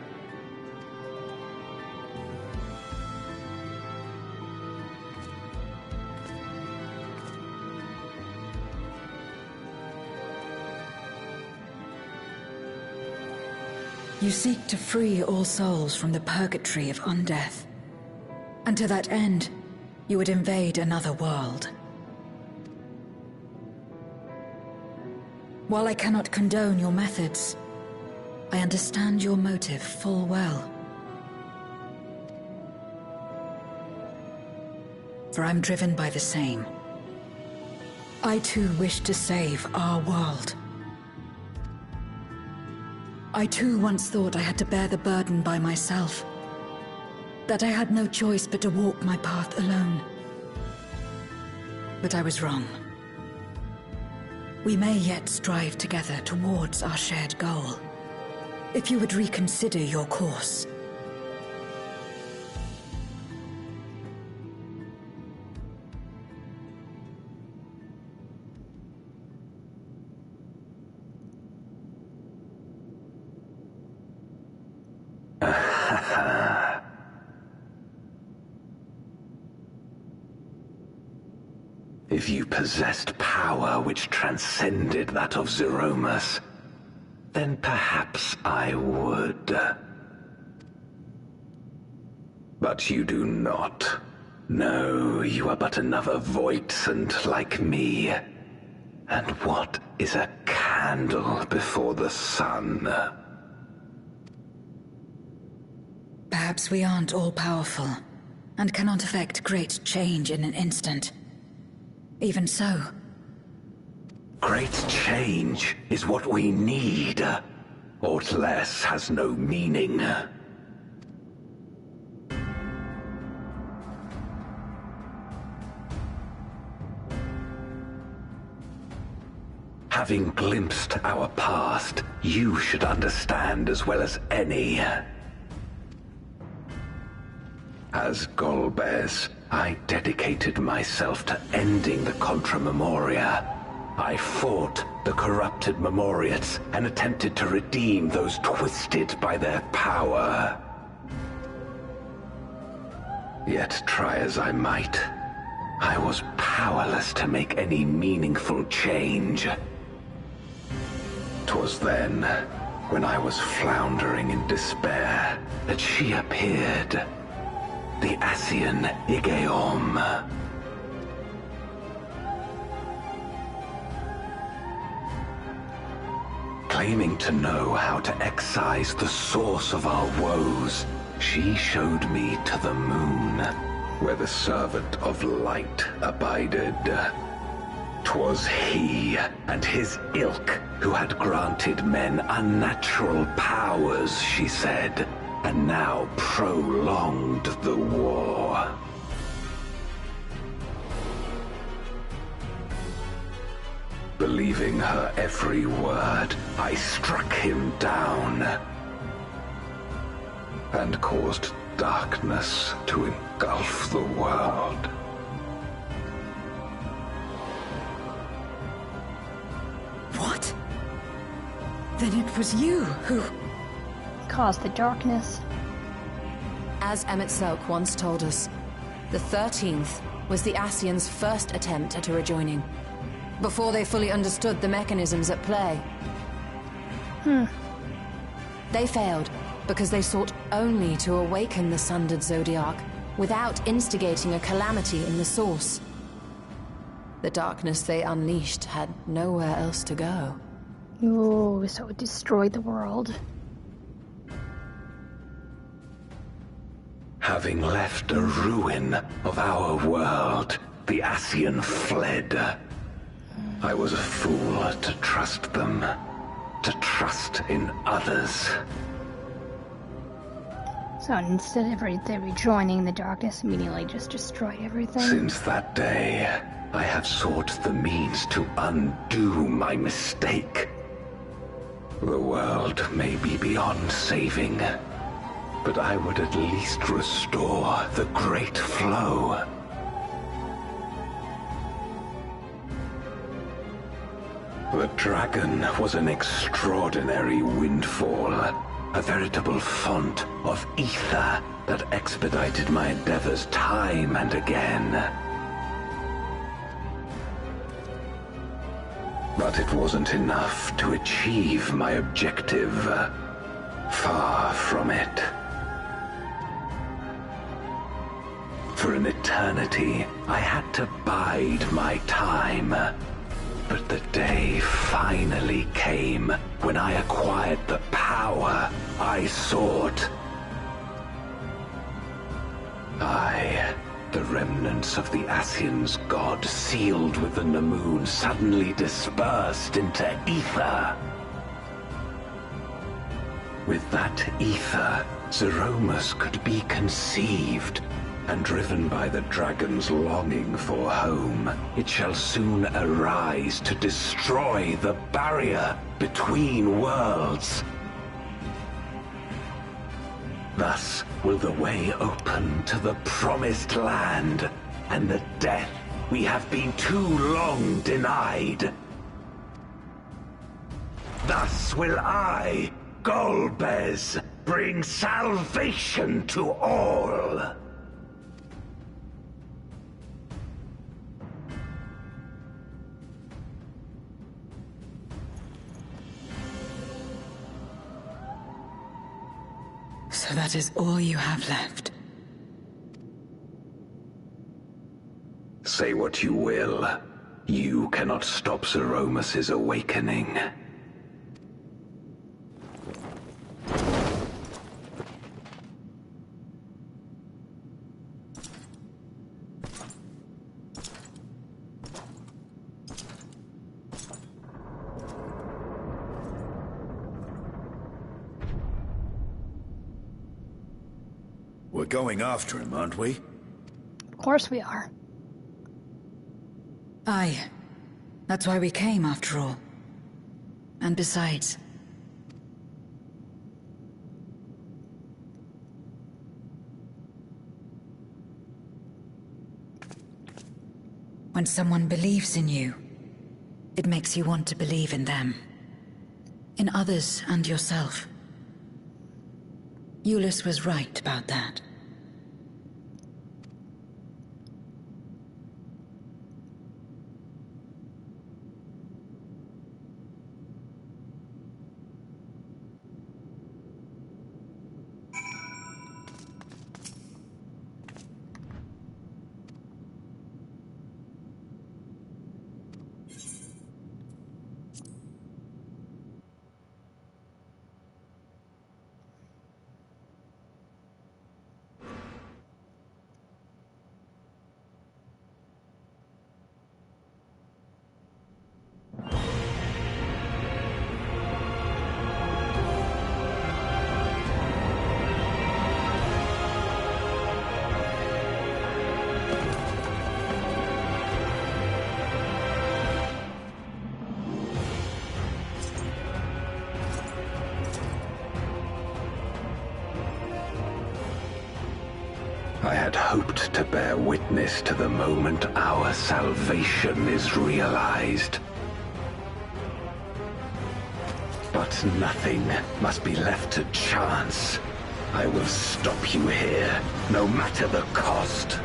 You seek to free all souls from the purgatory of undeath. And to that end, you would invade another world. While I cannot condone your methods, I understand your motive full well. For I'm driven by the same. I too wish to save our world. I too once thought I had to bear the burden by myself. That I had no choice but to walk my path alone. But I was wrong. We may yet strive together towards our shared goal. If you would reconsider your course. If you possessed power which transcended that of Zeromus, then perhaps I would. But you do not. No, you are but another Voidsent like me. And what is a candle before the sun? Perhaps we aren't all-powerful, and cannot effect great change in an instant. Even so. Great change is what we need. Aught less has no meaning. Having glimpsed our past, you should understand as well as any. As Golbez, I dedicated myself to ending the Contra Memoria. I fought the corrupted Memoriates and attempted to redeem those twisted by their power. Yet try as I might, I was powerless to make any meaningful change. 'Twas then, when I was floundering in despair, that she appeared. The Ascian Igeom. Claiming to know how to excise the source of our woes, she showed me to the moon, where the servant of light abided. 'Twas he and his ilk who had granted men unnatural powers, she said, and now prolonged the war. Believing her every word, I struck him down and caused darkness to engulf the world. What? Then it was you who... caused the darkness. As Emet-Selch once told us, the 13th was the Ascians' first attempt at a rejoining, before they fully understood the mechanisms at play. They failed because they sought only to awaken the sundered Zodiac without instigating a calamity in the source. The darkness they unleashed had nowhere else to go. Oh, so it destroyed the world. Having left a ruin of our world, the Ascian fled. I was a fool to trust them, to trust in others. So instead of they rejoining, the darkness immediately just destroyed everything. Since that day, I have sought the means to undo my mistake. The world may be beyond saving, but I would at least restore the Great Flow. The dragon was an extraordinary windfall, a veritable font of ether that expedited my endeavors time and again. But it wasn't enough to achieve my objective. Far from it. For an eternity, I had to bide my time. But the day finally came when I acquired the power I sought. The remnants of the Ascian's god sealed within the moon suddenly dispersed into ether. With that ether, Zeromus could be conceived, and driven by the dragon's longing for home, it shall soon arise to destroy the barrier between worlds. Thus will the way open to the promised land, and the death we have been too long denied. Thus will I, Golbez, bring salvation to all. So that is all you have left. Say what you will. You cannot stop Zeromus's awakening. We're going after him, aren't we? Of course we are. Aye. That's why we came, after all. And besides... when someone believes in you, it makes you want to believe in them. In others and yourself. Euless was right about that. I had hoped to bear witness to the moment our salvation is realized. But nothing must be left to chance. I will stop you here, no matter the cost.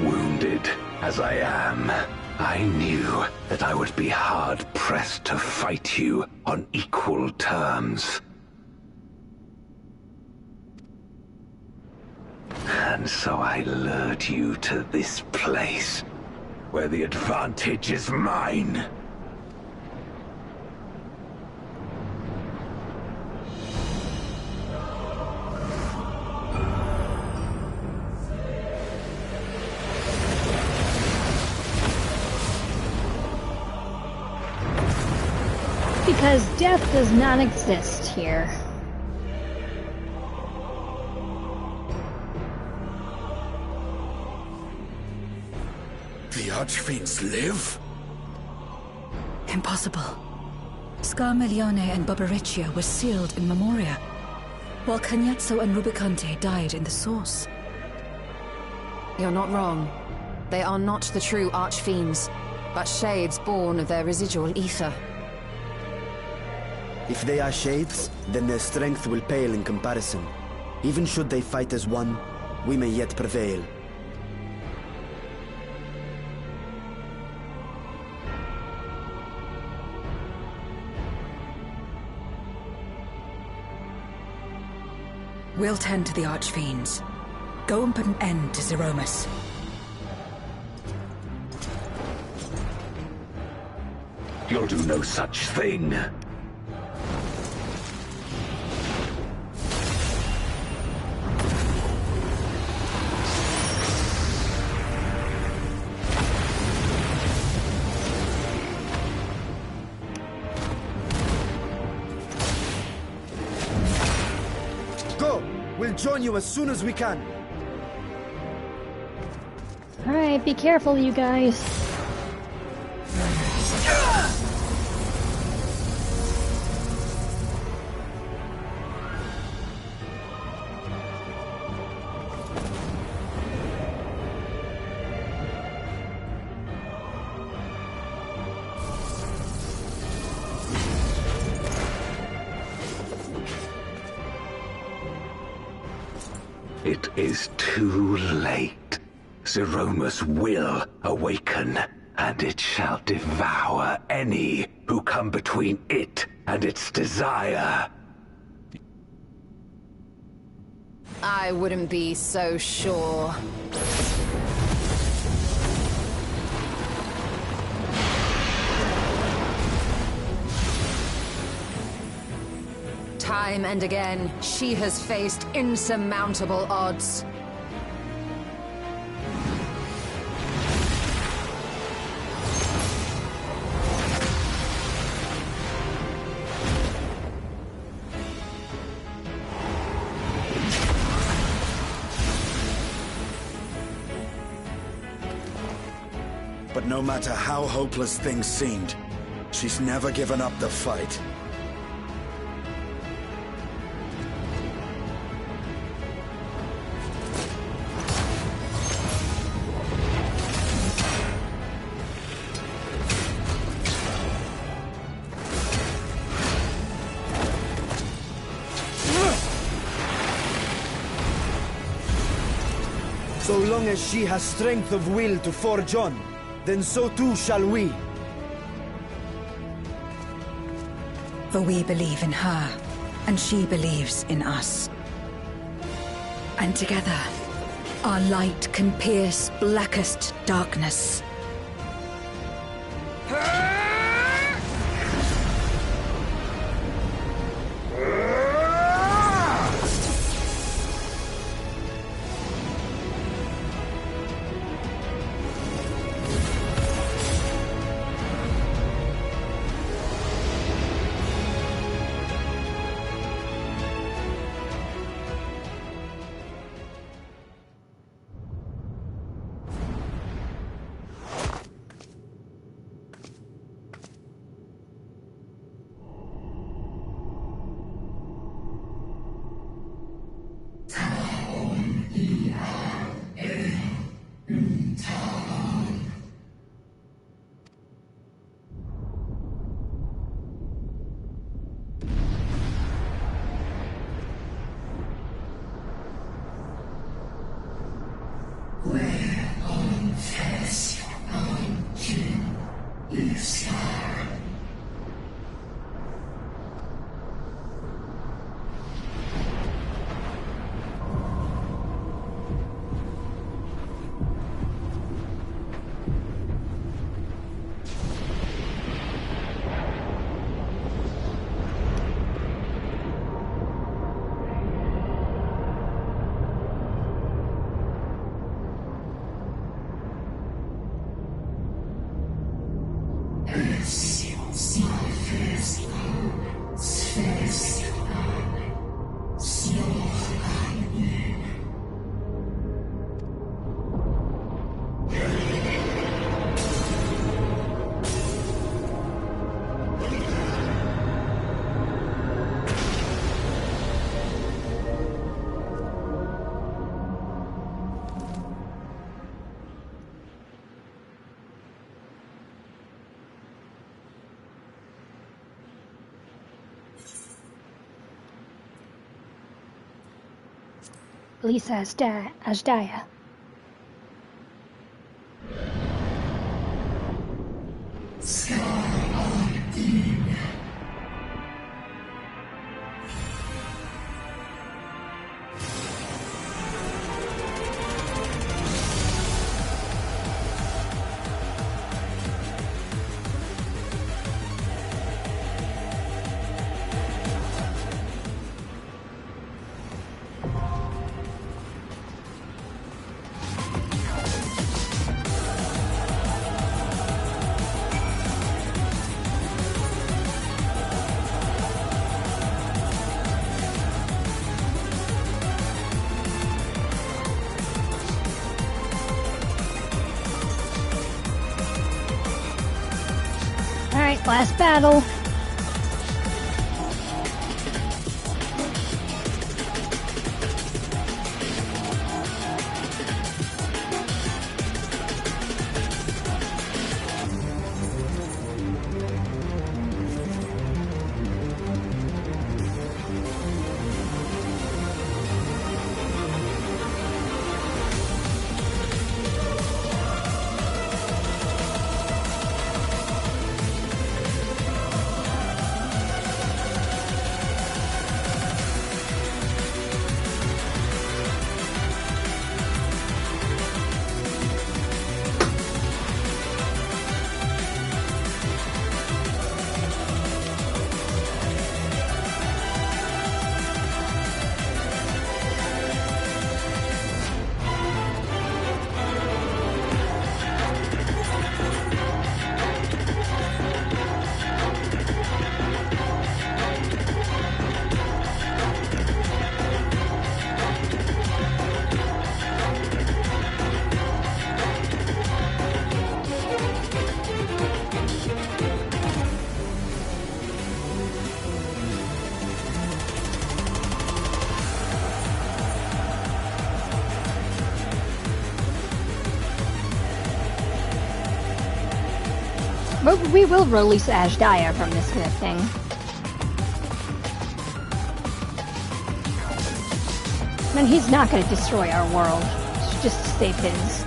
Wounded as I am, I knew that I would be hard-pressed to fight you on equal terms. And so I lured you to this place, where the advantage is mine. Because death does not exist here. The Archfiends live? Impossible. Scarmelione and Barbariccia were sealed in Memoria, while Cagnazzo and Rubicante died in the Source. You're not wrong. They are not the true Archfiends. but shades born of their residual ether. If they are shades, then their strength will pale in comparison. Even should they fight as one, we may yet prevail. We'll tend to the Archfiends. Go and put an end to Zeromus. You'll do no such thing. Go! We'll join you as soon as we can. Alright, be careful, you guys. It is too late. Zeromus will awaken, and it shall devour any who come between it and its desire. I wouldn't be so sure. Time and again, she has faced insurmountable odds. But no matter how hopeless things seemed, she's never given up the fight. So long as she has strength of will to forge on, then so too shall we. For we believe in her, and she believes in us. And together, our light can pierce blackest darkness. Lisa Ashdaya. Alright, last battle. We will release Ashdaya from this thing. And he's not going to destroy our world. It's just to save his.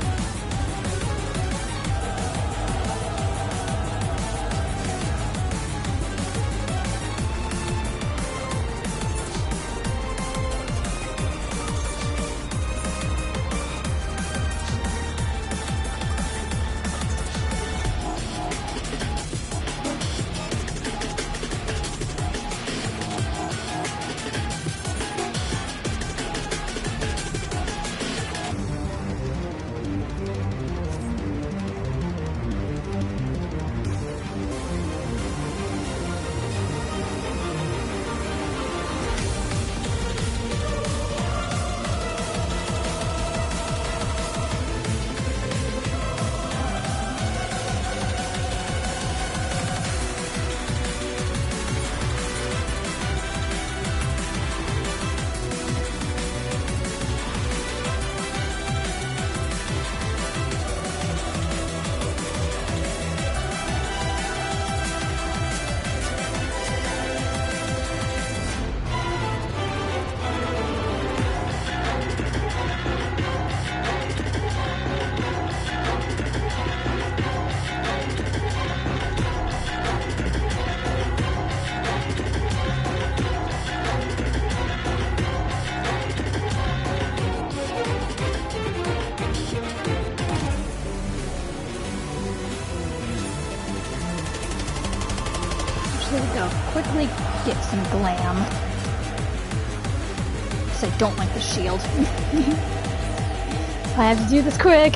Quickly get some glam. Because I don't like the shield. I have to do this quick.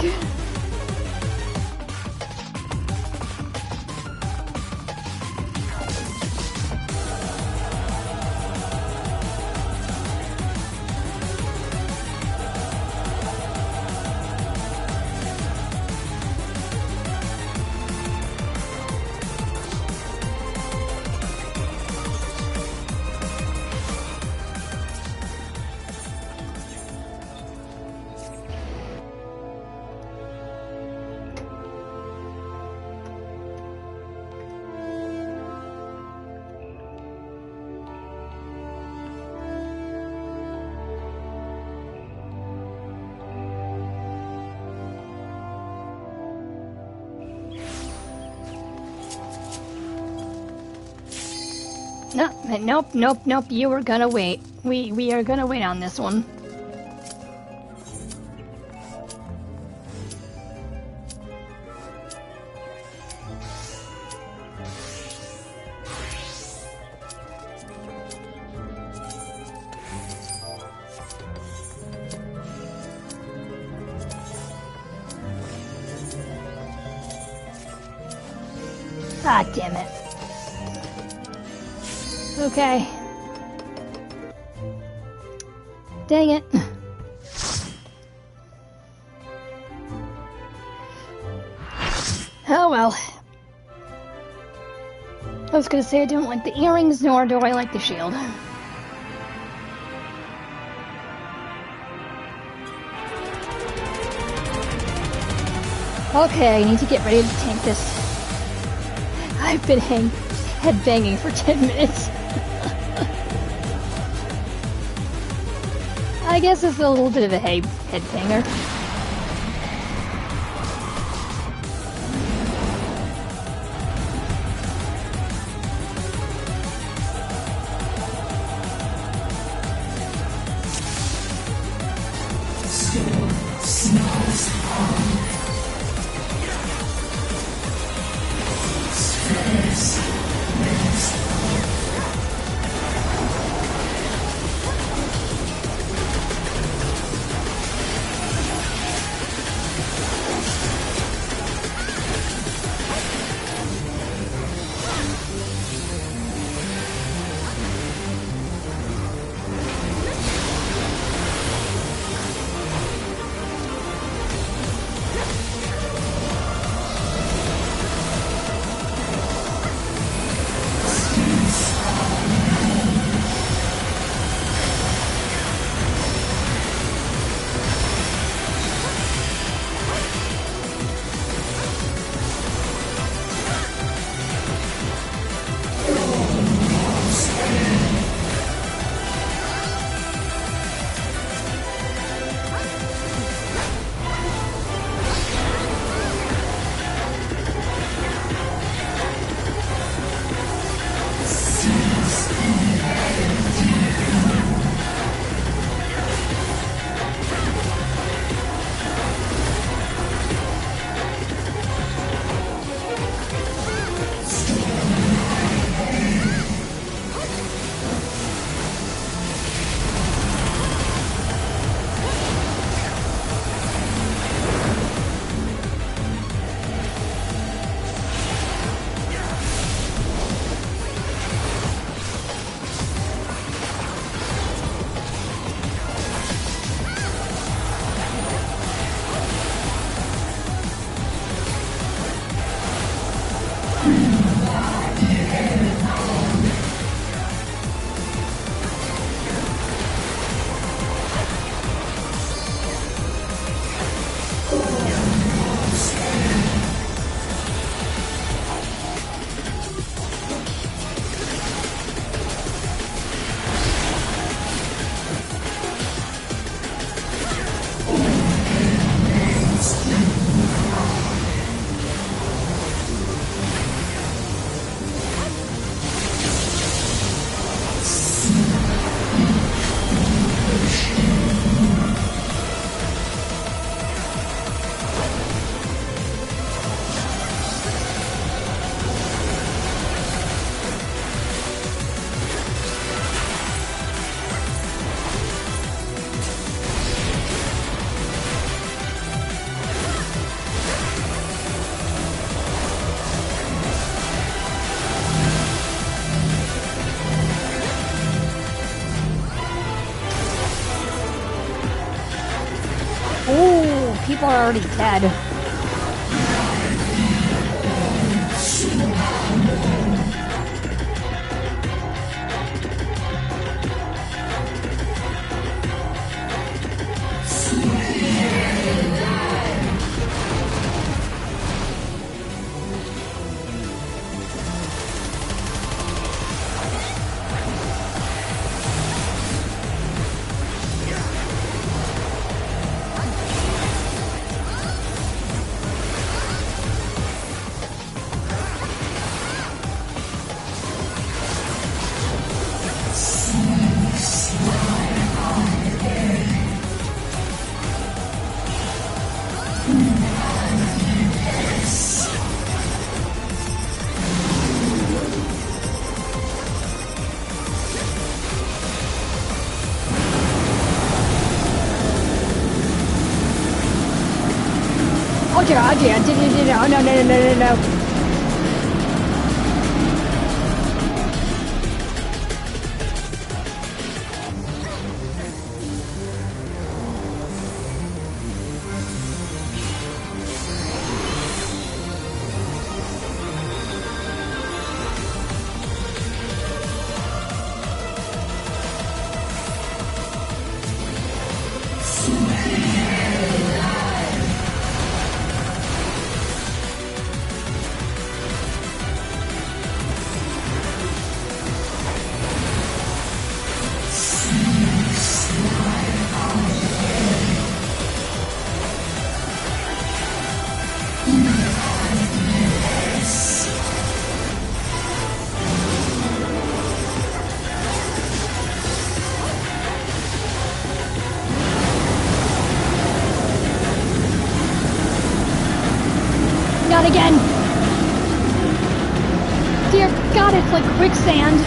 Nope. You were gonna wait. We are gonna wait on this one. Ah, damn it. Okay. Dang it. Oh well. I was gonna say I don't like the earrings, nor do I like the shield. Okay, I need to get ready to tank this. I've been headbanging for 10 minutes. I guess it's a little bit of a headbanger. People are already dead. dear, oh dear, oh no, no, no, no, no, no. Not again. Dear God, it's like quicksand.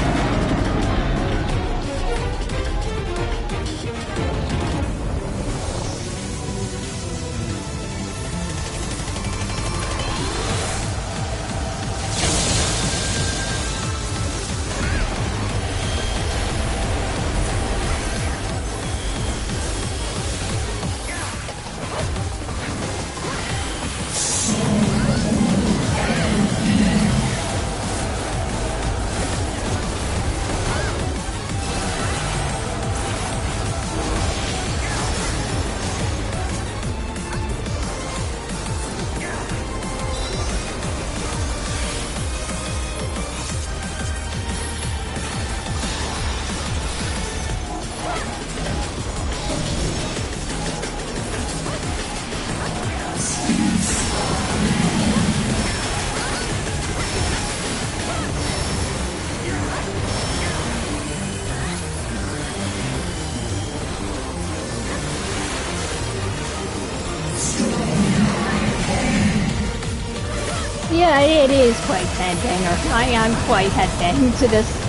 Yeah, it is quite headbanger. I am quite headbanging to this.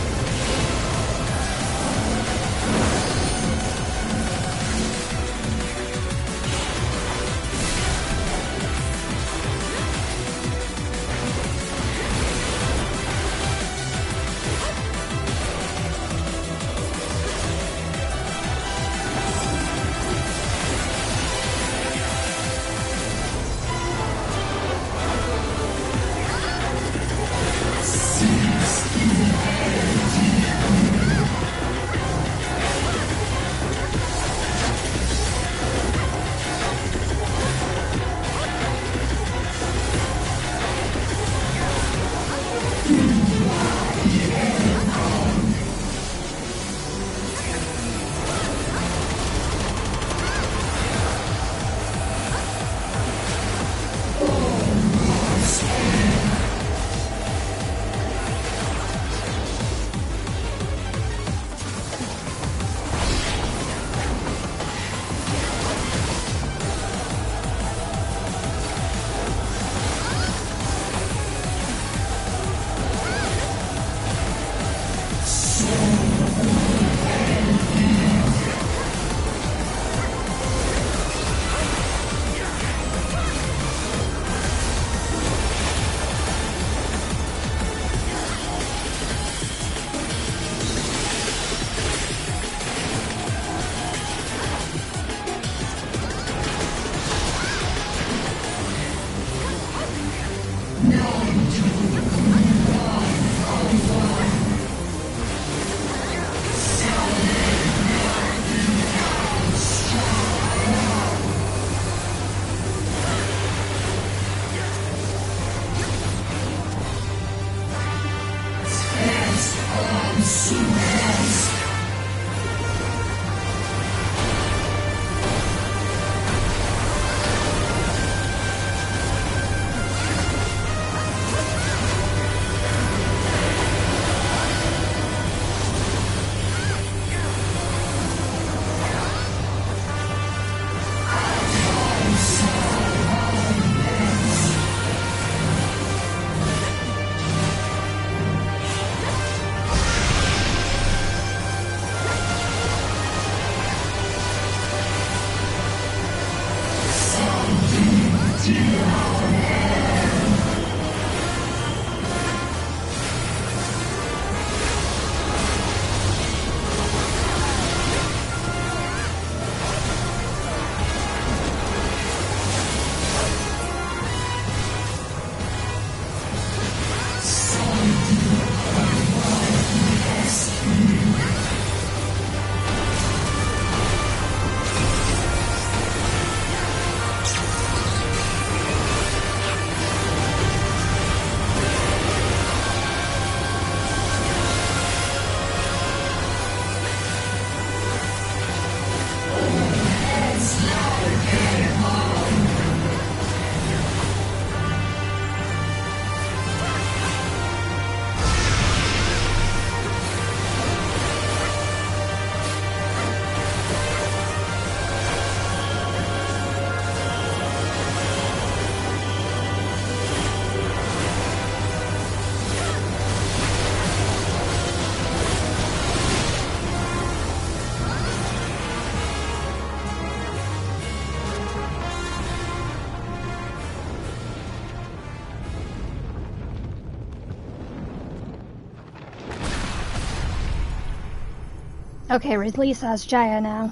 Okay, release Asjaya now.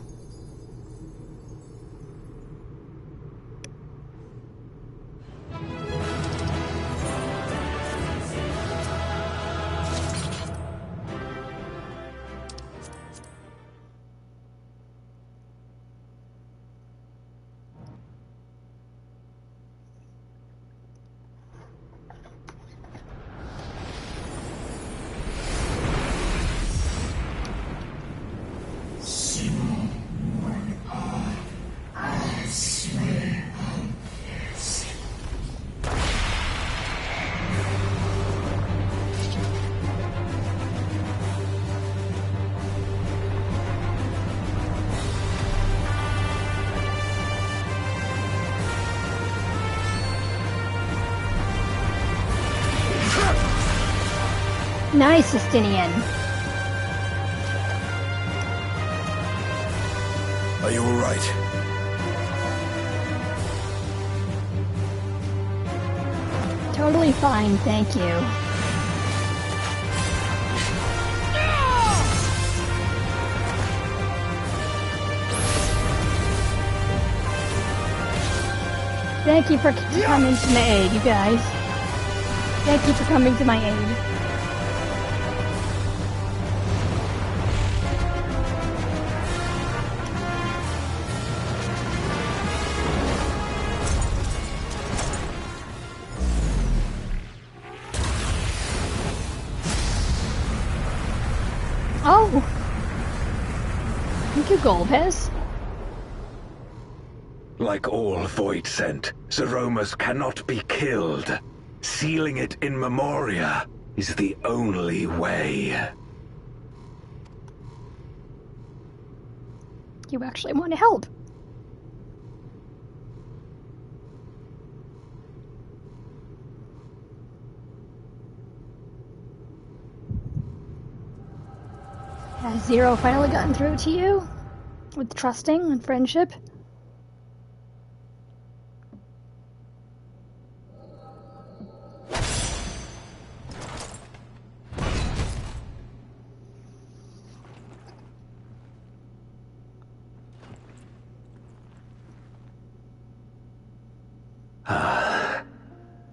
Nice, Justinian. Are you alright? Totally fine, thank you. Thank you for coming to my aid, you guys. Thank you for coming to my aid. Oh! Thank you, Golbez. Like all Void Scent, Zeromus cannot be killed. Sealing it in Memoria is the only way. You actually want to help. Has Zero finally gotten through to you? With trusting and friendship?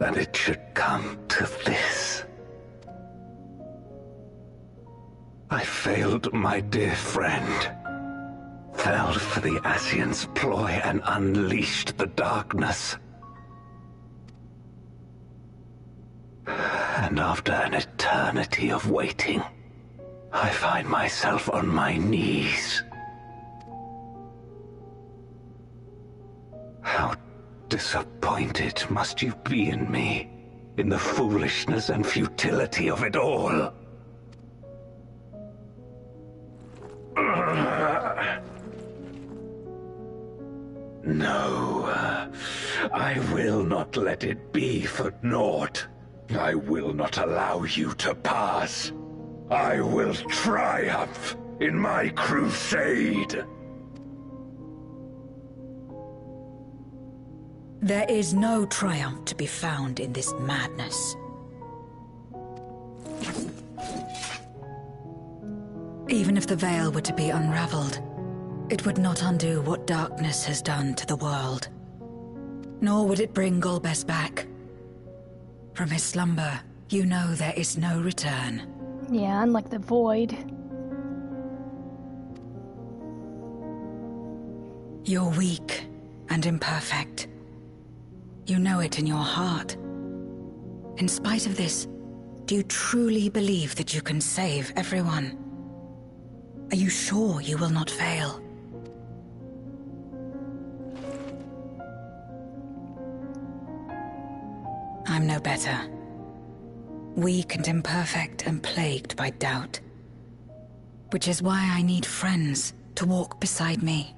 That it should come to this. I failed my dear friend. Fell for the Ascian's ploy and unleashed the darkness. And after an eternity of waiting, I find myself on my knees. How disappointed must you be in me, in the foolishness and futility of it all? No, I will not let it be for naught. I will not allow you to pass. I will triumph in my crusade. There is no triumph to be found in this madness. Even if the veil were to be unraveled, it would not undo what darkness has done to the world. Nor would it bring Golbez back. From his slumber, you know there is no return. Yeah, unlike the Void. You're weak and imperfect. You know it in your heart. In spite of this, do you truly believe that you can save everyone? Are you sure you will not fail? I'm no better. Weak and imperfect and plagued by doubt. Which is why I need friends to walk beside me.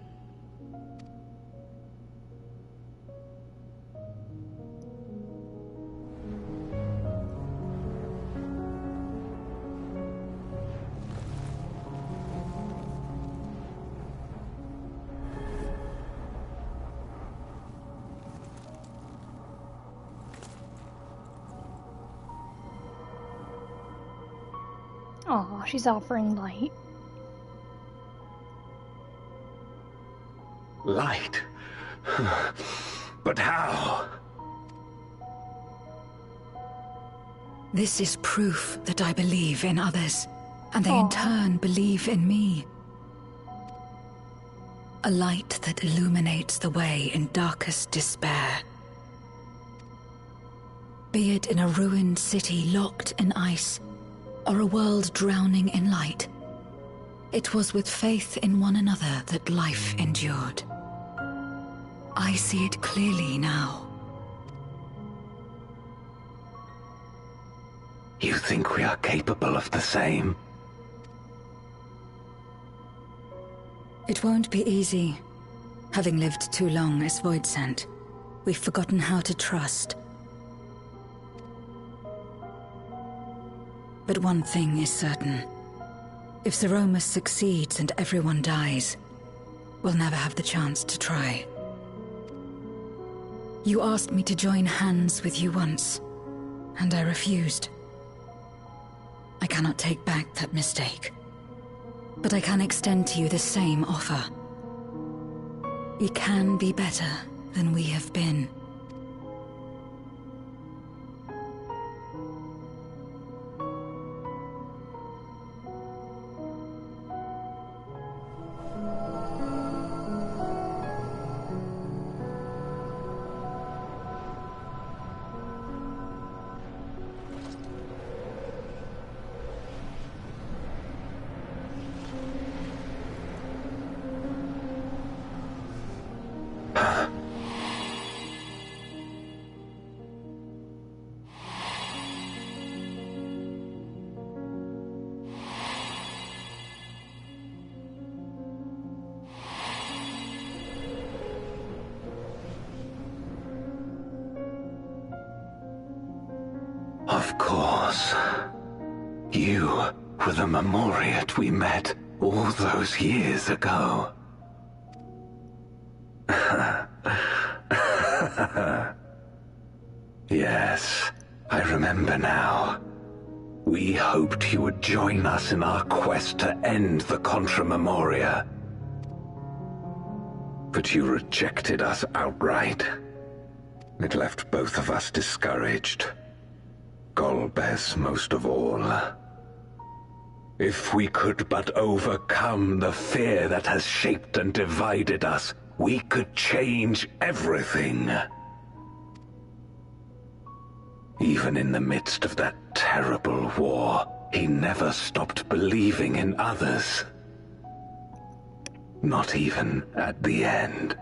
Aw, she's offering light. Light? But how? This is proof that I believe in others, and they in turn believe in me. A light that illuminates the way in darkest despair. Be it in a ruined city locked in ice, or a world drowning in light, it was with faith in one another that life endured. I see it clearly now. You think we are capable of the same? It won't be easy. Having lived too long as Voidsent, we've forgotten how to trust. But one thing is certain. If Zeromus succeeds and everyone dies, we'll never have the chance to try. You asked me to join hands with you once, and I refused. I cannot take back that mistake, but I can extend to you the same offer. We can be better than we have been. Of course. You were the Memoriat we met all those years ago. Yes, I remember now. We hoped you would join us in our quest to end the Contra Memoria. But you rejected us outright. It left both of us discouraged. Golbez most of all. If we could but overcome the fear that has shaped and divided us, we could change everything. Even in the midst of that terrible war, he never stopped believing in others. Not even at the end.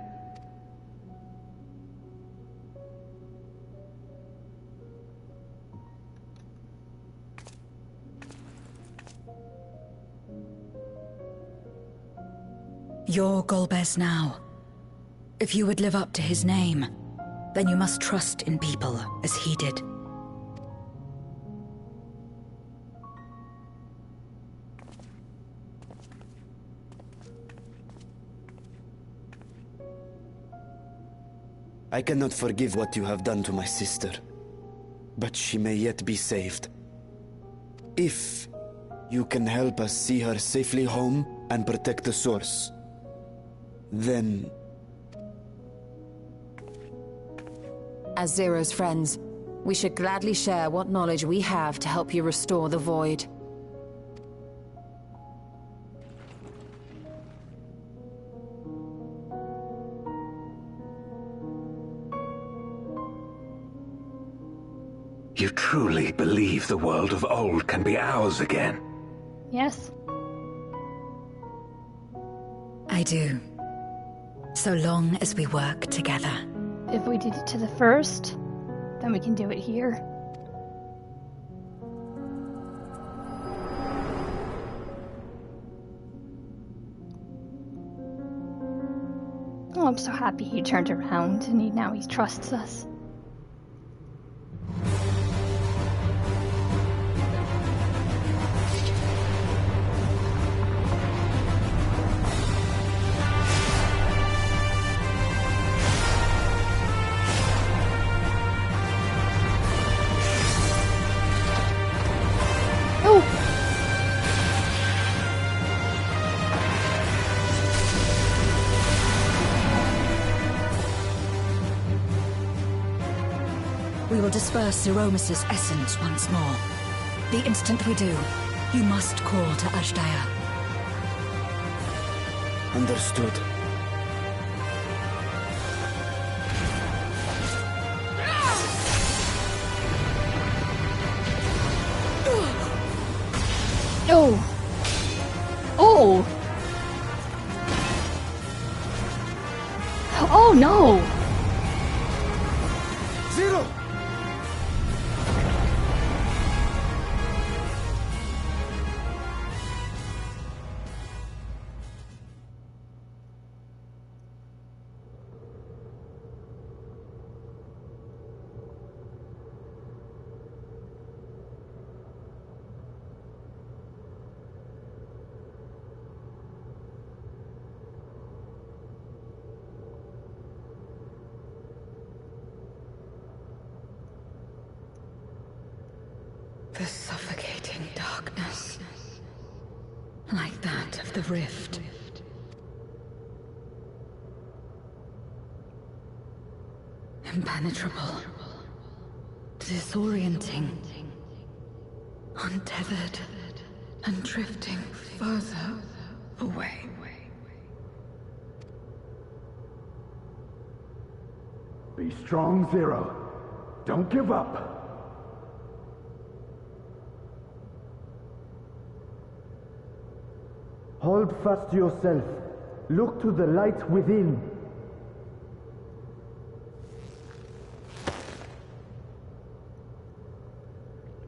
You're Golbez now. If you would live up to his name, then you must trust in people as he did. I cannot forgive what you have done to my sister, but she may yet be saved. If you can help us see her safely home and protect the source, then... As Zero's friends, we should gladly share what knowledge we have to help you restore the Void. You truly believe the world of old can be ours again? Yes. I do. So long as we work together. If we did it to the first, then we can do it here. Oh, I'm so happy he turned around and now he trusts us. will disperse Zeromus's essence once more. The instant we do, you must call to Ashdaya. Understood. Oh! Oh! Oh no! Zero! The suffocating darkness, like that of the rift. Impenetrable, disorienting, untethered, and drifting further away. Be strong, Zero. Don't give up. Hold fast to yourself. Look to the light within.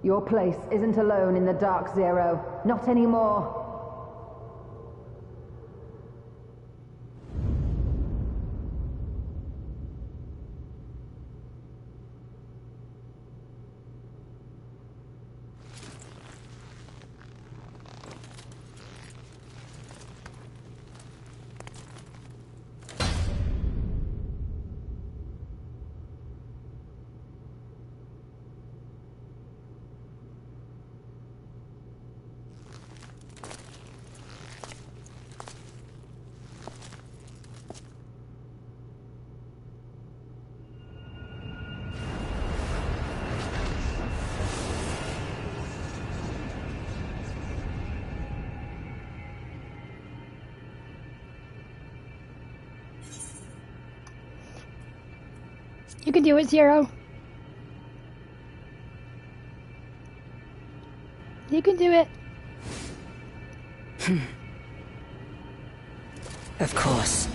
Your place isn't alone in the dark, Zero. Not anymore. You can do it, Zero. You can do it. Of course.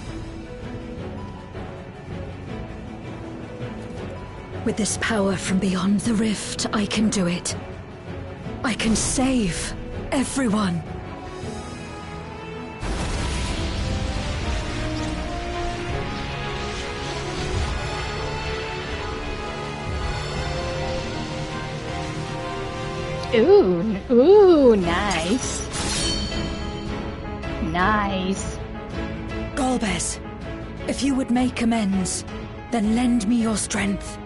With this power from beyond the rift, I can do it. I can save everyone. Ooh, nice. Nice. Golbez, if you would make amends, then lend me your strength.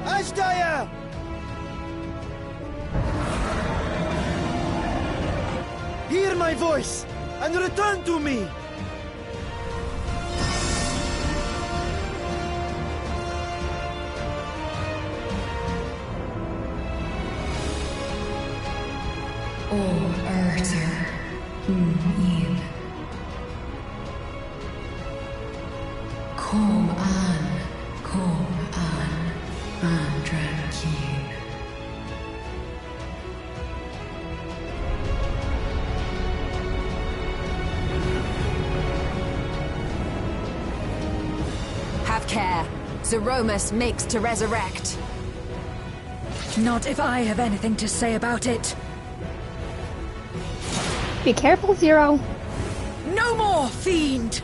Ashdaya! Hear my voice and return to me! All Urter, Yin. Kom an, Andrankin. Have care. Zeromus makes to resurrect. Not if I have anything to say about it. Be careful, Zero. No more, fiend!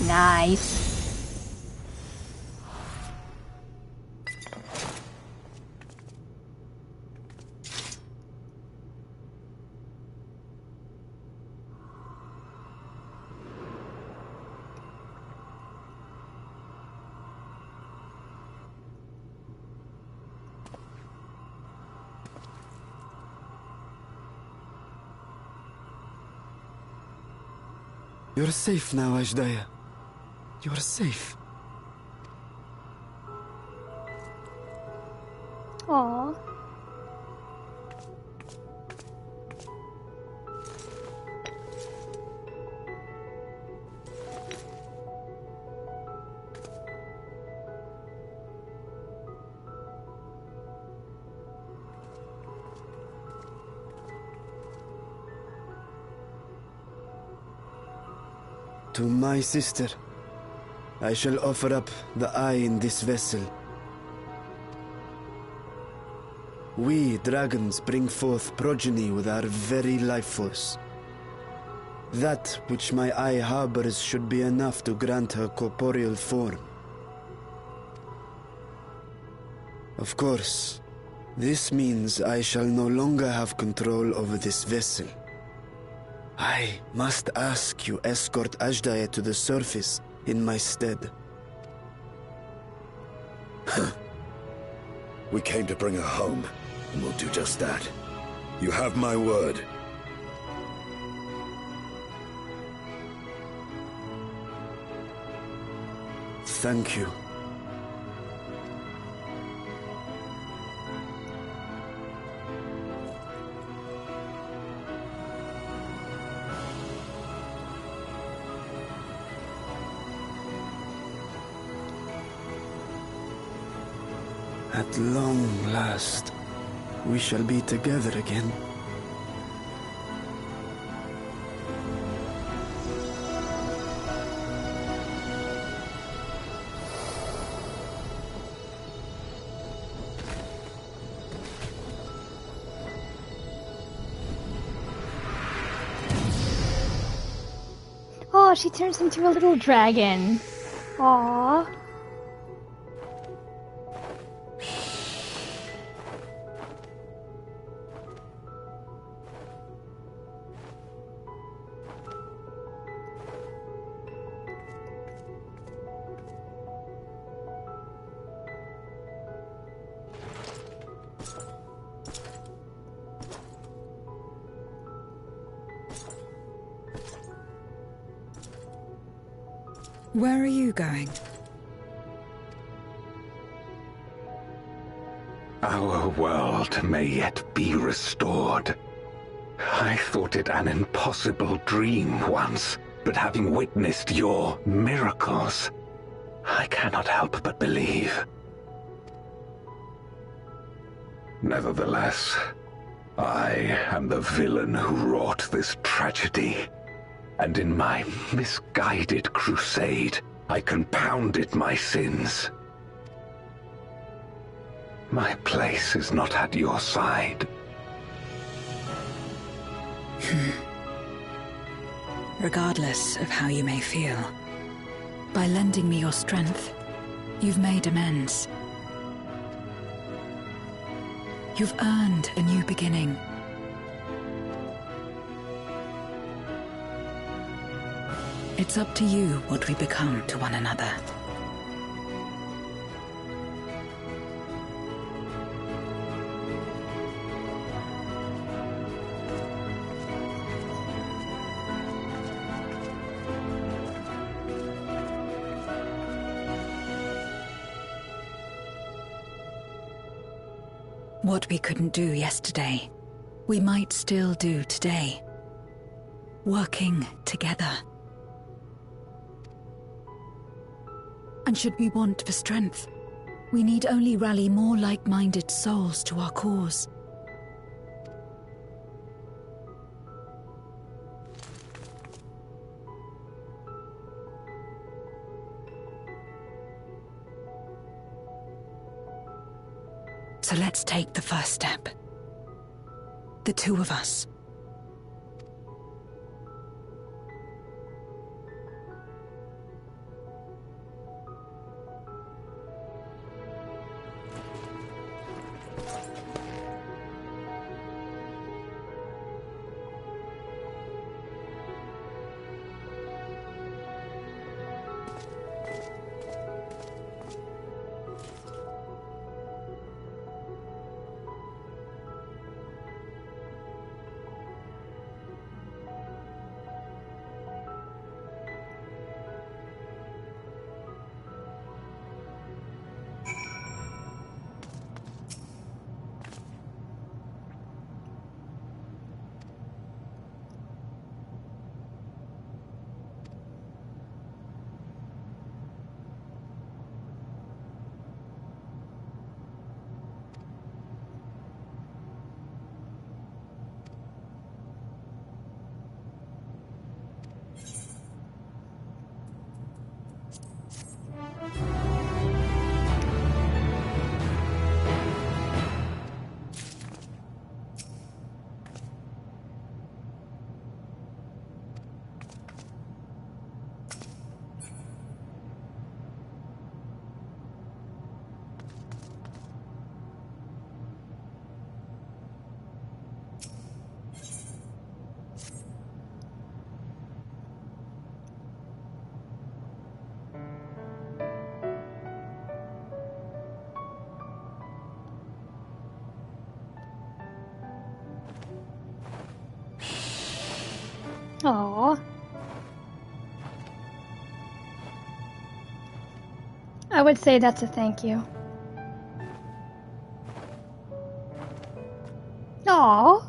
Nice. You're safe now, Ashdaya. You're safe. Aww. To my sister, I shall offer up the eye in this vessel. We, dragons, bring forth progeny with our very life force. That which my eye harbors should be enough to grant her corporeal form. Of course, this means I shall no longer have control over this vessel. I must ask you escort Ashdaya to the surface in my stead. We came to bring her home, and we'll do just that. You have my word. Thank you. At long last, we shall be together again. Oh, she turns into a little dragon. Aww. Where are you going? Our world may yet be restored. I thought it an impossible dream once, but having witnessed your miracles, I cannot help but believe. Nevertheless, I am the villain who wrought this tragedy. And in my misguided crusade, I compounded my sins. My place is not at your side. Regardless of how you may feel, by lending me your strength, you've made amends. You've earned a new beginning. It's up to you what we become to one another. What we couldn't do yesterday, we might still do today. Working together. And should we want for strength, we need only rally more like-minded souls to our cause. So let's take the first step. The two of us. Aww. I would say that's a thank you. Aww.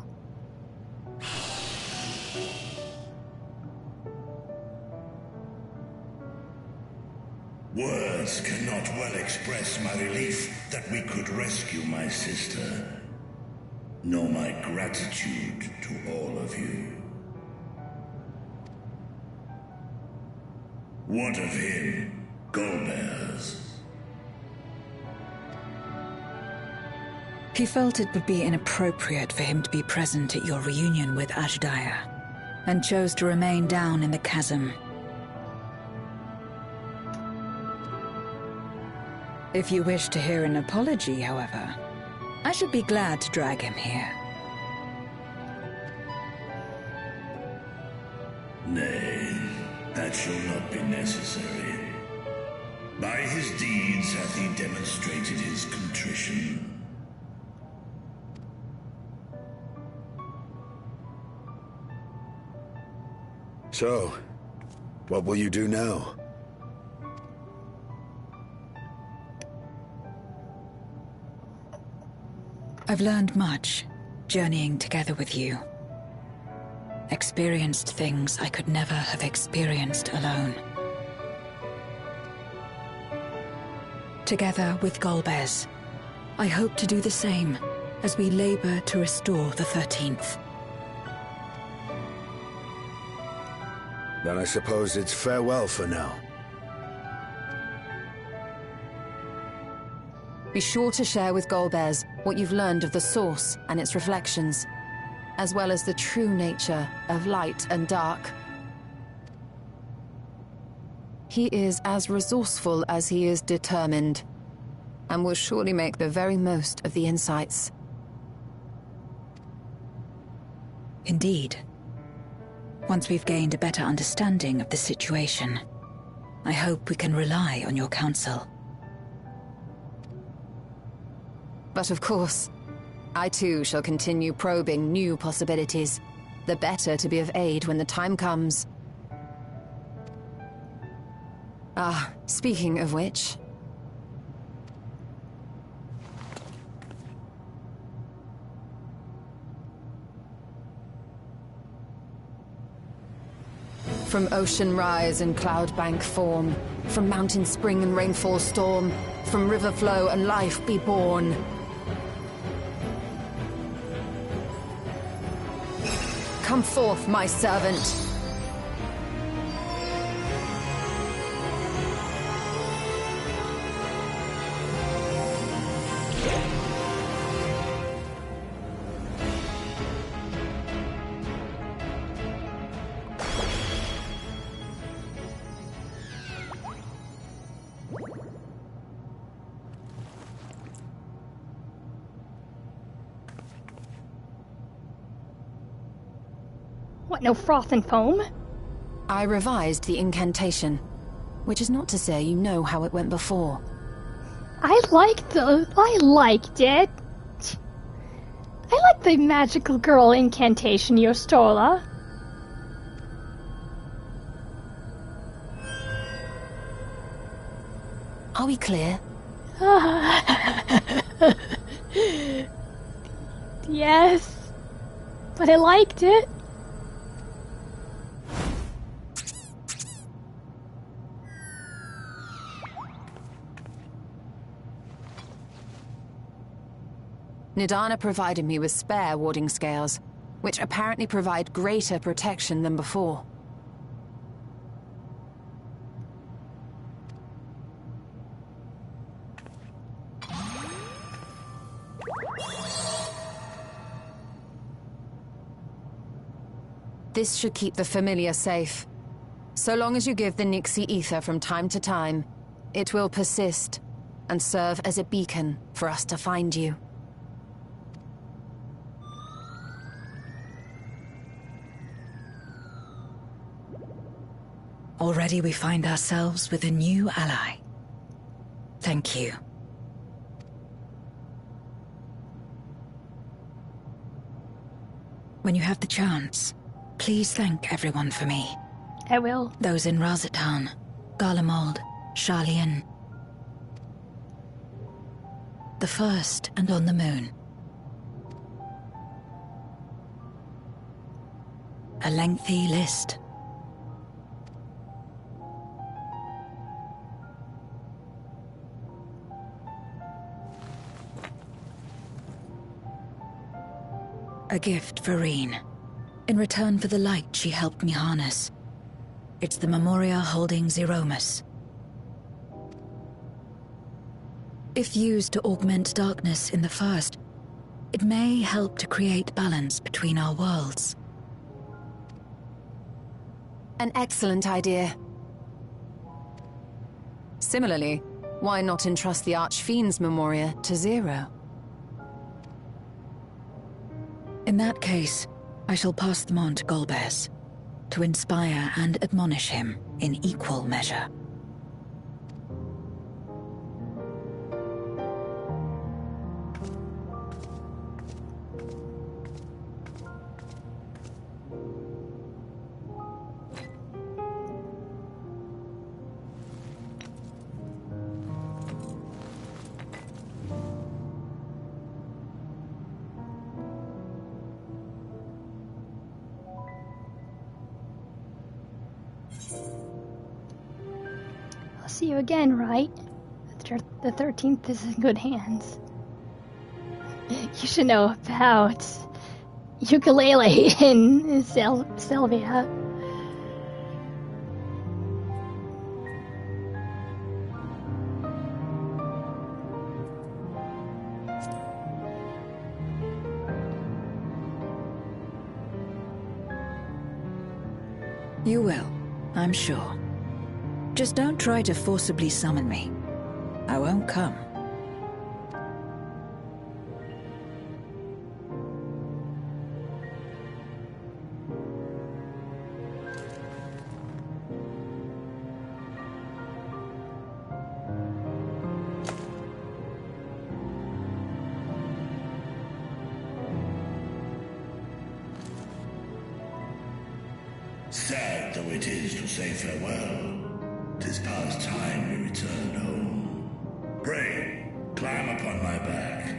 Words cannot well express my relief that we could rescue my sister, nor my gratitude to all of you. What of him, Golbears? He felt it would be inappropriate for him to be present at your reunion with Ajdaya, and chose to remain down in the chasm. If you wish to hear an apology, however, I should be glad to drag him here. Nay, that shall not be necessary. By his deeds hath he demonstrated his contrition. So, what will you do now? I've learned much, journeying together with you. Experienced things I could never have experienced alone. Together with Golbez, I hope to do the same as we labor to restore the 13th. Then I suppose it's farewell for now. Be sure to share with Golbez what you've learned of the Source and its reflections, as well as the true nature of light and dark. He is as resourceful as he is determined, and will surely make the very most of the insights. Indeed. Once we've gained a better understanding of the situation, I hope we can rely on your counsel. But of course, I too shall continue probing new possibilities, the better to be of aid when the time comes. Ah, speaking of which... From ocean rise and cloud bank form, from mountain spring and rainfall storm, from river flow and life be born. Come forth, my servant. What, no froth and foam? I revised the incantation, which is not to say you know how it went before. I liked it. I like the magical girl incantation you stole. Are we clear? Yes, but I liked it. Nidana provided me with spare warding scales, which apparently provide greater protection than before. This should keep the familiar safe. So long as you give the Nixie ether from time to time, it will persist and serve as a beacon for us to find you. Already we find ourselves with a new ally. Thank you. When you have the chance, Please thank everyone for me. I will. Those in Razatan, Garlemald, Sharlayan. The first and on the moon. A lengthy list. A gift for Reen, in return for the light she helped me harness. It's the Memoria holding Zeromus. If used to augment darkness in the first, it may help to create balance between our worlds. An excellent idea. Similarly, why not entrust the Archfiend's Memoria to Zero? In that case, I shall pass them on to Golbez, to inspire and admonish him in equal measure. I'll see you again, right? The 13th is in good hands. You should know about ukulele in Sylvia. You will, I'm sure. Just don't try to forcibly summon me. I won't come. Sad though it is to say farewell, 'tis past time we return home. Pray, climb upon my back.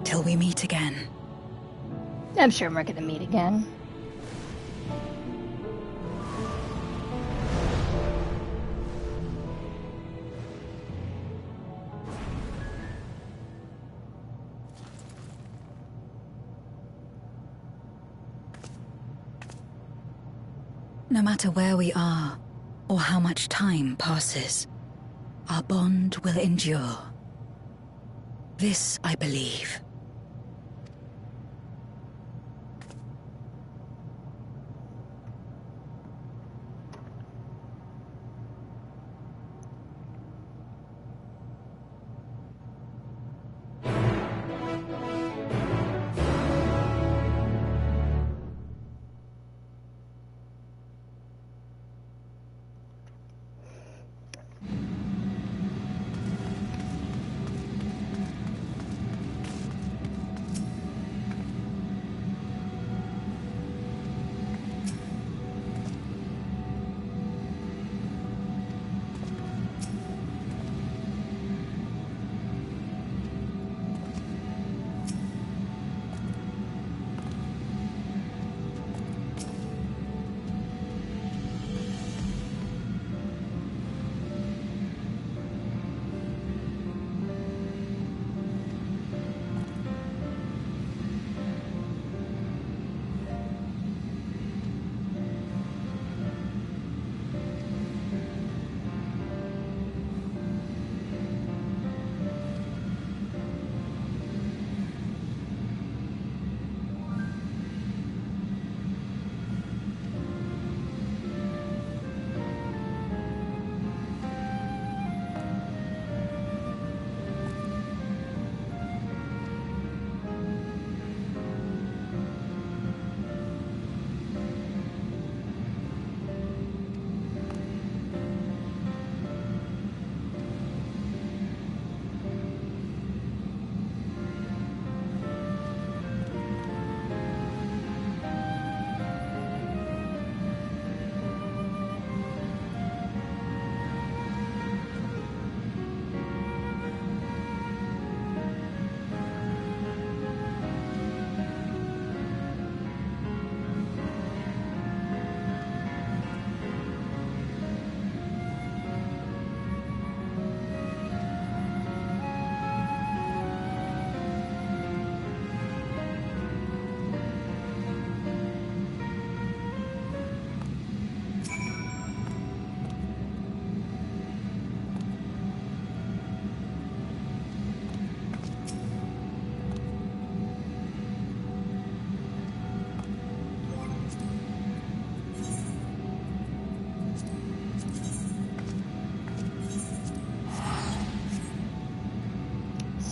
Till we meet again. I'm sure we're gonna meet again. No matter where we are, or how much time passes, our bond will endure. This I believe.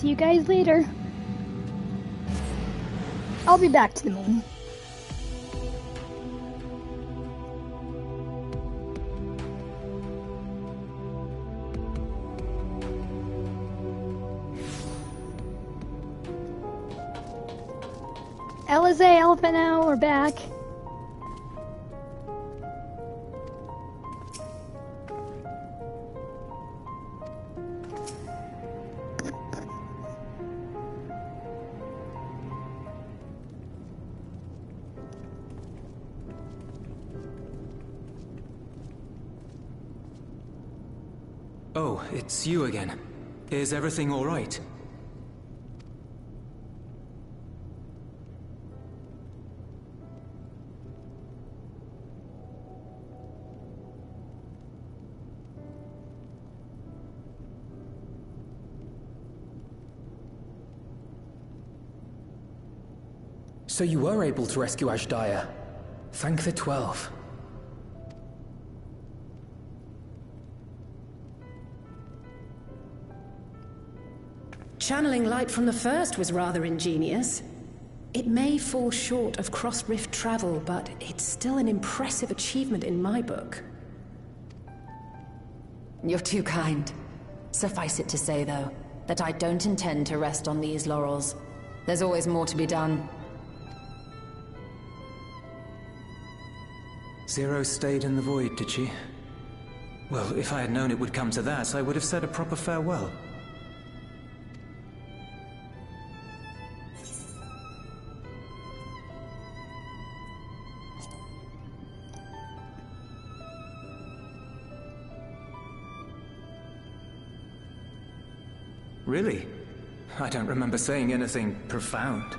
see you guys later. I'll be back to the moon. Alizé, Alphino, we're back. Oh, it's you again. Is everything all right? So you were able to rescue Ashdaya. Thank the 12. Channeling light from the first was rather ingenious. It may fall short of cross-rift travel, but it's still an impressive achievement in my book. You're too kind. Suffice it to say, though, that I don't intend to rest on these laurels. There's always more to be done. Zero stayed in the void, did she? Well, if I had known it would come to that, I would have said a proper farewell. Really? I don't remember saying anything profound.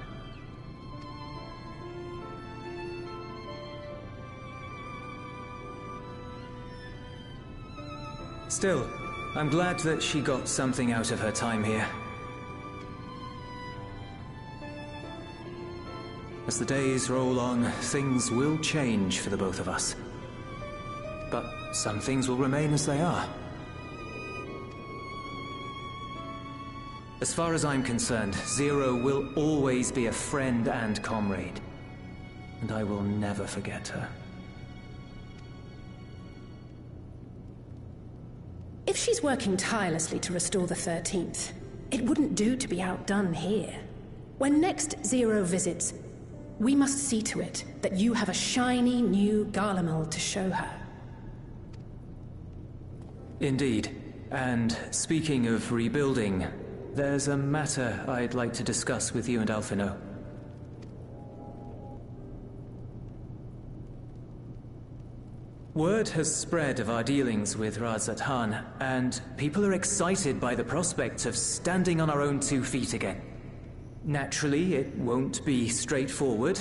Still, I'm glad that she got something out of her time here. As the days roll on, things will change for the both of us. But some things will remain as they are. As far as I'm concerned, Zero will always be a friend and comrade. And I will never forget her. If she's working tirelessly to restore the 13th, it wouldn't do to be outdone here. When next Zero visits, we must see to it that you have a shiny new Garlemald to show her. Indeed. And speaking of rebuilding, there's a matter I'd like to discuss with you and Alphino. Word has spread of our dealings with Razat-Han, and people are excited by the prospect of standing on our own 2 feet again. Naturally, it won't be straightforward.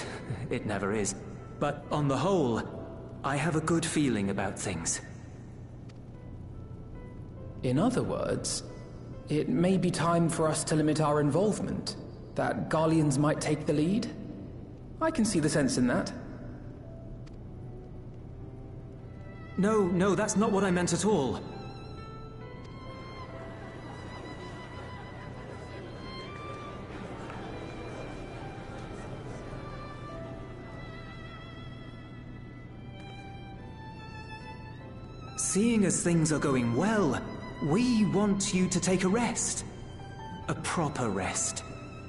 It never is. But on the whole, I have a good feeling about things. In other words, it may be time for us to limit our involvement. That Garleans might take the lead. I can see the sense in that. No, that's not what I meant at all. Seeing as things are going well, we want you to take a rest. A proper rest.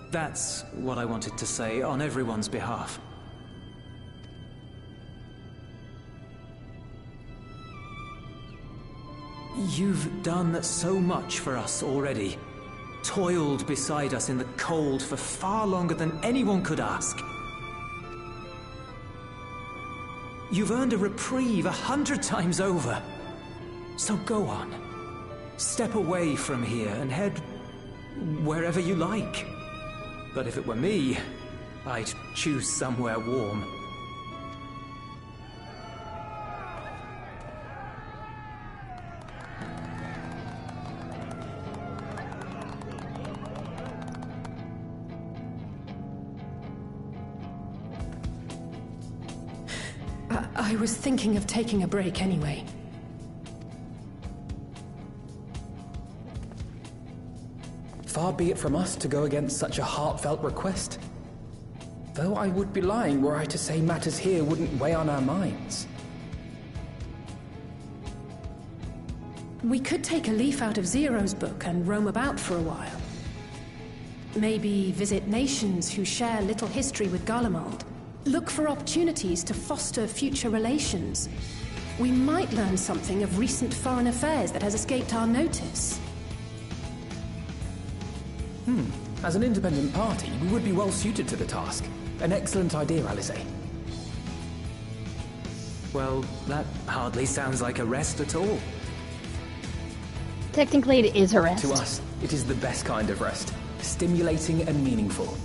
That's what I wanted to say on everyone's behalf. You've done so much for us already. Toiled beside us in the cold for far longer than anyone could ask. You've earned a reprieve 100 times over. So go on. Step away from here and head wherever you like. But if it were me, I'd choose somewhere warm. I was thinking of taking a break anyway. Far be it from us to go against such a heartfelt request. Though I would be lying were I to say matters here wouldn't weigh on our minds. We could take a leaf out of Zero's book and roam about for a while. Maybe visit nations who share little history with Garlemald. Look for opportunities to foster future relations. We might learn something of recent foreign affairs that has escaped our notice. As an independent party, we would be well suited to the task. An excellent idea, Alisaie. Well, that hardly sounds like a rest at all. Technically, it is a rest. To us, it is the best kind of rest. Stimulating and meaningful.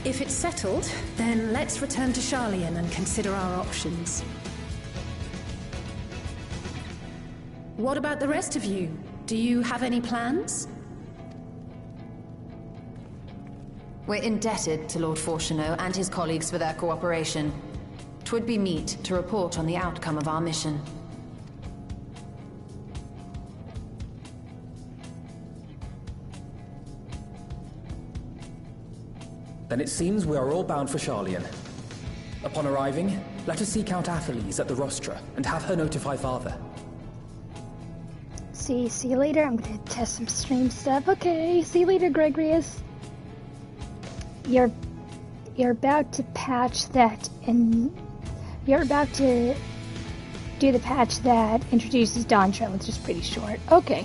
If it's settled, then let's return to Sharlayan and consider our options. What about the rest of you? Do you have any plans? We're indebted to Lord Fortuneau and his colleagues for their cooperation. 'Twould be meet to report on the outcome of our mission. Then it seems we are all bound for Sharlayan. Upon arriving, let us seek out Atheles at the Rostra and have her notify Father. See you later. I'm gonna test some stream stuff. Okay, see you later, Gregorius. You're about to patch that, and you're about to do the patch that introduces Dawn Trail, which is pretty short. Okay.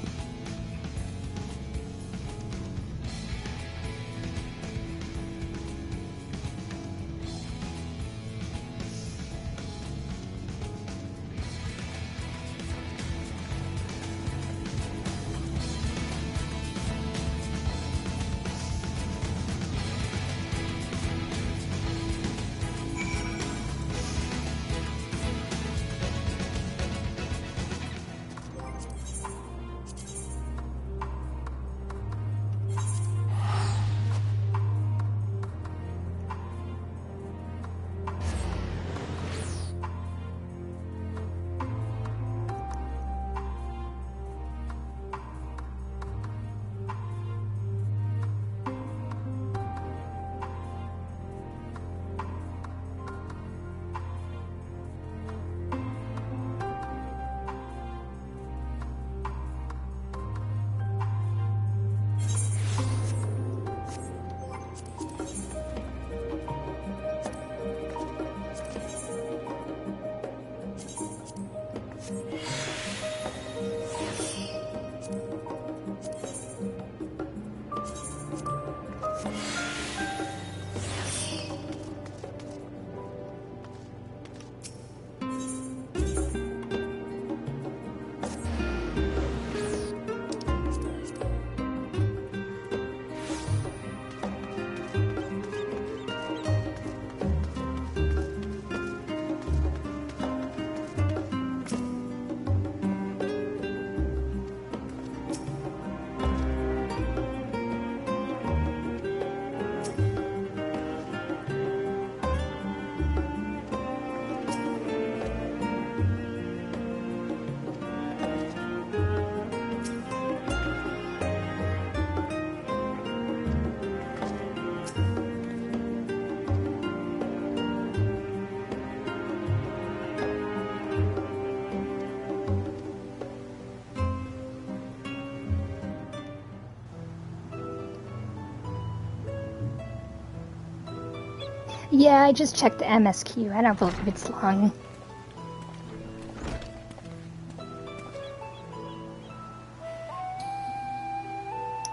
Yeah, I just checked the MSQ. I don't believe it's long.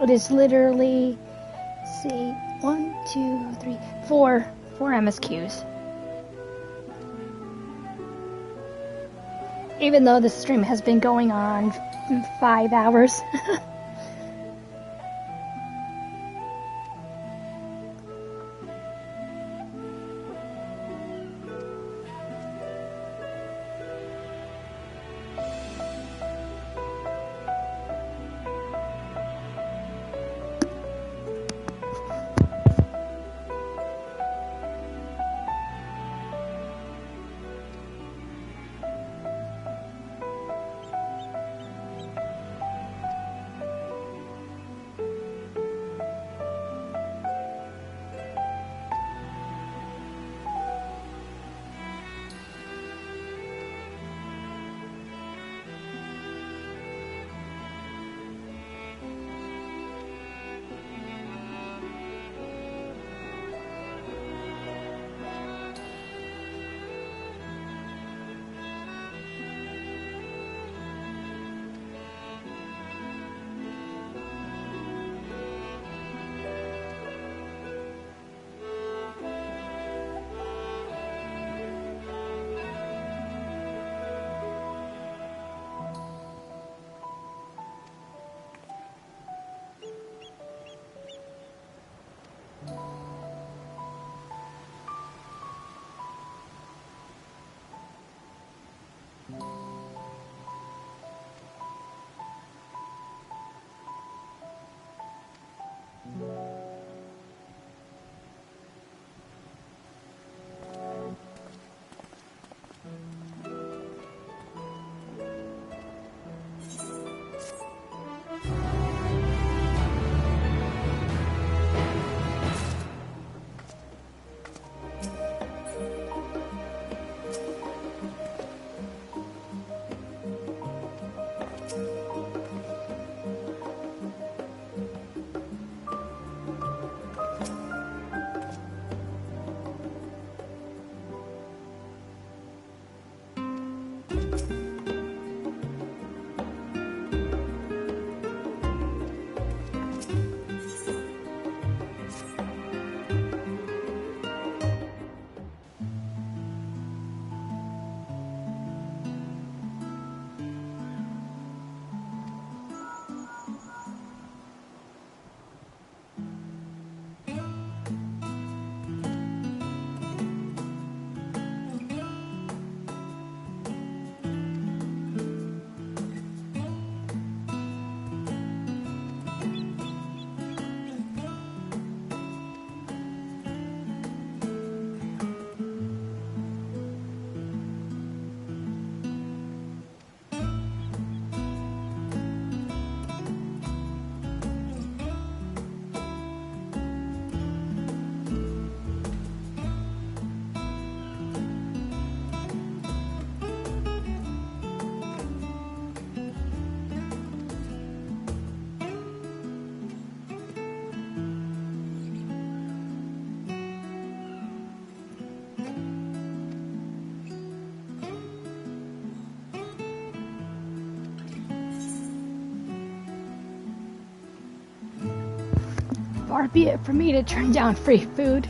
It is literally, let's see, 1, 2, 3, 4 MSQs. Even though the stream has been going on 5 hours. Far be it from me to turn down free food.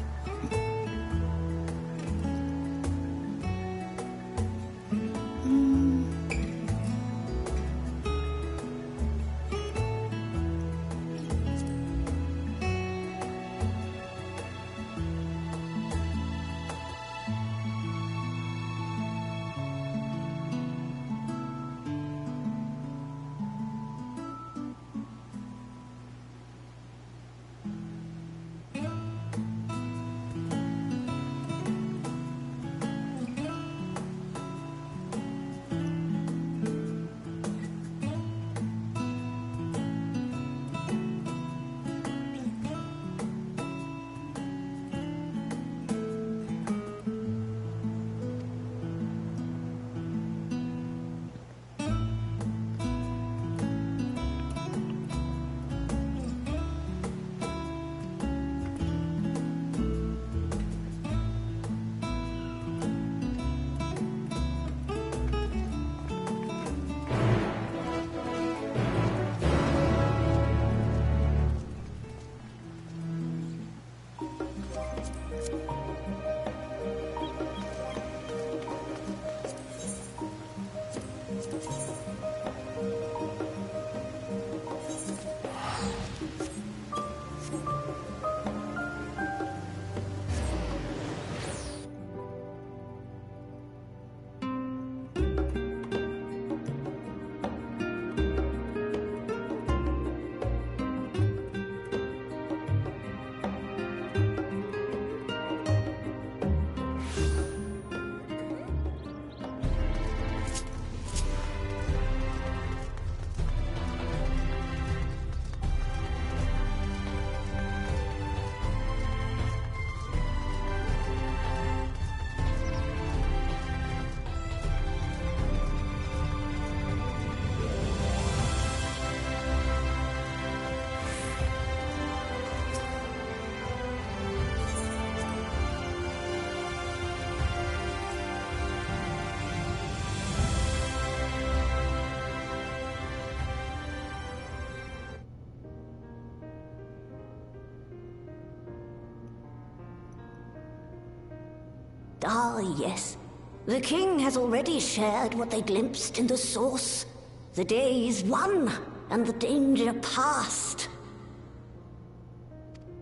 Ah, yes. The king has already shared what they glimpsed in the source. The day is won, and the danger past.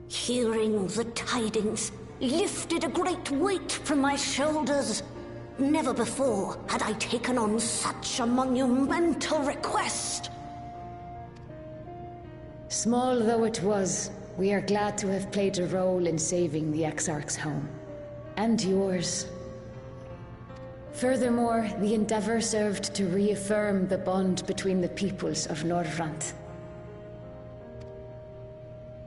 Hearing the tidings lifted a great weight from my shoulders. Never before had I taken on such a monumental request. Small though it was, we are glad to have played a role in saving the Exarch's home. And yours. Furthermore, the endeavor served to reaffirm the bond between the peoples of Norvrant.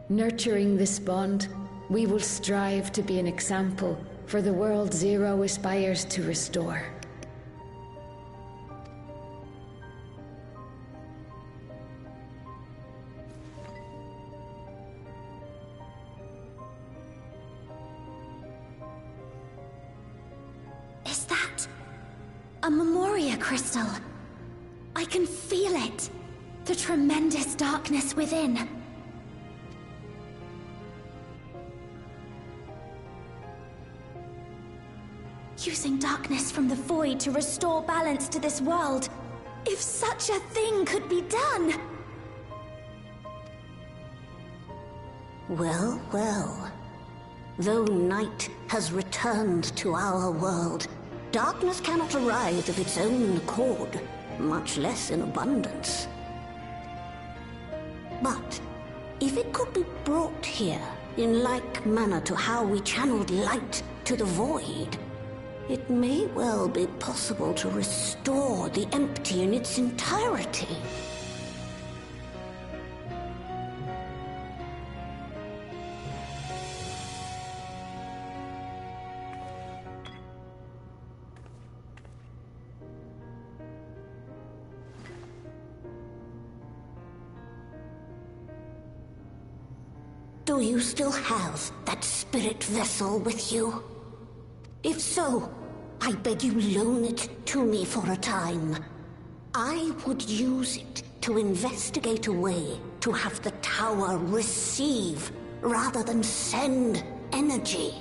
Nurturing this bond, we will strive to be an example for the world Zero aspires to restore. Is that a Memoria crystal? I can feel it. The tremendous darkness within. Using darkness from the void to restore balance to this world. If such a thing could be done! Well, well. Though night has returned to our world, darkness cannot arise of its own accord, much less in abundance. But if it could be brought here in like manner to how we channeled light to the void, it may well be possible to restore the empty in its entirety. Do you still have that spirit vessel with you? If so, I beg you loan it to me for a time. I would use it to investigate a way to have the tower receive rather than send energy.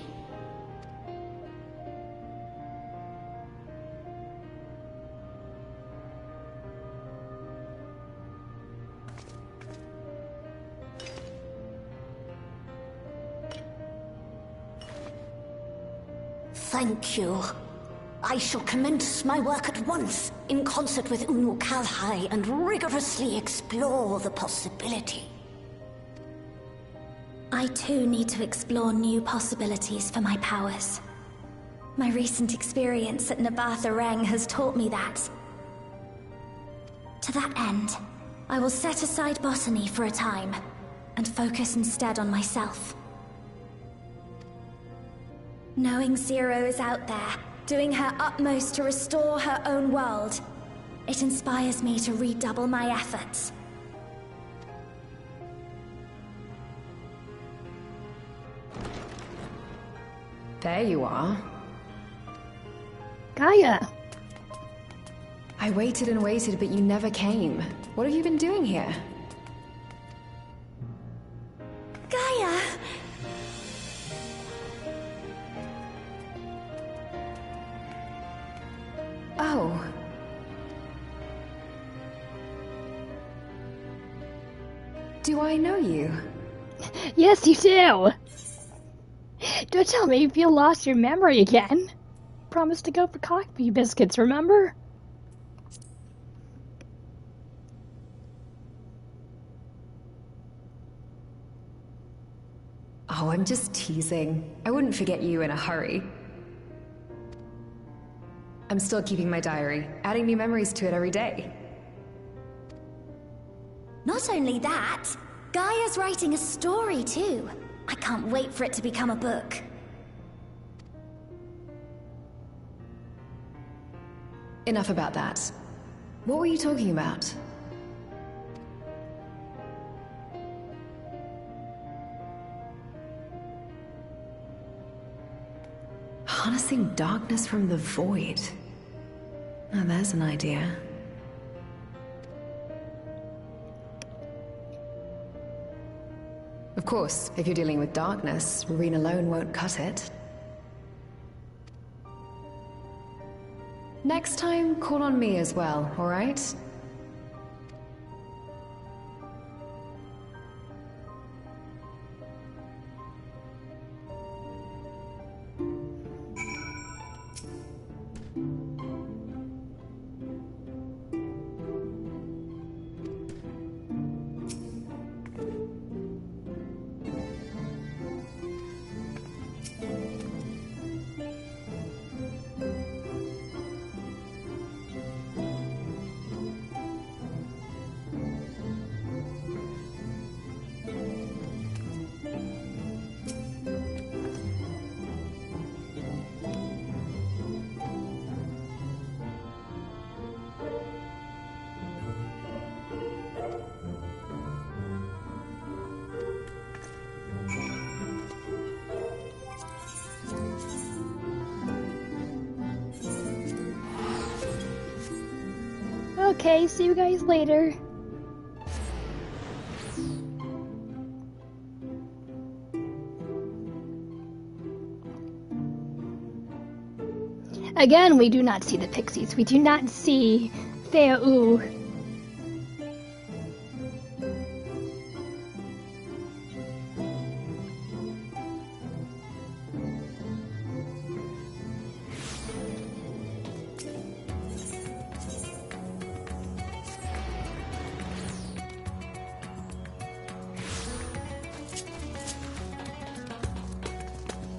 Thank you. I shall commence my work at once, in concert with Unu Kalhai, and rigorously explore the possibility. I too need to explore new possibilities for my powers. My recent experience at Nabatha Reng has taught me that. To that end, I will set aside botany for a time, and focus instead on myself. Knowing Zero is out there, doing her utmost to restore her own world, it inspires me to redouble my efforts. There you are. Gaia! I waited and waited, but you never came. What have you been doing here? Gaia! Oh. Do I know you? Yes, you do! Don't tell me if you lost your memory again. Promised to go for coffee biscuits, remember? Oh, I'm just teasing. I wouldn't forget you in a hurry. I'm still keeping my diary, adding new memories to it every day. Not only that, Gaia's writing a story too. I can't wait for it to become a book. Enough about that. What were you talking about? Harnessing darkness from the void. Now there's an idea. Of course, if you're dealing with darkness, Marine alone won't cut it. Next time, call on me as well, alright? Okay, see you guys later. Again, we do not see the pixies. We do not see Thea'u.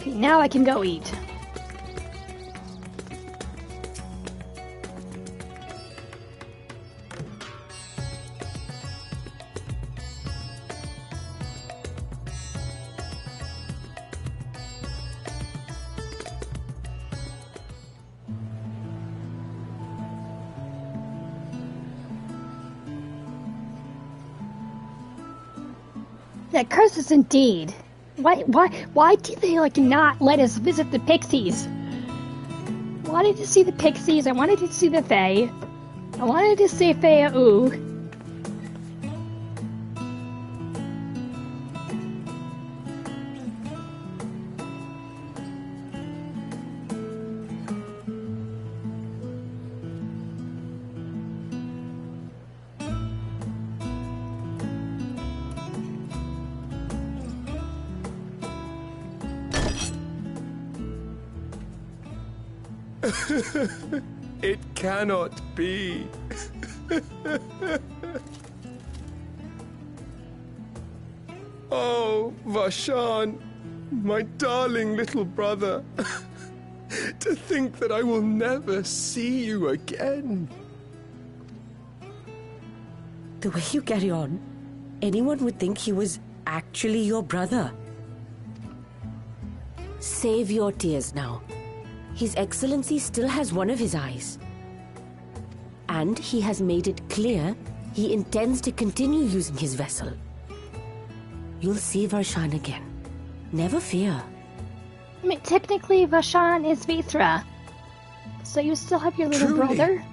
Okay, now I can go eat. Yeah, curses indeed. Why did they, like, not let us visit the pixies? I wanted to see the pixies, I wanted to see the Fae. I wanted to see Thea'u. It cannot be. Oh, Vashan, my darling little brother. To think that I will never see you again. The way you carry on, anyone would think he was actually your brother. Save your tears now. His Excellency still has one of his eyes. And he has made it clear he intends to continue using his vessel. You'll see Varshan again. Never fear. I mean, technically, Vashan is Vithra. So you still have your little Truly? brother?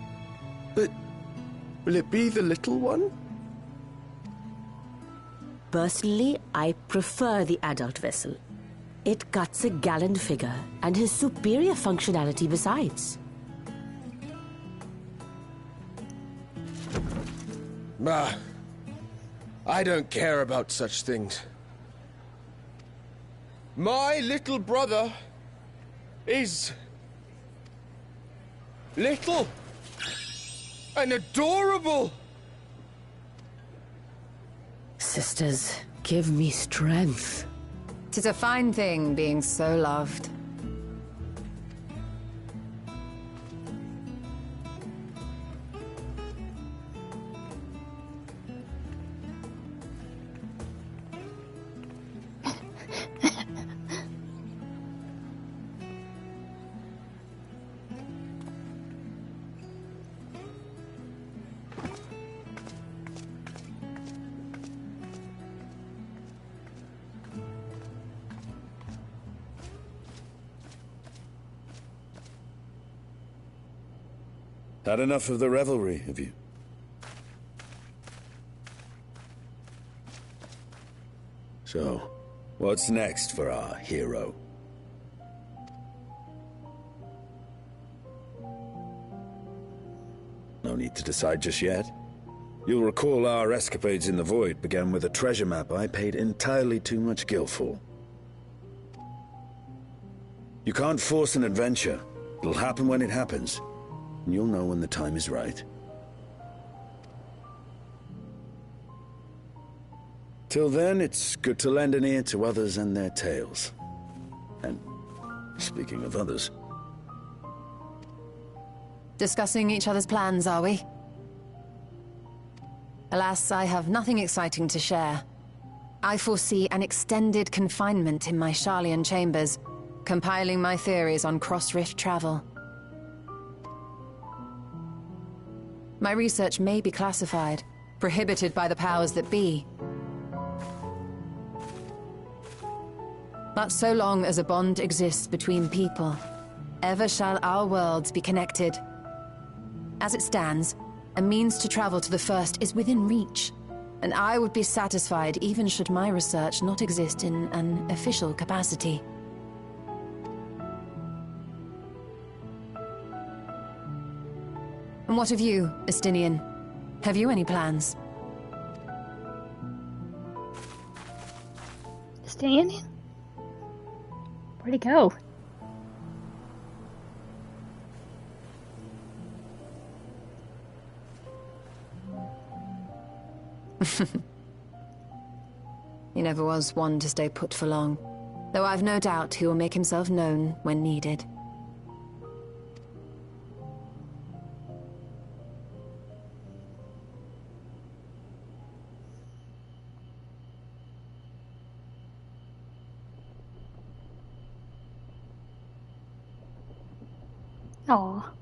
But will it be the little one? Personally, I prefer the adult vessel. It cuts a gallant figure and has superior functionality besides. Ah, I don't care about such things. My little brother is little and adorable. Sisters, give me strength. 'Tis a fine thing being so loved. Had enough of the revelry, have you? So, what's next for our hero? No need to decide just yet. You'll recall our escapades in the Void began with a treasure map I paid entirely too much gil for. You can't force an adventure. It'll happen when it happens. And you'll know when the time is right. Till then, it's good to lend an ear to others and their tales. And speaking of others... Discussing each other's plans, are we? Alas, I have nothing exciting to share. I foresee an extended confinement in my Sharlayan chambers, compiling my theories on cross-rift travel. My research may be classified, prohibited by the powers that be. But so long as a bond exists between people, ever shall our worlds be connected. As it stands, a means to travel to the First is within reach, and I would be satisfied even should my research not exist in an official capacity. And what of you, Estinian? Have you any plans? Estinian? Where'd he go? He never was one to stay put for long, though I've no doubt he will make himself known when needed. Aw.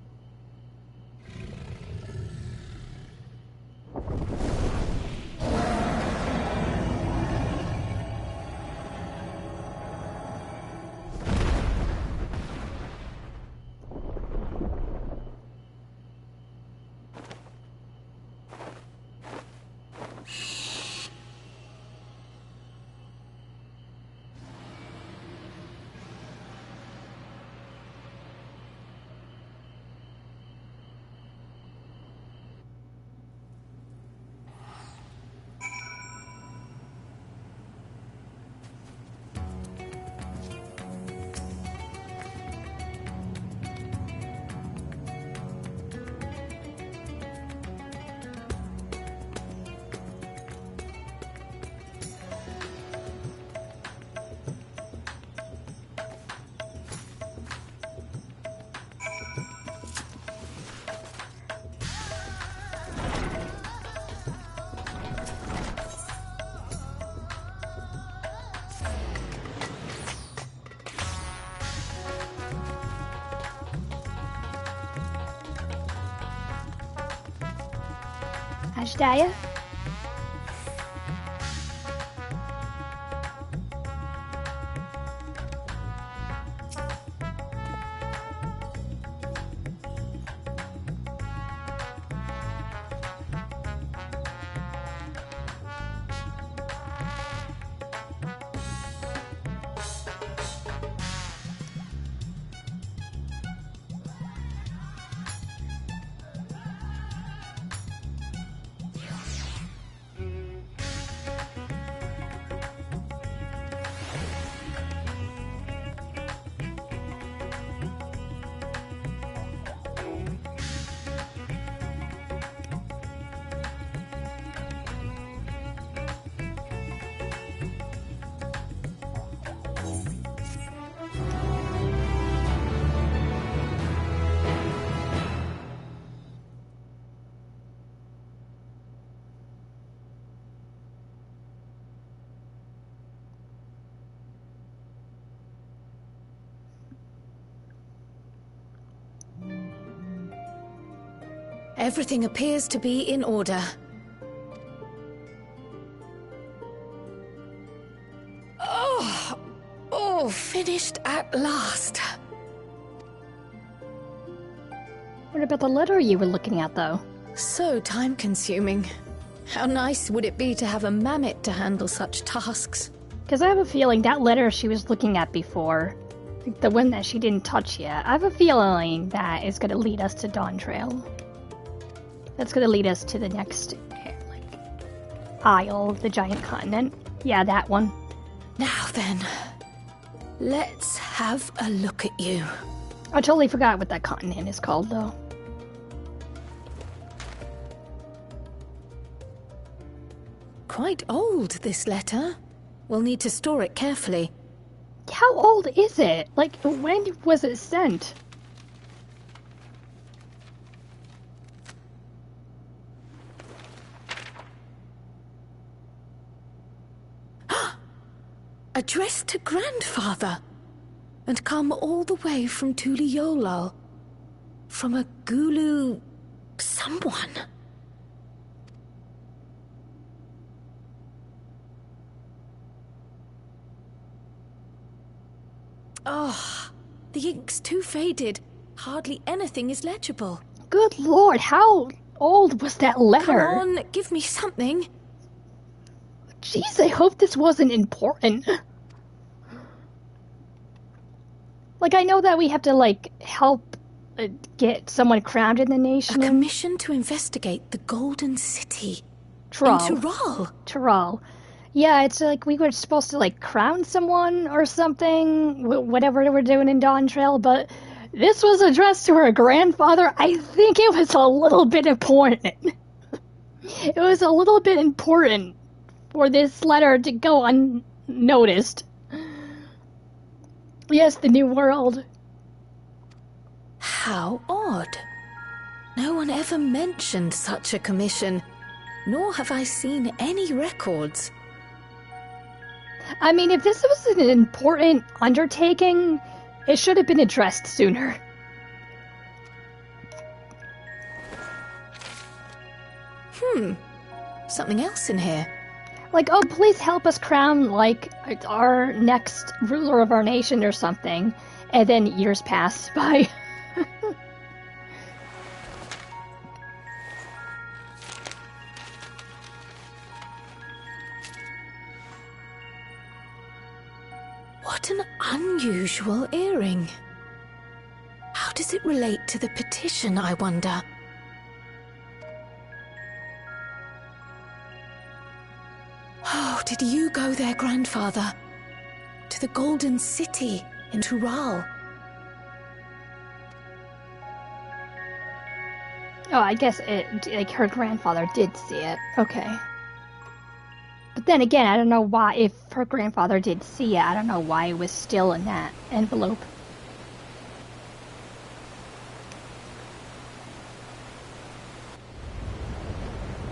Ajdaya? Everything appears to be in order. Oh, finished at last. What about the letter you were looking at, though? So time-consuming. How nice would it be to have a mammoth to handle such tasks? Because I have a feeling that letter she was looking at before, like the one that she didn't touch yet, I have a feeling that is going to lead us to Dawn Trail. That's going to lead us to the next, isle, the giant continent. Yeah, that one. Now then, let's have a look at you. I totally forgot what that continent is called, though. Quite old, this letter. We'll need to store it carefully. How old is it? Like, when was it sent? Addressed to Grandfather, and come all the way from Tuliolal, from a Gulu... someone. Oh, the ink's too faded. Hardly anything is legible. Good lord, how old was that letter? Come on, give me something. Jeez, I hope this wasn't important. Like, I know that we have to, like, help get someone crowned in the nation. A commission to investigate the Golden City. Tral. In Tural. Tural. Yeah, it's like we were supposed to, like, crown someone or something, whatever we're doing in Dawn Trail, but this was addressed to her grandfather. I think it was a little bit important. It was a little bit important for this letter to go unnoticed. Yes, the New World. How odd. No one ever mentioned such a commission, nor have I seen any records. I mean, if this was an important undertaking, it should have been addressed sooner. Something else in here. Like, oh, please help us crown, like, our next ruler of our nation or something. And then years pass by. What an unusual earring. How does it relate to the petition, I wonder? Oh, did you go there, Grandfather? To the Golden City in Tural? Oh, I guess like, her grandfather did see it. Okay. But then again, I don't know why, if her grandfather did see it, I don't know why it was still in that envelope.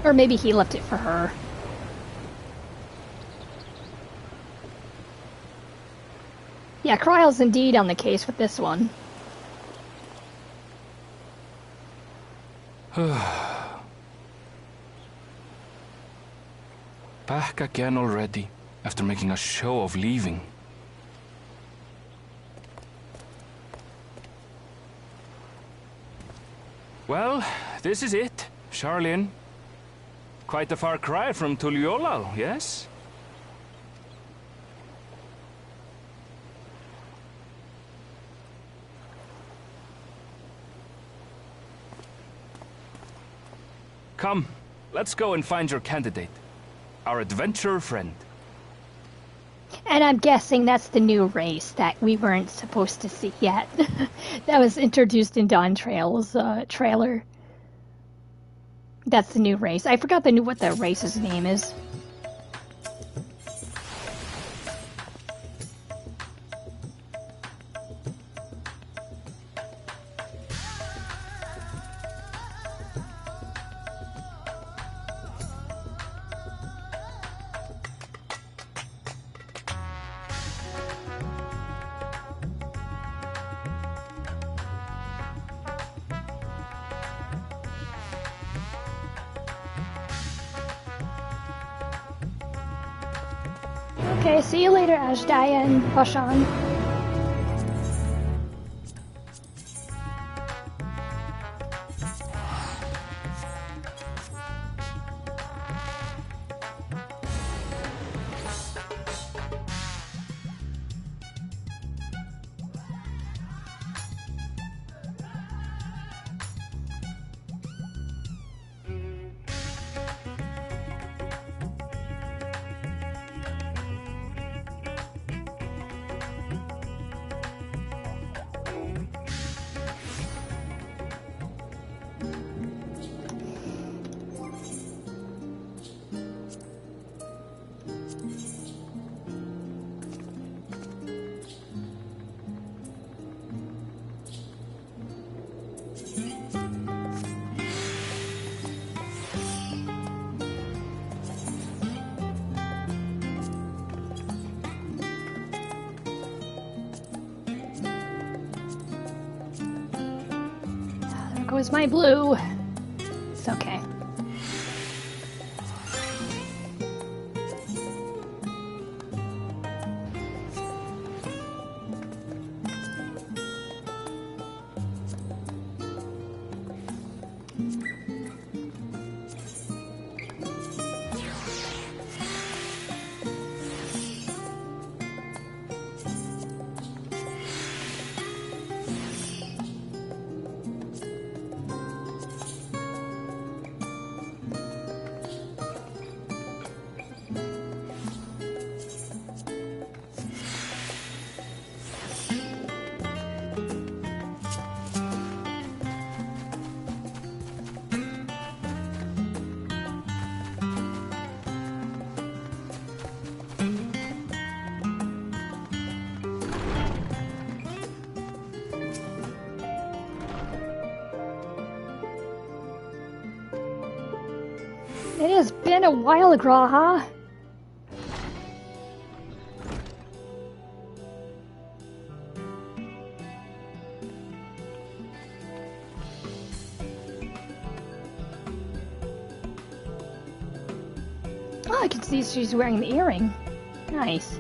Or maybe he left it for her. Yeah, Kryle's indeed on the case with this one. Back again already, after making a show of leaving. Well, this is it, Charlene. Quite a far cry from Tuliolal, yes? Come, let's go and find your candidate. Our adventurer friend. And I'm guessing that's the new race that we weren't supposed to see yet. That was introduced in Dawn Trail's trailer. That's the new race. I forgot what the race's name is. Okay, see you later, Ashdaya and Bashan. There goes my blue. It's okay. It has been a while, Graha. Oh, I can see she's wearing the earring. Nice.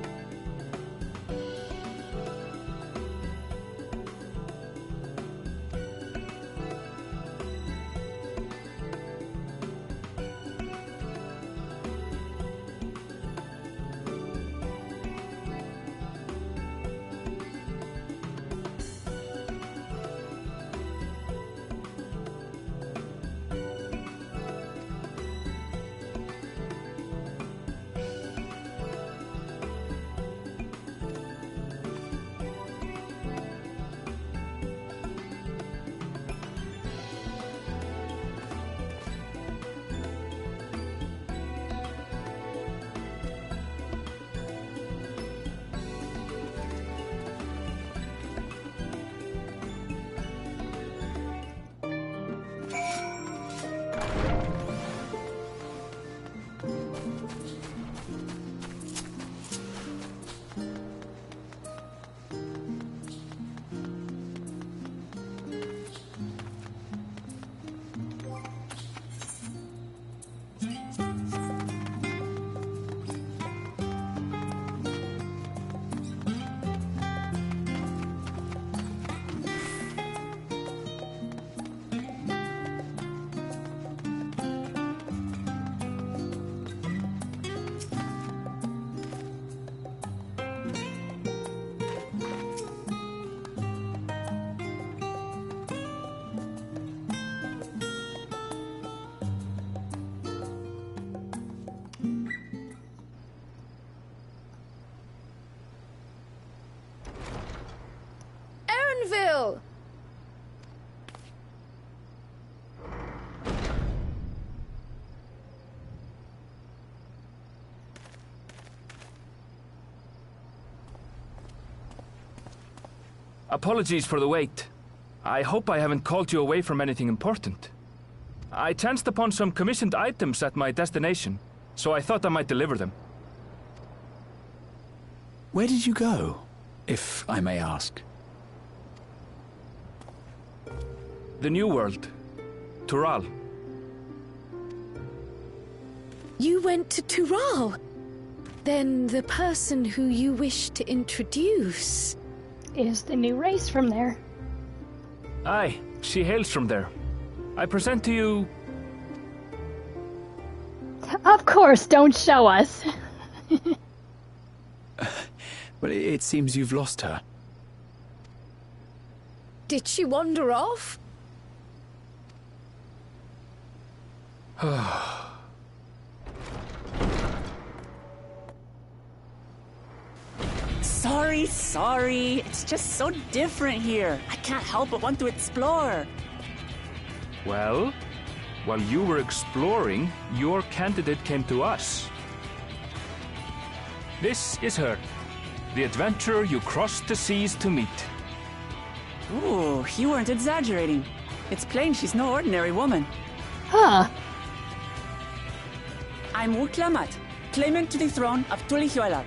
Apologies for the wait. I hope I haven't called you away from anything important. I chanced upon some commissioned items at my destination, so I thought I might deliver them. Where did you go, if I may ask? The New World. Tural. You went to Tural? Then the person who you wish to introduce is the new race from there. Aye, she hails from there. I present to you... Of course, don't show us. But it seems you've lost her. Did she wander off? Sorry. It's just so different here. I can't help but want to explore. Well, while you were exploring, your candidate came to us. This is her, the adventurer you crossed the seas to meet. Ooh, you weren't exaggerating. It's plain she's no ordinary woman. Huh. I'm Wuklamat, claimant to the throne of Tulihuela.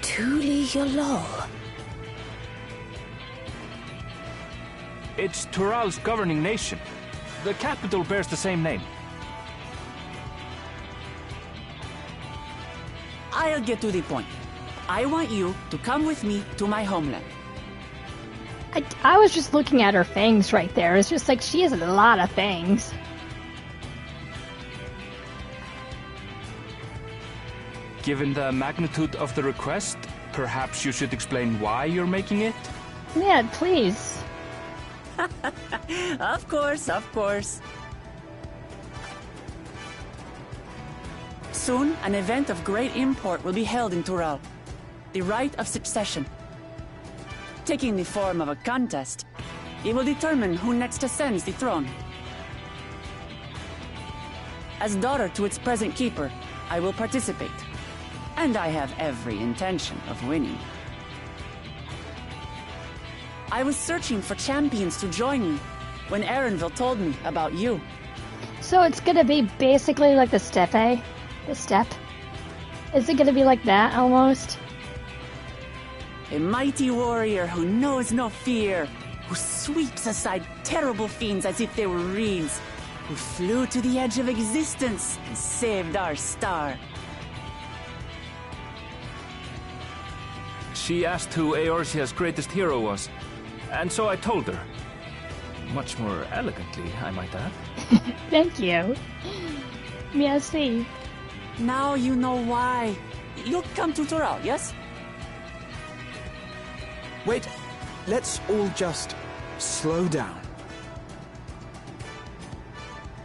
Tulihuela. It's Tural's governing nation. The capital bears the same name. I'll get to the point. I want you to come with me to my homeland. I was just looking at her fangs right there. It's just like she has a lot of fangs. Given the magnitude of the request, perhaps you should explain why you're making it? Yeah, please. Of course. Soon, an event of great import will be held in Tural. The Rite of Succession. Taking the form of a contest, it will determine who next ascends the throne. As daughter to its present keeper, I will participate. And I have every intention of winning. I was searching for champions to join me when Erenville told me about you. So it's gonna be basically like the steppe? The steppe? Is it gonna be like that, almost? A mighty warrior who knows no fear, who sweeps aside terrible fiends as if they were reeds, who flew to the edge of existence and saved our star. She asked who Eorzea's greatest hero was, and so I told her. Much more elegantly, I might add. Thank you. Merci. Now you know why. You'll come to Tural, yes? Wait, let's all just slow down.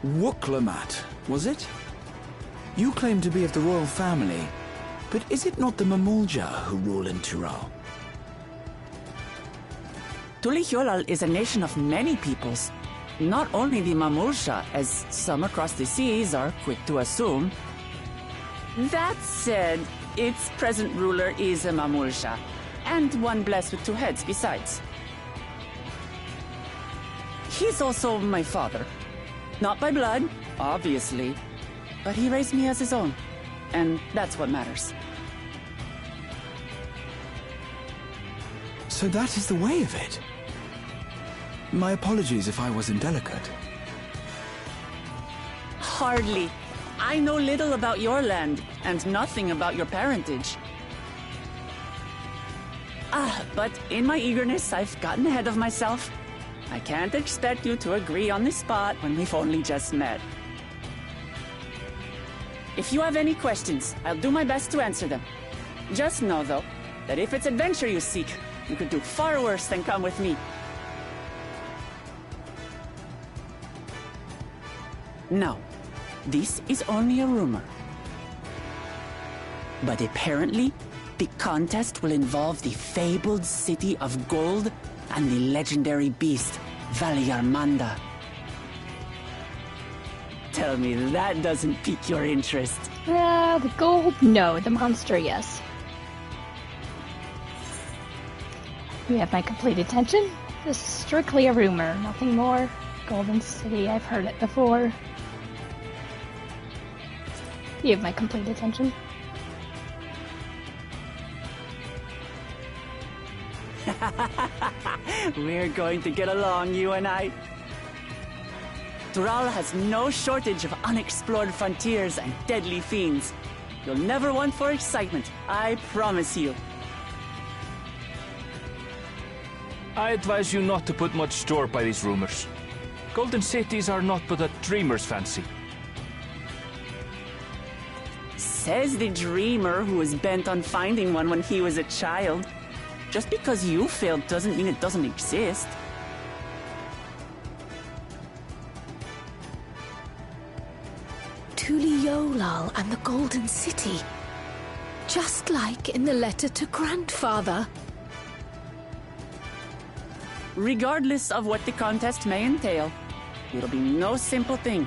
Wuklamat, was it? You claim to be of the royal family, but is it not the Mamulja who rule in Tural? Tulihuela is a nation of many peoples. Not only the Mamulja, as some across the seas are quick to assume. That said, its present ruler is a Mamulja, and one blessed with two heads besides. He's also my father. Not by blood, obviously, but he raised me as his own, and that's what matters. So that is the way of it. My apologies if I was indelicate. Hardly. I know little about your land, and nothing about your parentage. But in my eagerness, I've gotten ahead of myself. I can't expect you to agree on the spot when we've only just met. If you have any questions, I'll do my best to answer them. Just know, though, that if it's adventure you seek, you could do far worse than come with me. Now, this is only a rumor. But apparently, the contest will involve the fabled city of gold and the legendary beast, Valyarmanda. Tell me that doesn't pique your interest. The gold? No. The monster, yes. You have my complete attention? This is strictly a rumor, nothing more. Golden City, I've heard it before. You have my complete attention. We're going to get along, you and I. Dural has no shortage of unexplored frontiers and deadly fiends. You'll never want for excitement, I promise you. I advise you not to put much store by these rumors. Golden cities are not but a dreamer's fancy. Says the dreamer who was bent on finding one when he was a child. Just because you failed doesn't mean it doesn't exist. Tuliolal and the Golden City. Just like in the letter to Grandfather. Regardless of what the contest may entail, it'll be no simple thing.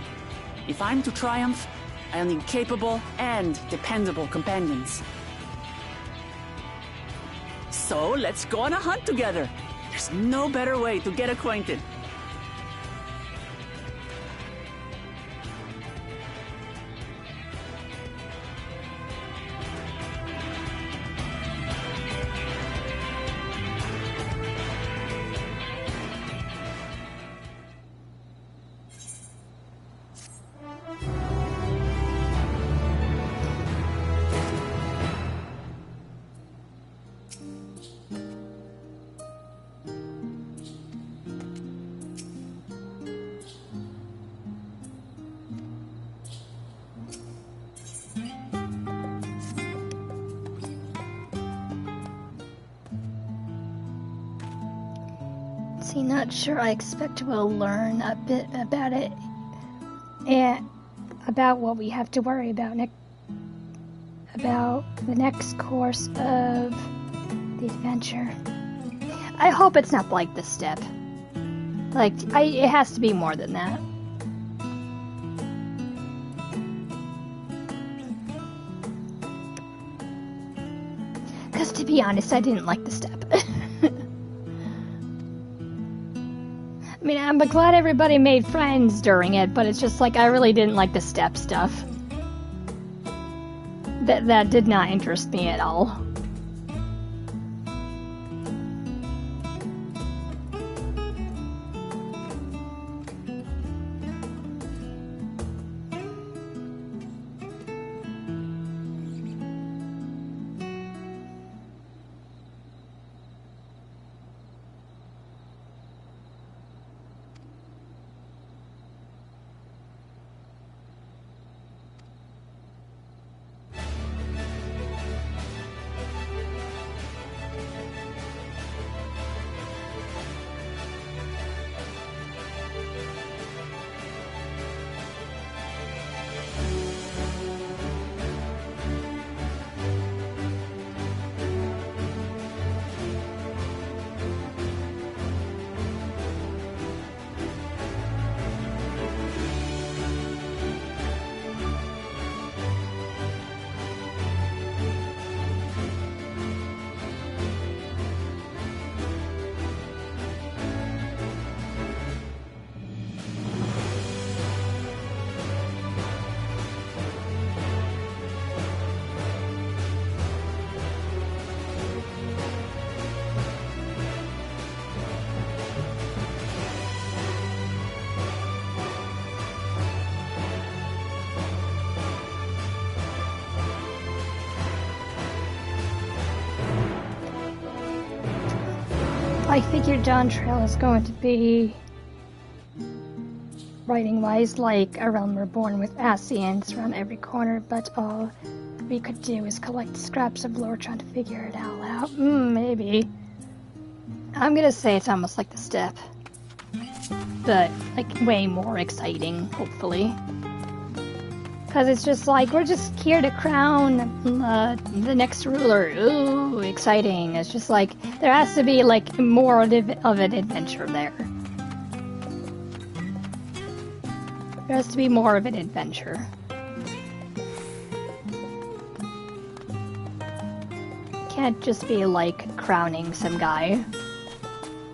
If I'm to triumph, I'll need capable and dependable companions. So let's go on a hunt together. There's no better way to get acquainted. See, not sure I expect we'll learn a bit about it and about what we have to worry about about the next course of the adventure. I hope it's not like this step. Like, it has to be more than that. Because to be honest, I didn't like the step. I mean, I'm glad everybody made friends during it, but it's just like I really didn't like the step stuff. That did not interest me at all. I figured Dawn Trail is going to be, writing-wise, like A Realm Reborn with Ascians around every corner, but all we could do is collect scraps of lore trying to figure it all out. Maybe. I'm gonna say it's almost like the step. But, like, way more exciting, hopefully. Because it's just like, we're just here to crown the next ruler. Ooh, exciting. It's just like, there has to be, like, more of an adventure there. There has to be more of an adventure. Can't just be like crowning some guy.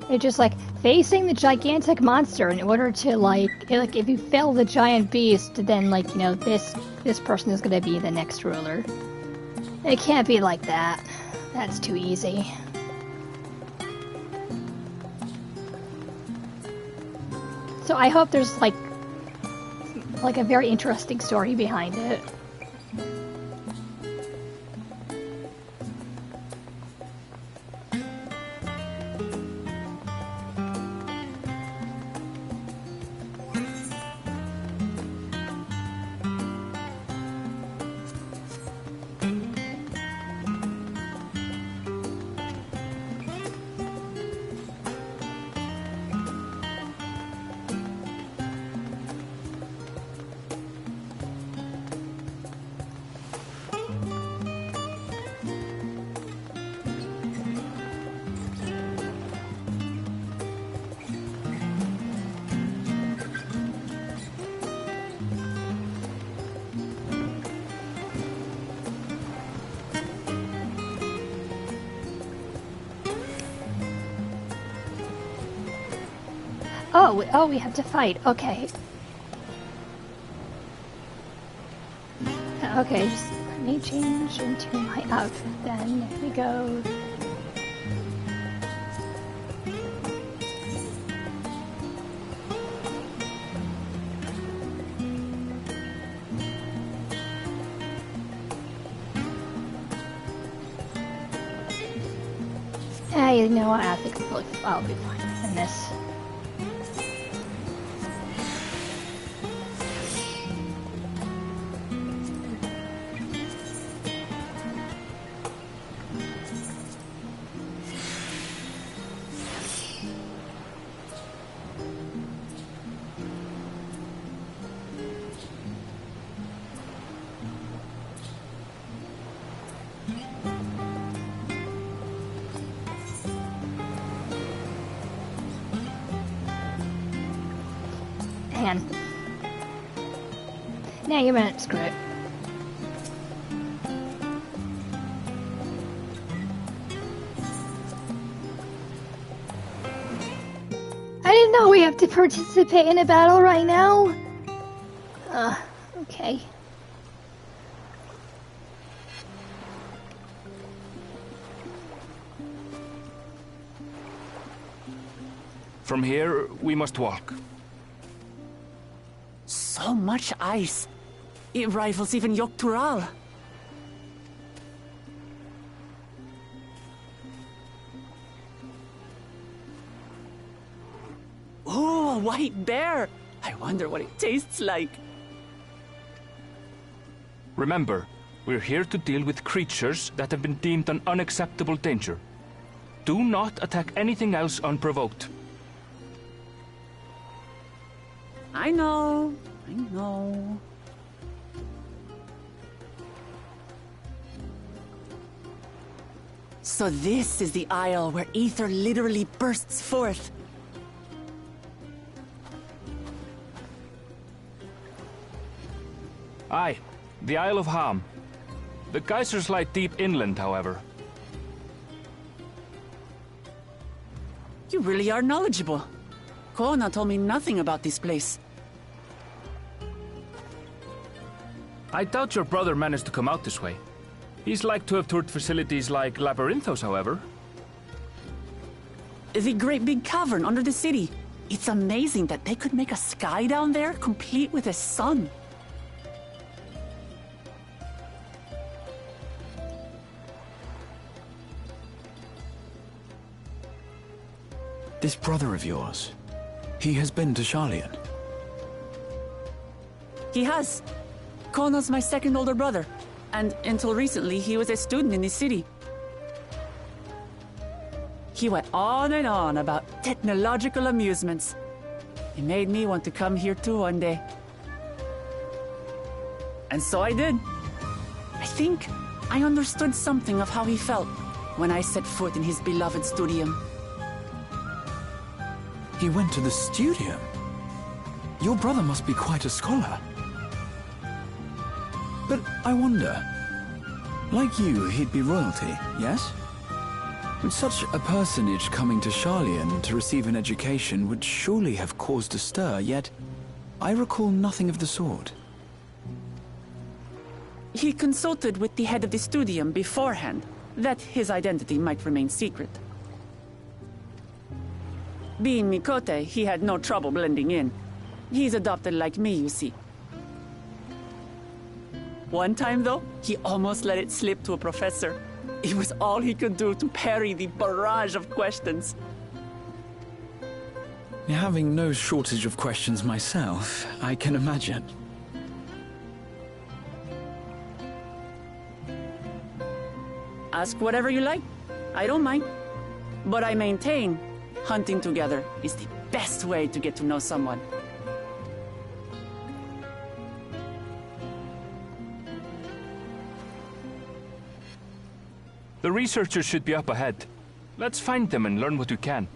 It's just like facing the gigantic monster in order to like if you fail the giant beast, then like, you know, this person is gonna be the next ruler. It can't be like that. That's too easy. So I hope there's like a very interesting story behind it. Oh, we have to fight. Okay. Okay, just let me change into my outfit then. There we go. You know what? I think I'll be fine in this. Nah, you meant screw it. I didn't know we have to participate in a battle right now. Okay. From here, we must walk. So much ice. It rivals even Yogg-Tural. Oh, a white bear! I wonder what it tastes like. Remember, we're here to deal with creatures that have been deemed an unacceptable danger. Do not attack anything else unprovoked. I know. I know. So this is the isle where ether literally bursts forth. Aye, the Isle of Ham. The geysers lie deep inland, however. You really are knowledgeable. Kona told me nothing about this place. I doubt your brother managed to come out this way. He's like to have toured facilities like Labyrinthos, however. The great big cavern under the city. It's amazing that they could make a sky down there complete with a sun. This brother of yours, he has been to Sharlayan? He has. Kona's my second older brother, and until recently he was a student in this city. He went on and on about technological amusements. It made me want to come here too one day. And so I did. I think I understood something of how he felt when I set foot in his beloved studium. He went to the studium? Your brother must be quite a scholar. But I wonder, like you, he'd be royalty, yes? With such a personage coming to Sharlayan to receive an education would surely have caused a stir, yet I recall nothing of the sort. He consulted with the head of the studium beforehand, that his identity might remain secret. Being Mikote, he had no trouble blending in. He's adopted like me, you see. One time, though, he almost let it slip to a professor. It was all he could do to parry the barrage of questions. Having no shortage of questions myself, I can imagine. Ask whatever you like. I don't mind. But I maintain, hunting together is the best way to get to know someone. The researchers should be up ahead. Let's find them and learn what we can.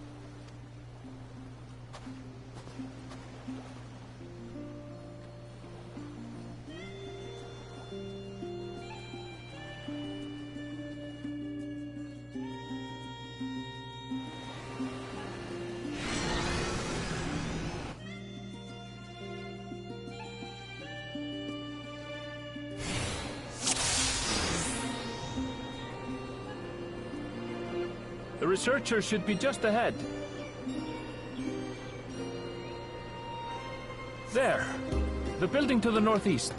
The researchers should be just ahead. There. The building to the northeast.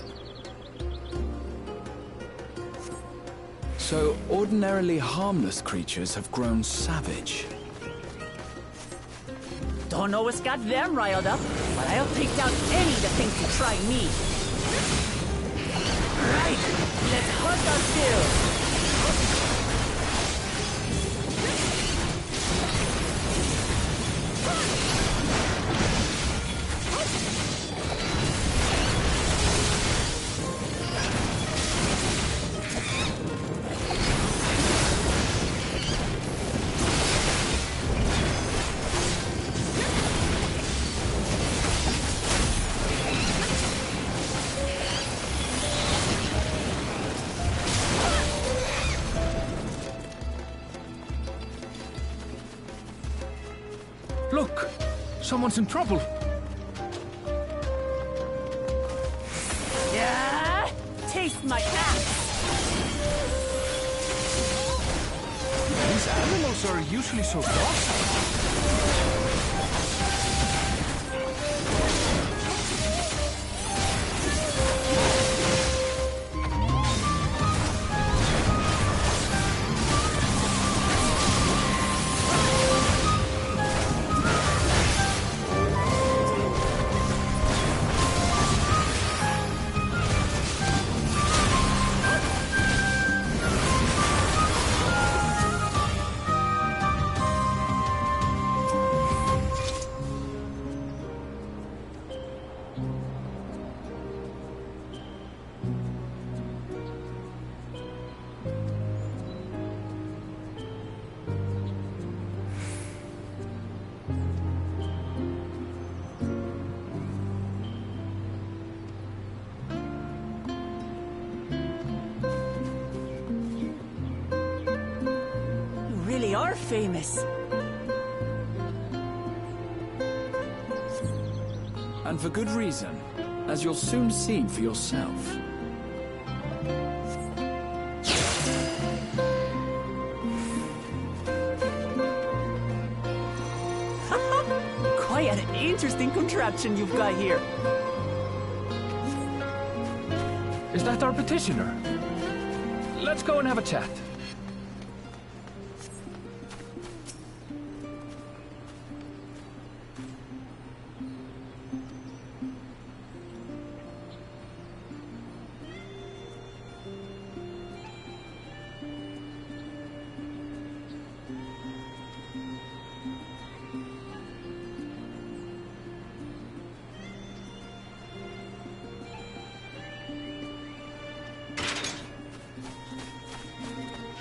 So, ordinarily harmless creatures have grown savage. Don't know what's got them riled up, but I'll take down any that thinks to try me. Right, let's hunt our fill. Look! Someone's in trouble! Yeah! Taste my axe! These animals are usually so docile. Are famous. And for good reason, as you'll soon see for yourself. Quite an interesting contraption you've got here. Is that our petitioner? Let's go and have a chat.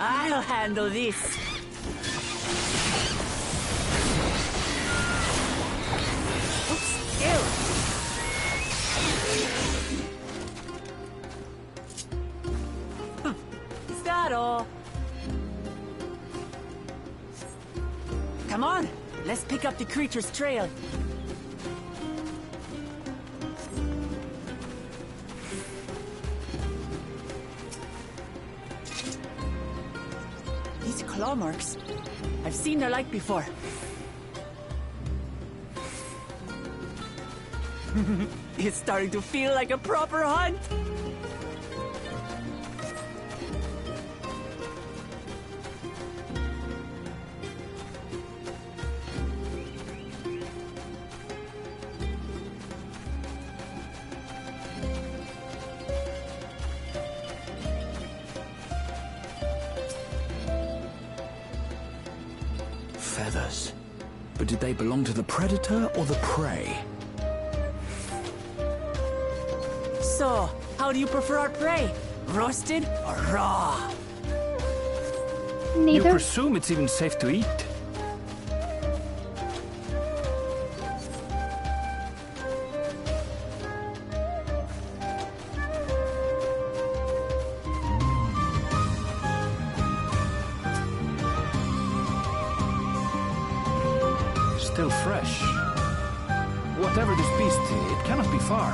I'll handle this. Oops, ew. Claro. Come on, let's pick up the creature's trail. These claw marks. I've seen their like before. It's starting to feel like a proper hunt. Feathers. But did they belong to the predator or the prey? So, how do you prefer our prey? Roasted or raw? You Neither. presume it's even safe to eat? Still fresh. Whatever this beast, it cannot be far.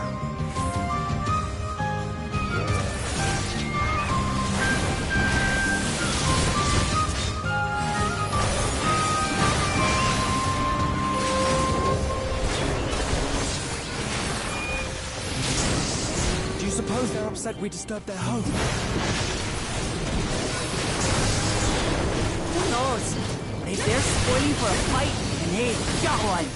Do you suppose they're upset we disturbed their home? Who knows? But if they're spoiling for a fight, then hey, got one.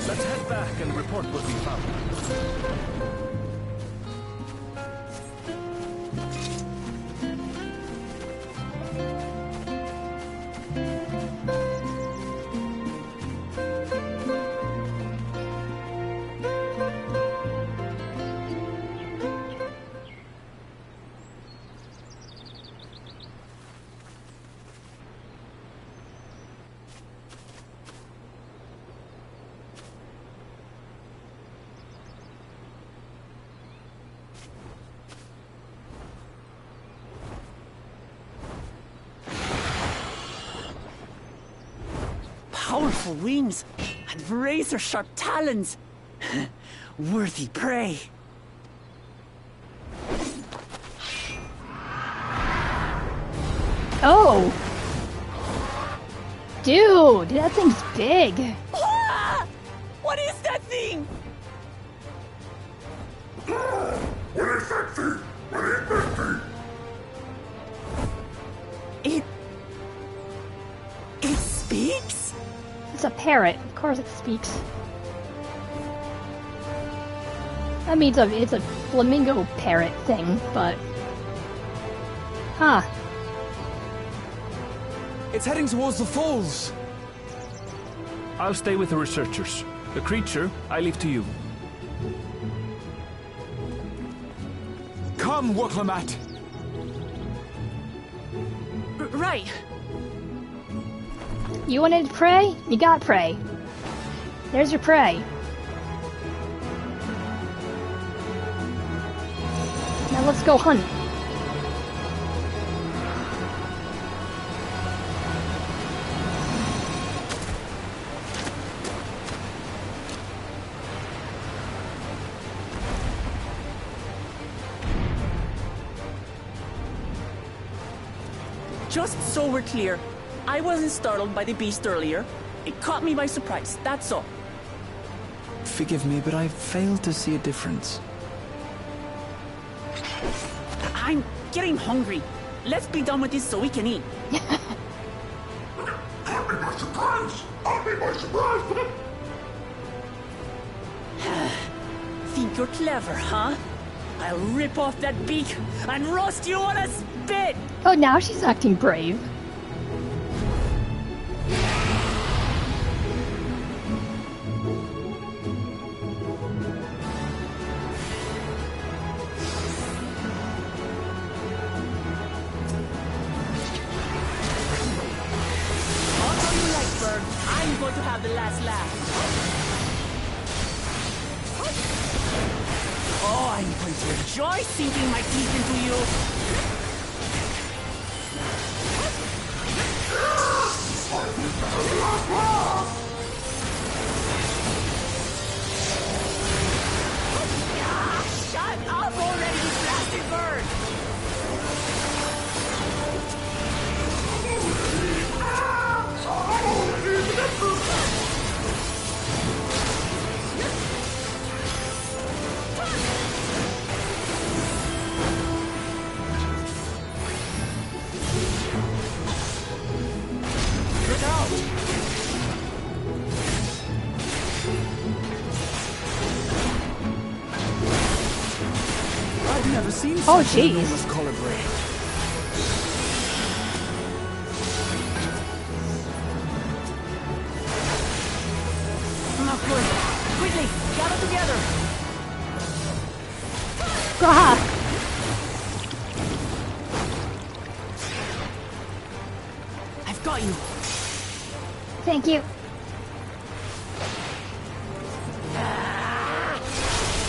Let's head back and report what we found. Powerful wings and razor-sharp talons. Worthy prey. Oh! Dude, that thing's big. Ah! What is that thing? What is that thing? What is that thing? It speaks? It's a parrot. Of course it speaks. I mean, it's a flamingo parrot thing, but... Huh. It's heading towards the falls. I'll stay with the researchers. The creature, I leave to you. Come, Woklamat. Right. You wanted prey? You got prey. There's your prey. Now let's go hunt. Just so we're clear, I wasn't startled by the beast earlier. It caught me by surprise, that's all. Forgive me, but I failed to see a difference. I'm getting hungry. Let's be done with this so we can eat. Caught me by surprise! Caught me by surprise! Think you're clever, huh? I'll rip off that beak and roast you on a spit! Oh, now she's acting brave. last laugh. Oh, I'm going to enjoy sinking my teeth into you. Shut up already, you blasted bird! Look out! I've never seen Oh, such an jeez. enormous colibri. Not good. Quickly, gather together. Gah! I've got you. Thank you.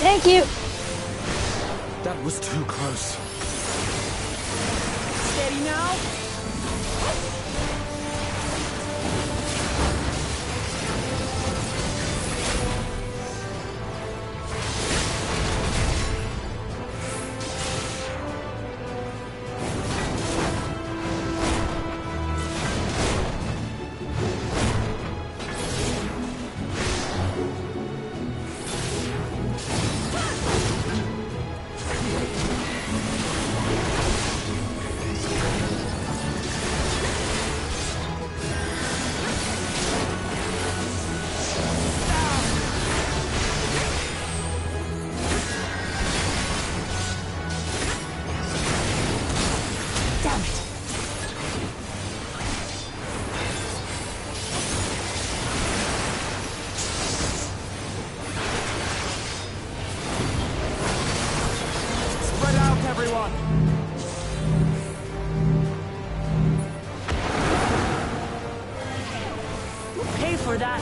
Thank you. That was too close. Steady now. Spread out, everyone. You'll pay for that.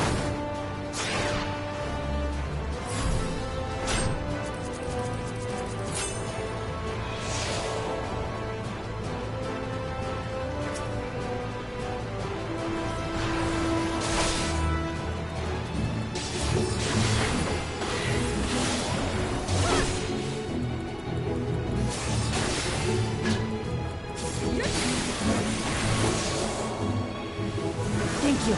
Thank you.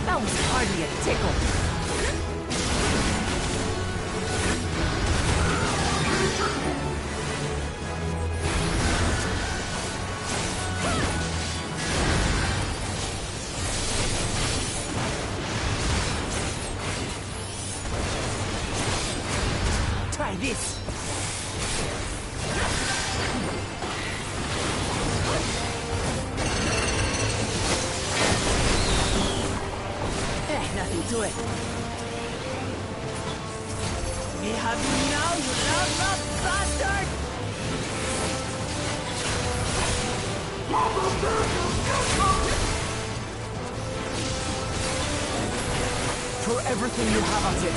That was hardly a tickle. Try this. Nothing to it. We have you now, you loud bastard! Throw everything you have at it.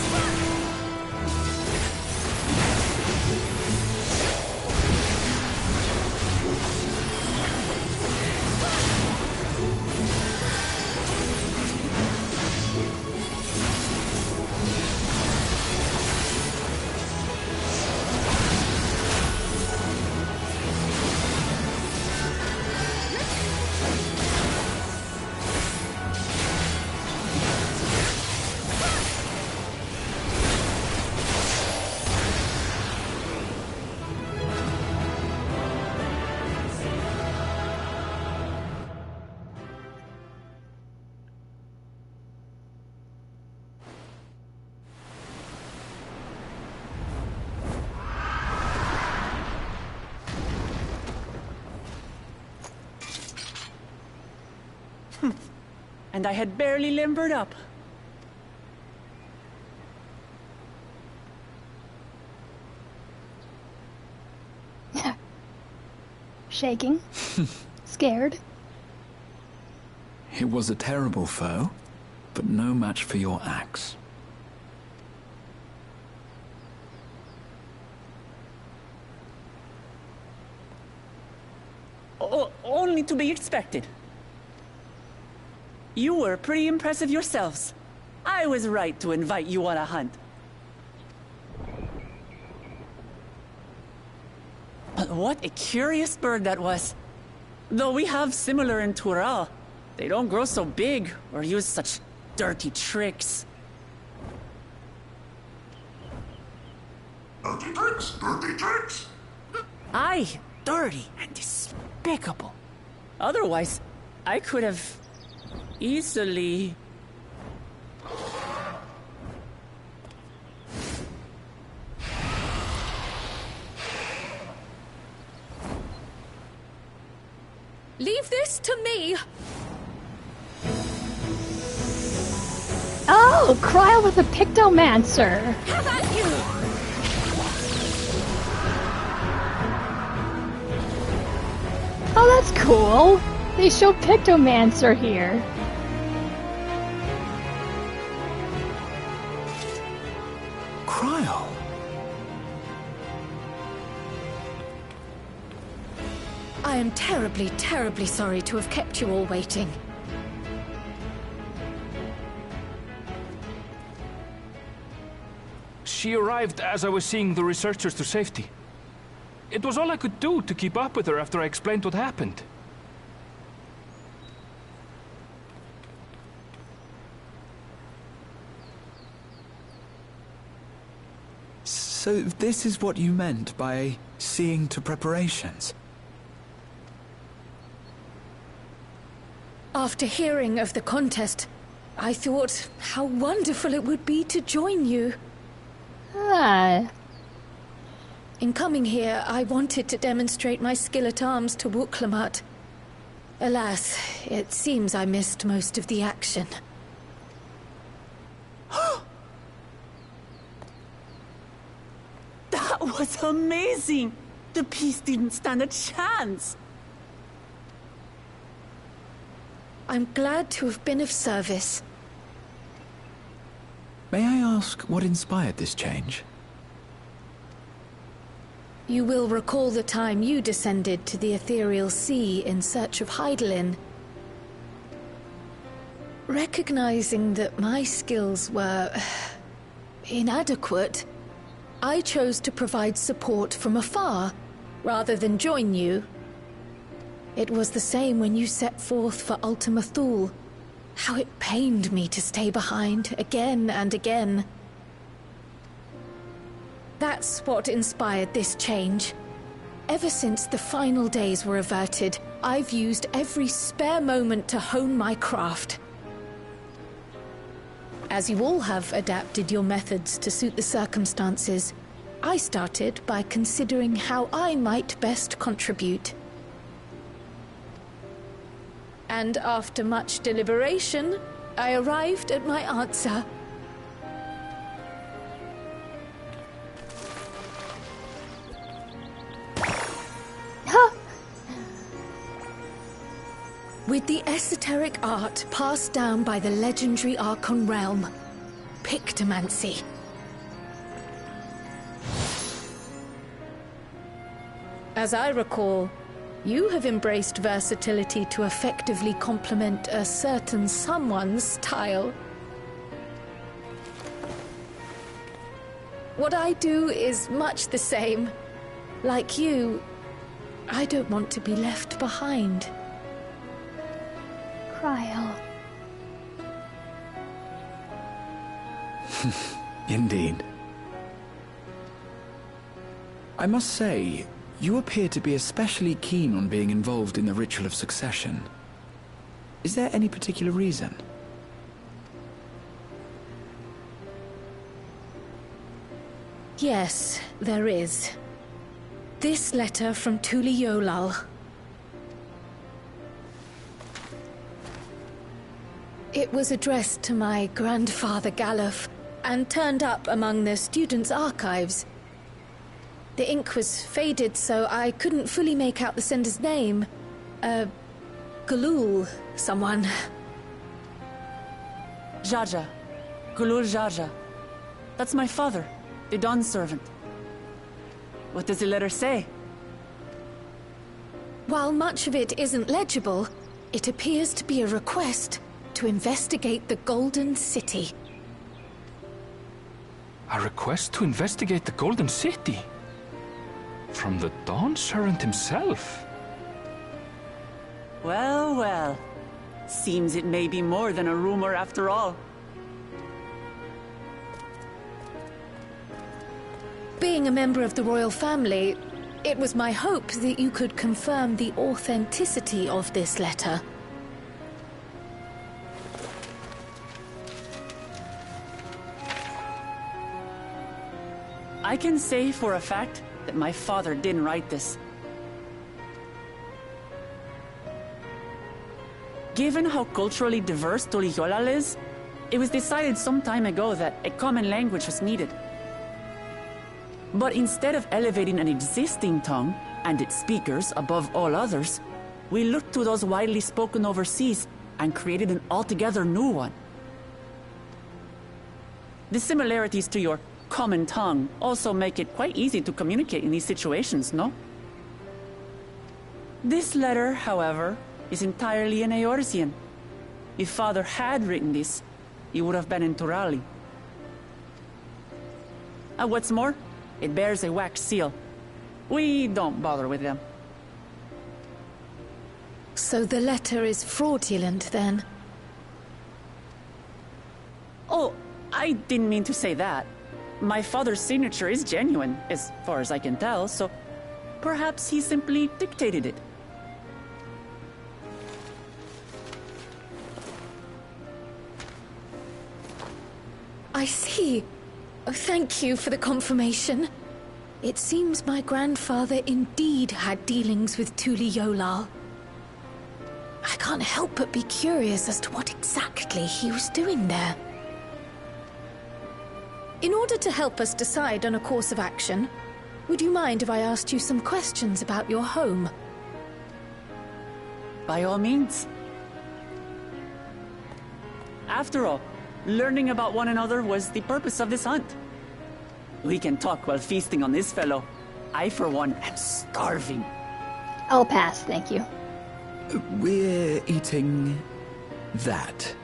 And I had barely limbered up. Shaking. Scared. It was a terrible foe, but no match for your axe. Only to be expected. You were pretty impressive yourselves. I was right to invite you on a hunt. But what a curious bird that was. Though we have similar in Tural, they don't grow so big or use such dirty tricks. Dirty tricks? Dirty tricks? Aye, dirty and despicable. Otherwise, I could have easily... Leave this to me! Oh, Cryle with a Pictomancer. Have at you! Oh, that's cool. They show Pictomancer here. Cryle. I am terribly, terribly sorry to have kept you all waiting. She arrived as I was seeing the researchers to safety. It was all I could do to keep up with her after I explained what happened. So this is what you meant by seeing to preparations? After hearing of the contest, I thought how wonderful it would be to join you. Ah. In coming here, I wanted to demonstrate my skill at arms to Wuklamut. Alas, it seems I missed most of the action. That was amazing! The piece didn't stand a chance! I'm glad to have been of service. May I ask what inspired this change? You will recall the time you descended to the ethereal sea in search of Heidelin. Recognizing that my skills were inadequate, I chose to provide support from afar, rather than join you. It was the same when you set forth for Ultima Thule. How it pained me to stay behind, again and again. That's what inspired this change. Ever since the final days were averted, I've used every spare moment to hone my craft. As you all have adapted your methods to suit the circumstances, I started by considering how I might best contribute. And after much deliberation, I arrived at my answer. With the esoteric art passed down by the legendary Archon realm, Pictomancy. As I recall, you have embraced versatility to effectively complement a certain someone's style. What I do is much the same. Like you, I don't want to be left behind. Cryle. Indeed. I must say, you appear to be especially keen on being involved in the ritual of succession. Is there any particular reason? Yes, there is. This letter from Tuli Yolal. It was addressed to my grandfather Galuf, and turned up among the students' archives. The ink was faded, so I couldn't fully make out the sender's name. Galul, someone. Jaja. Gulul Jaja. That's my father, the Dawn servant. What does the letter say? While much of it isn't legible, it appears to be a request to investigate the Golden City. A request to investigate the Golden City? From the Dawn servant himself? Well, well. Seems it may be more than a rumor after all. Being a member of the royal family, it was my hope that you could confirm the authenticity of this letter. I can say for a fact that my father didn't write this. Given how culturally diverse Tuliyollal is, it was decided some time ago that a common language was needed. But instead of elevating an existing tongue and its speakers above all others, we looked to those widely spoken overseas and created an altogether new one. The similarities to your common tongue also make it quite easy to communicate in these situations, no? This letter, however, is entirely in Eorzean. If Father had written this, it would have been in Turali. And what's more, it bears a wax seal. We don't bother with them. So the letter is fraudulent, then? Oh, I didn't mean to say that. My father's signature is genuine, as far as I can tell, so perhaps he simply dictated it. I see. Oh, thank you for the confirmation. It seems my grandfather indeed had dealings with Tuliyollal. I can't help but be curious as to what exactly he was doing there. In order to help us decide on a course of action, would you mind if I asked you some questions about your home? By all means. After all, learning about one another was the purpose of this hunt. We can talk while feasting on this fellow. I, for one, am starving. I'll pass, thank you. We're eating that.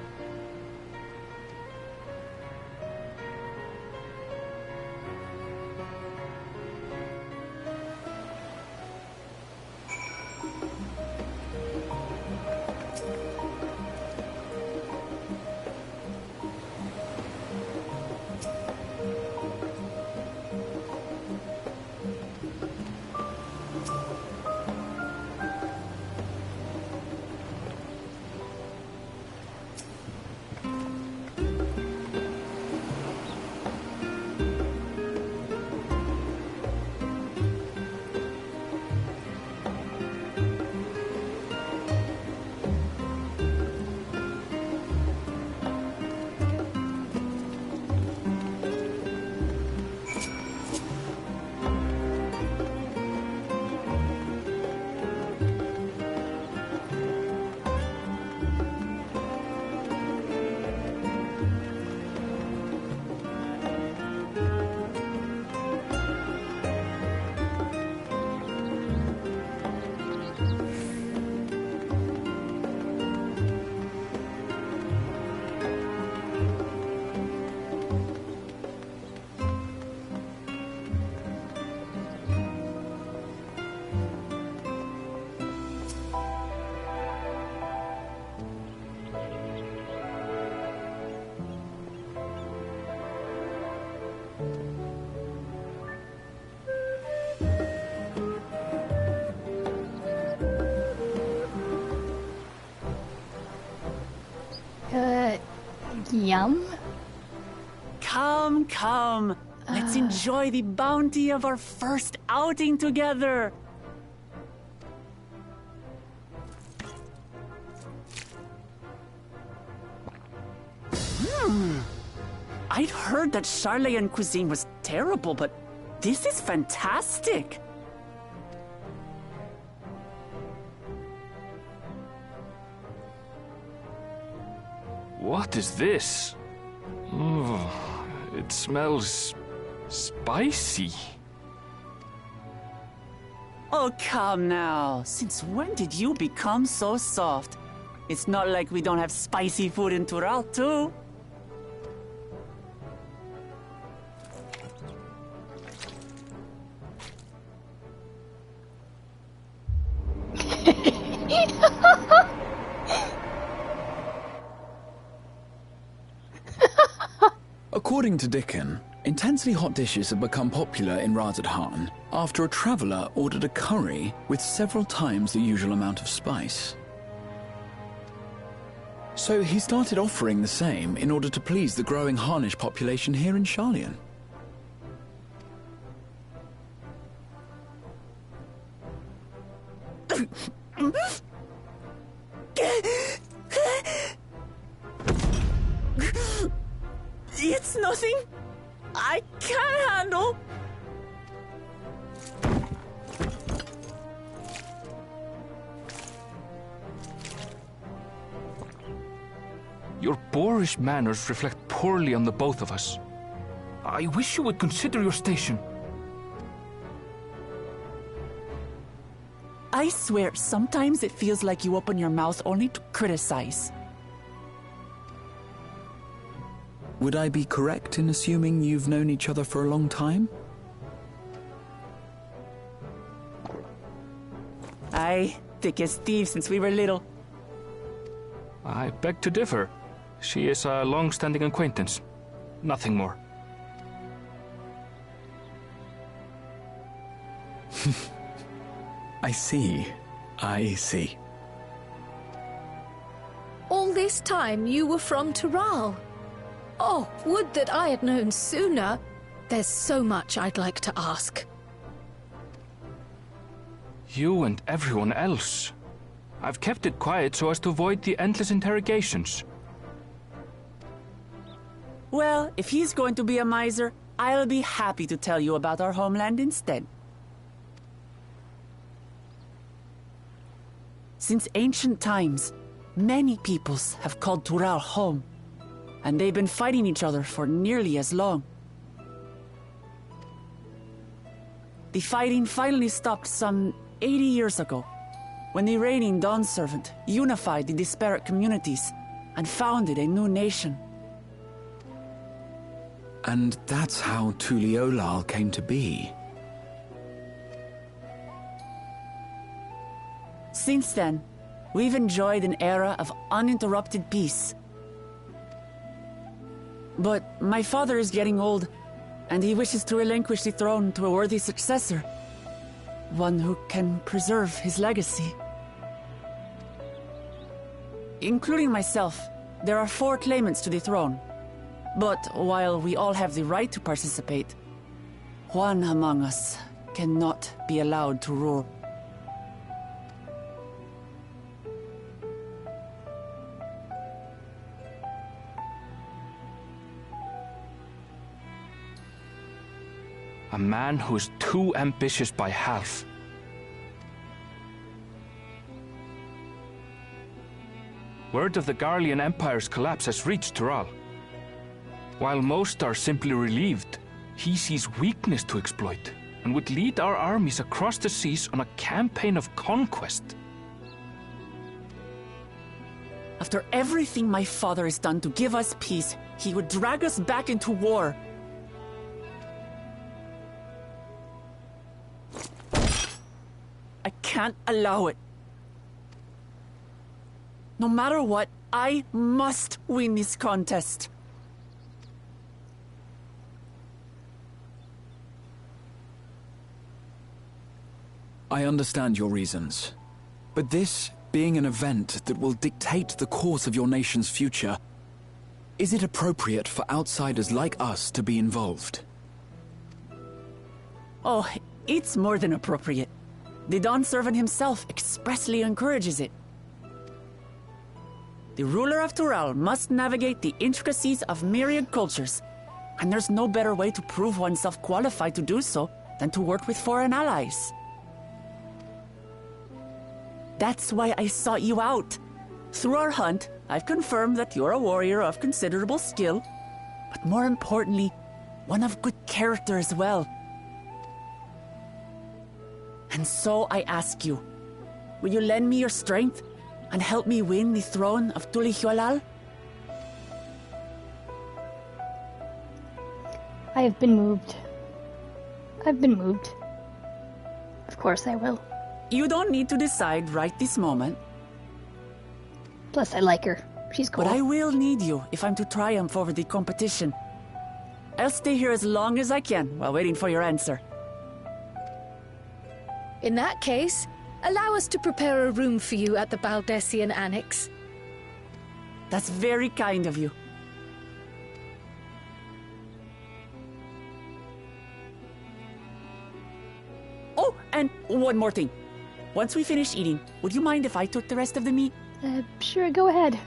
Yum? Come, come. Let's enjoy the bounty of our first outing together. I'd heard that Charlayan cuisine was terrible, but this is fantastic. What is this? Oh, it smells spicy. Oh, come now. Since when did you become so soft? It's not like we don't have spicy food in Tural, too. According to Dickon, intensely hot dishes have become popular in Razadhan after a traveller ordered a curry with several times the usual amount of spice. So he started offering the same in order to please the growing Harnish population here in Sharlayan. It's nothing I can't handle. Your boorish manners reflect poorly on the both of us. I wish you would consider your station. I swear, sometimes it feels like you open your mouth only to criticize. Would I be correct in assuming you've known each other for a long time? Aye, thick as thieves since we were little. I beg to differ. She is a long-standing acquaintance. Nothing more. I see. I see. All this time you were from Tural. Oh, would that I had known sooner. There's so much I'd like to ask. You and everyone else. I've kept it quiet so as to avoid the endless interrogations. Well, if he's going to be a miser, I'll be happy to tell you about our homeland instead. Since ancient times, many peoples have called Tural home, and they've been fighting each other for nearly as long. The fighting finally stopped some 80 years ago, when the reigning Dawn Servant unified the disparate communities and founded a new nation. And that's how Tuliolal came to be. Since then, we've enjoyed an era of uninterrupted peace. But my father is getting old, and he wishes to relinquish the throne to a worthy successor. One who can preserve his legacy. Including myself, there are 4 claimants to the throne. But while we all have the right to participate, one among us cannot be allowed to rule. A man who is too ambitious by half. Word of the Garlean Empire's collapse has reached Tural. While most are simply relieved, he sees weakness to exploit and would lead our armies across the seas on a campaign of conquest. After everything my father has done to give us peace, he would drag us back into war. I can't allow it. No matter what, I must win this contest. I understand your reasons. But this being an event that will dictate the course of your nation's future, is it appropriate for outsiders like us to be involved? Oh, it's more than appropriate. The Dawn Servant himself expressly encourages it. The ruler of Tural must navigate the intricacies of myriad cultures, and there's no better way to prove oneself qualified to do so than to work with foreign allies. That's why I sought you out. Through our hunt, I've confirmed that you're a warrior of considerable skill, but more importantly, one of good character as well. And so I ask you, will you lend me your strength and help me win the throne of Tulihualal? I have been moved. I've been moved. Of course I will. You don't need to decide right this moment. Plus, I like her. She's cool. But I will need you if I'm to triumph over the competition. I'll stay here as long as I can while waiting for your answer. In that case, allow us to prepare a room for you at the Baldessian Annex. That's very kind of you. Oh, and one more thing. Once we finish eating, would you mind if I took the rest of the meat? Sure, go ahead.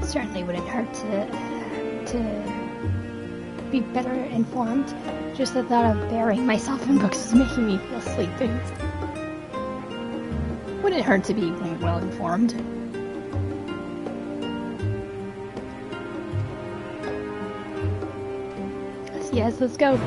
Certainly wouldn't hurt to be better informed. Just the thought of burying myself in books is making me feel sleepy. Wouldn't hurt to be well informed. Yes, let's go.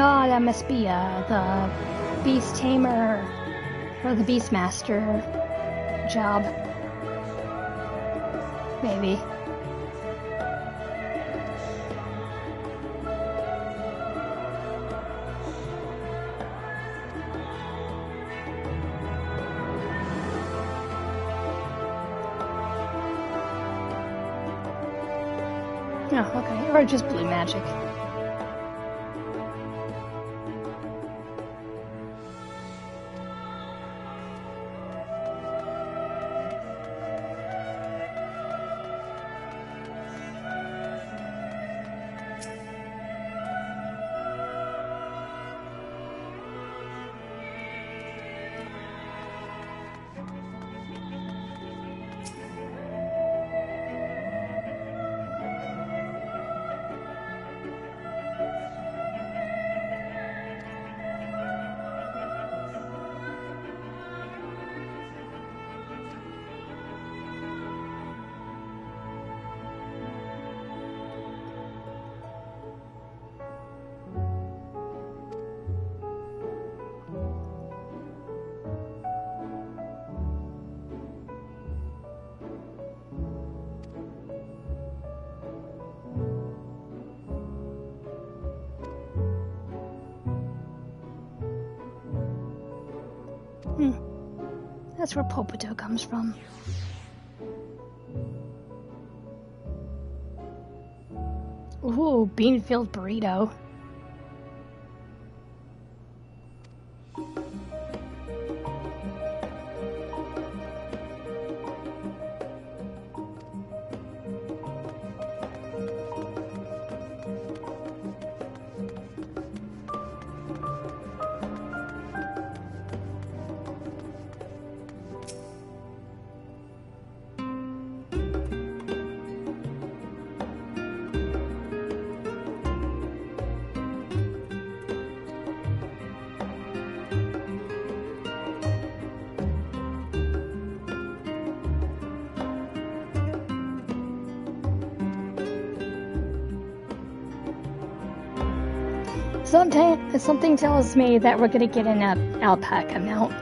Oh, that must be the Beast Tamer or the Beastmaster job. Maybe. Oh, okay. Or just blue magic. That's where Popoto comes from. Ooh, bean-filled burrito. Something tells me that we're gonna get an alpaca mount.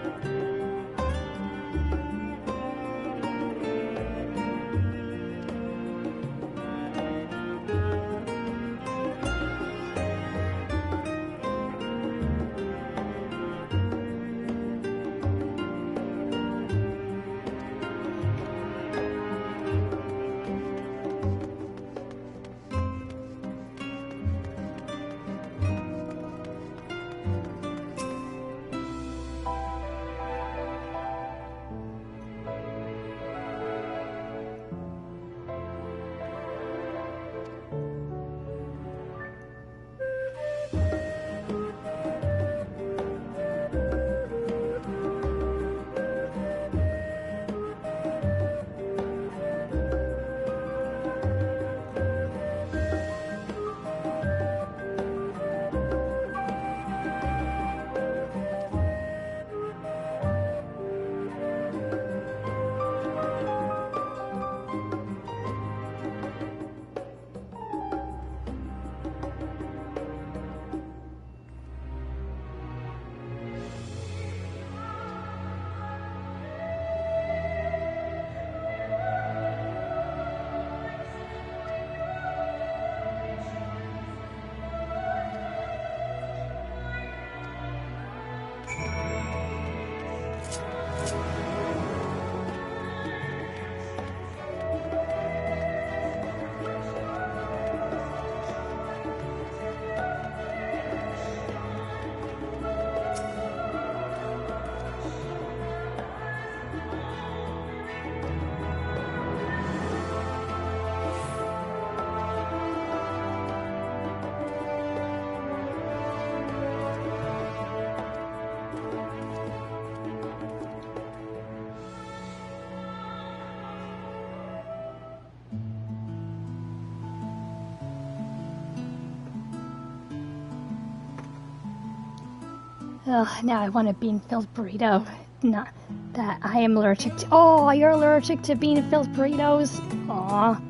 Ugh, now I want a bean-filled burrito. Not that I am allergic to. Oh, you're allergic to bean-filled burritos? Aw.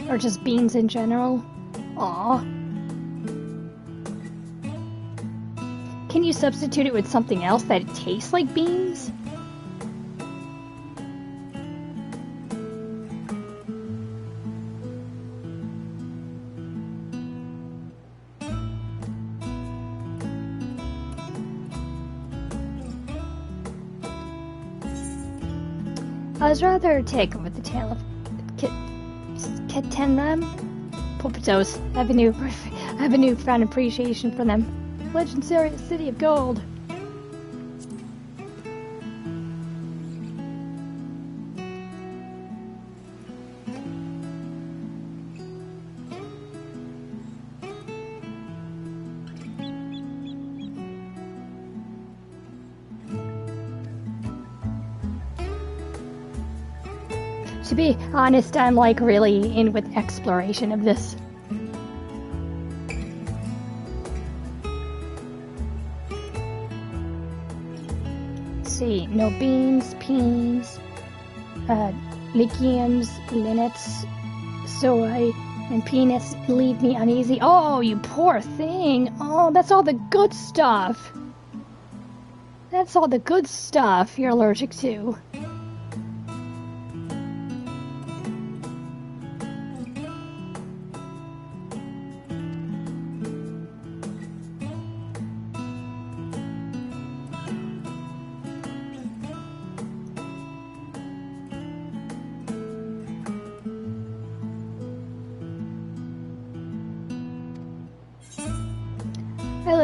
Or just beans in general? Aw. Can you substitute it with something else that tastes like beans? I was rather taken with the tale of Ketenram. Popitos. I have a newfound appreciation for them. Legendary City of Gold. To be honest, I'm like really in with exploration of this. Let's see, no beans, peas, legumes, linnets, soy, and peanuts leave me uneasy. Oh, you poor thing! Oh, that's all the good stuff! That's all the good stuff you're allergic to.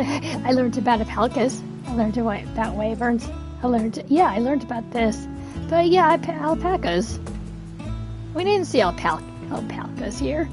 I learned about alpacas. I learned about wyverns. I learned about this. But yeah, alpacas. We didn't see alpacas here.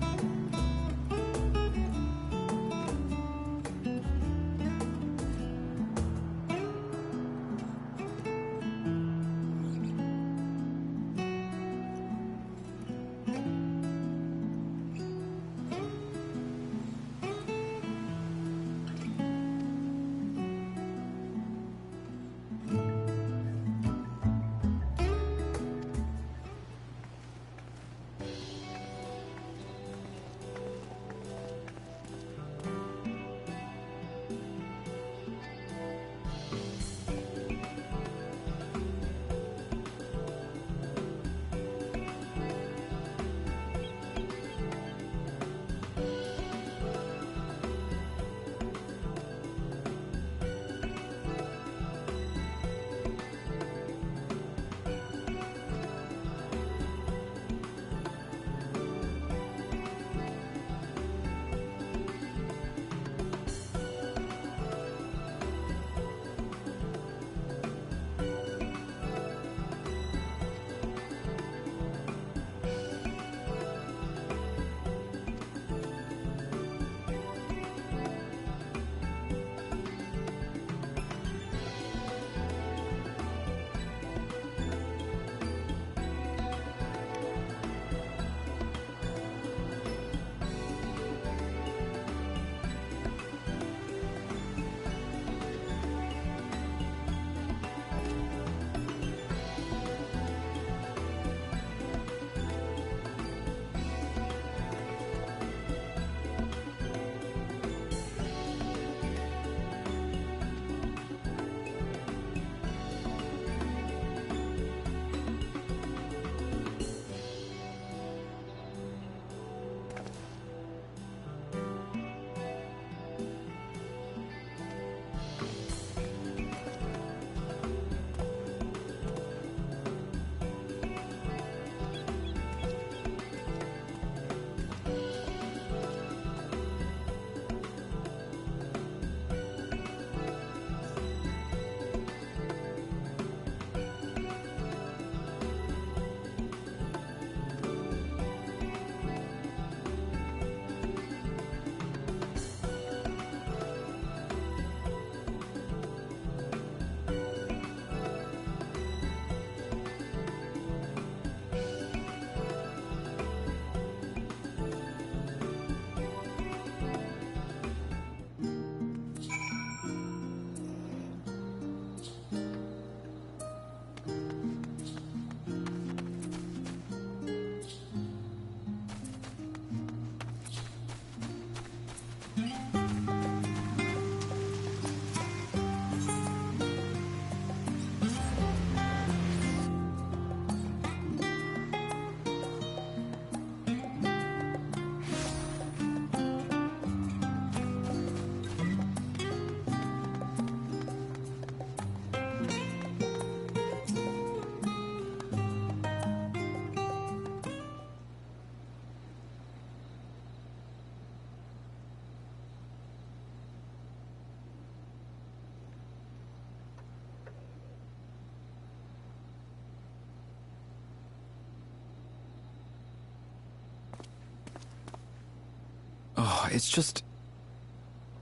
Oh, it's just...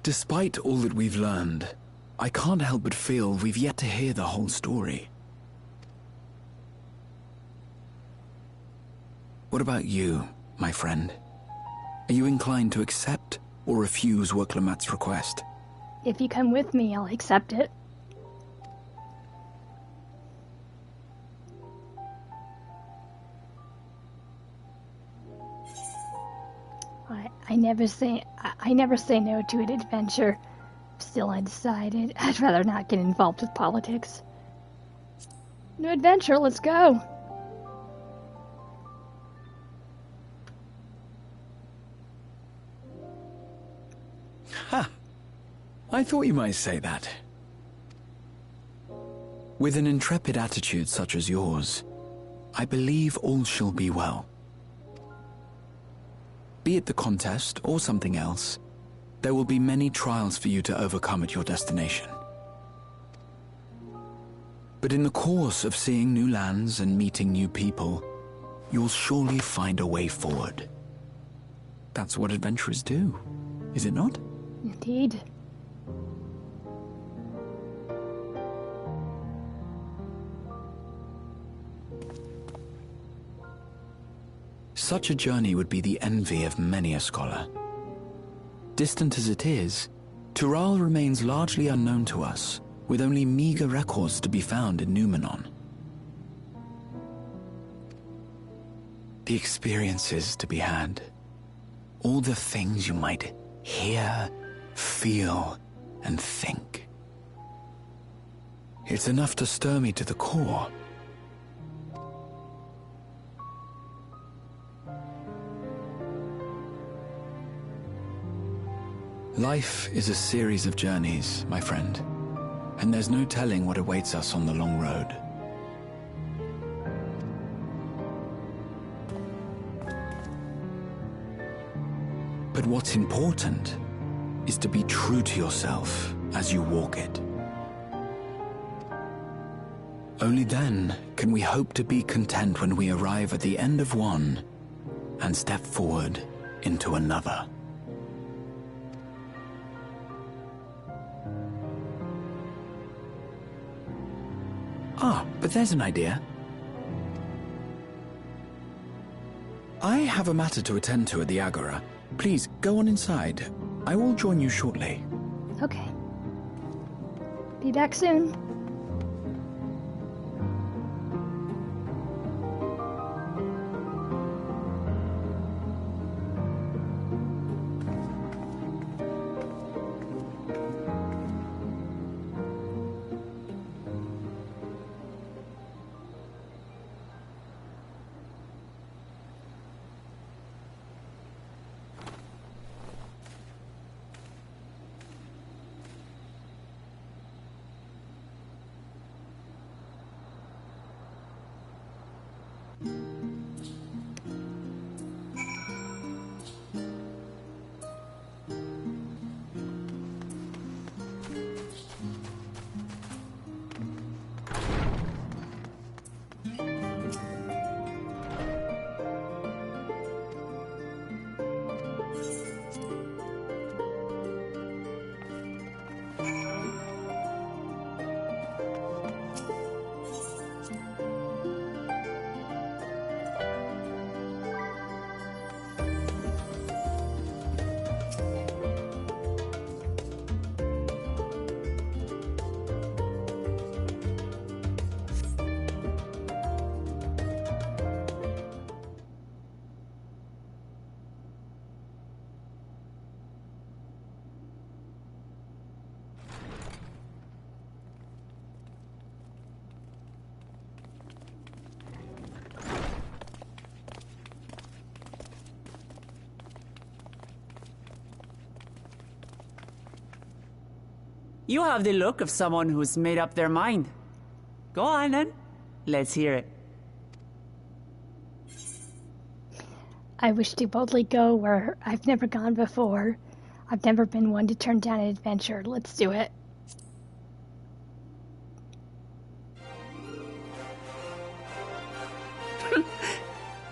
Despite all that we've learned, I can't help but feel we've yet to hear the whole story. What about you, my friend? Are you inclined to accept or refuse Worklamat's request? If you come with me, I'll accept it. I never say no to an adventure. Still undecided. I'd rather not get involved with politics. New adventure, let's go. Ha! I thought you might say that. With an intrepid attitude such as yours, I believe all shall be well. Be it the contest or something else, There will be many trials for you to overcome at your destination. But in the course of seeing new lands and meeting new people, you'll surely find a way forward. That's what adventurers do, is it not? Indeed. Such a journey would be the envy of many a scholar. Distant as it is, Tural remains largely unknown to us, with only meager records to be found in Numenon. The experiences to be had, all the things you might hear, feel, and think. It's enough to stir me to the core. Life is a series of journeys, my friend, and there's no telling what awaits us on the long road. But what's important is to be true to yourself as you walk it. Only then can we hope to be content when we arrive at the end of one and step forward into another. Ah, but there's an idea. I have a matter to attend to at the Agora. Please, go on inside. I will join you shortly. Okay. Be back soon. You have the look of someone who's made up their mind. Go on, then. Let's hear it. I wish to boldly go where I've never gone before. I've never been one to turn down an adventure. Let's do it.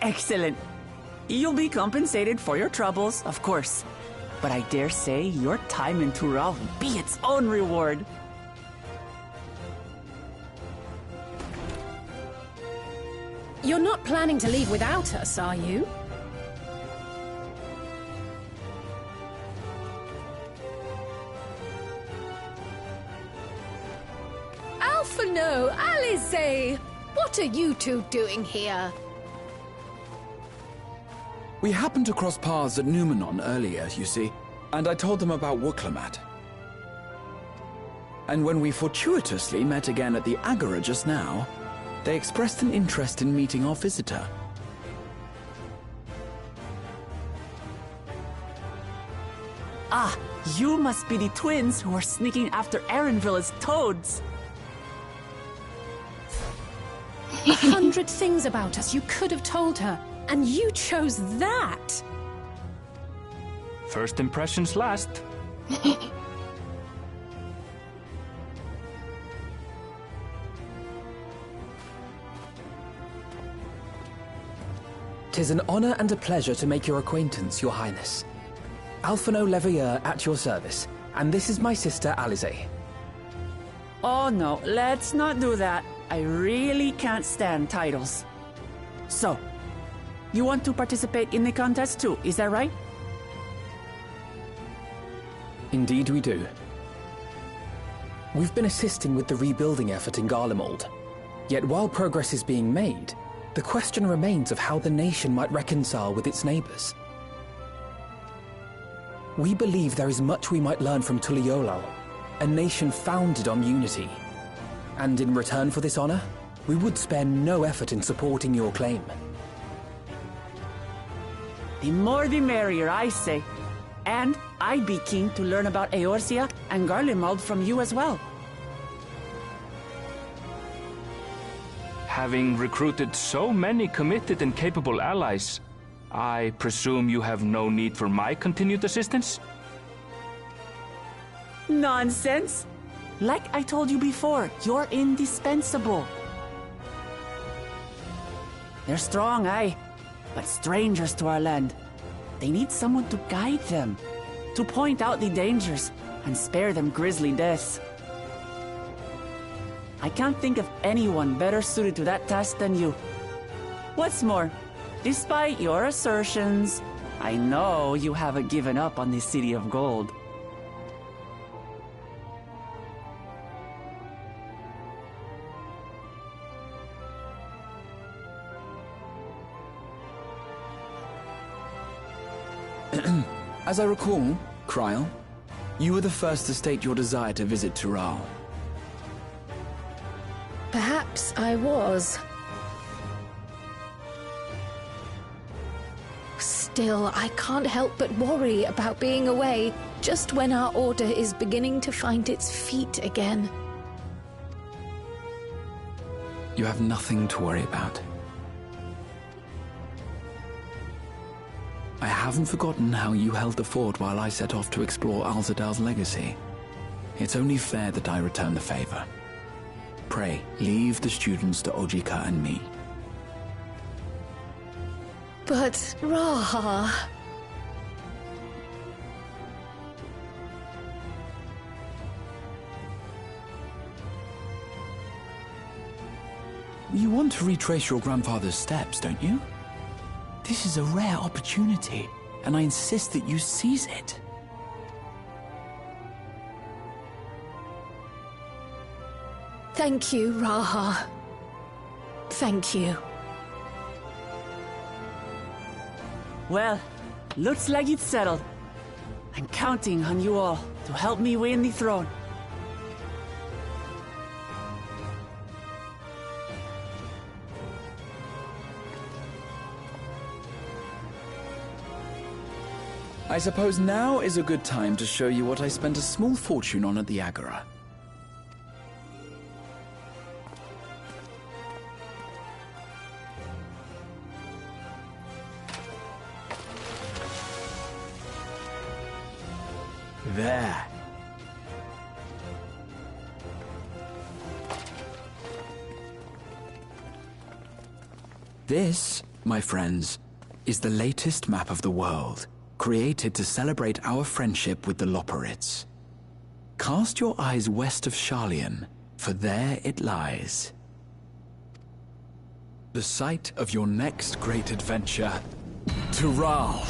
Excellent. You'll be compensated for your troubles, of course. But I dare say your time in Tural will be its own reward. You're not planning to leave without us, are you? Alphino, Alize! What are you two doing here? We happened to cross paths at Numenon earlier, you see, and I told them about Wuklemat. And when we fortuitously met again at the Agora just now, they expressed an interest in meeting our visitor. Ah, you must be the twins who are sneaking after Erenville as toads. 100 things about us you could have told her, and you chose that! First impressions last. 'Tis an honor and a pleasure to make your acquaintance, Your Highness. Alphino Leveilleur at your service, and this is my sister Alize. Oh no, let's not do that. I really can't stand titles. So, you want to participate in the contest too, is that right? Indeed we do. We've been assisting with the rebuilding effort in Garlemald. Yet while progress is being made, the question remains of how the nation might reconcile with its neighbors. We believe there is much we might learn from Tuliolal, a nation founded on unity. And in return for this honor, we would spare no effort in supporting your claim. The more the merrier, I say. And I'd be keen to learn about Eorzea and Garlemald from you as well. Having recruited so many committed and capable allies, I presume you have no need for my continued assistance? Nonsense! Like I told you before, you're indispensable. They're strong, aye, but strangers to our land. They need someone to guide them, to point out the dangers, and spare them grisly deaths. I can't think of anyone better suited to that task than you. What's more, despite your assertions, I know you haven't given up on the City of Gold. As I recall, Kryl, you were the first to state your desire to visit Tural. Perhaps I was. Still, I can't help but worry about being away just when our order is beginning to find its feet again. You have nothing to worry about. I haven't forgotten how you held the fort while I set off to explore Alzadal's legacy. It's only fair that I return the favor. Pray, leave the students to Ojika and me. But, Raha... You want to retrace your grandfather's steps, don't you? This is a rare opportunity, and I insist that you seize it. Thank you, Raha. Thank you. Well, looks like it's settled. I'm counting on you all to help me win the throne. I suppose now is a good time to show you what I spent a small fortune on at the Agora. There. This, my friends, is the latest map of the world, created to celebrate our friendship with the Loporrits. Cast your eyes west of Sharlayan, for there it lies. The site of your next great adventure, Tural.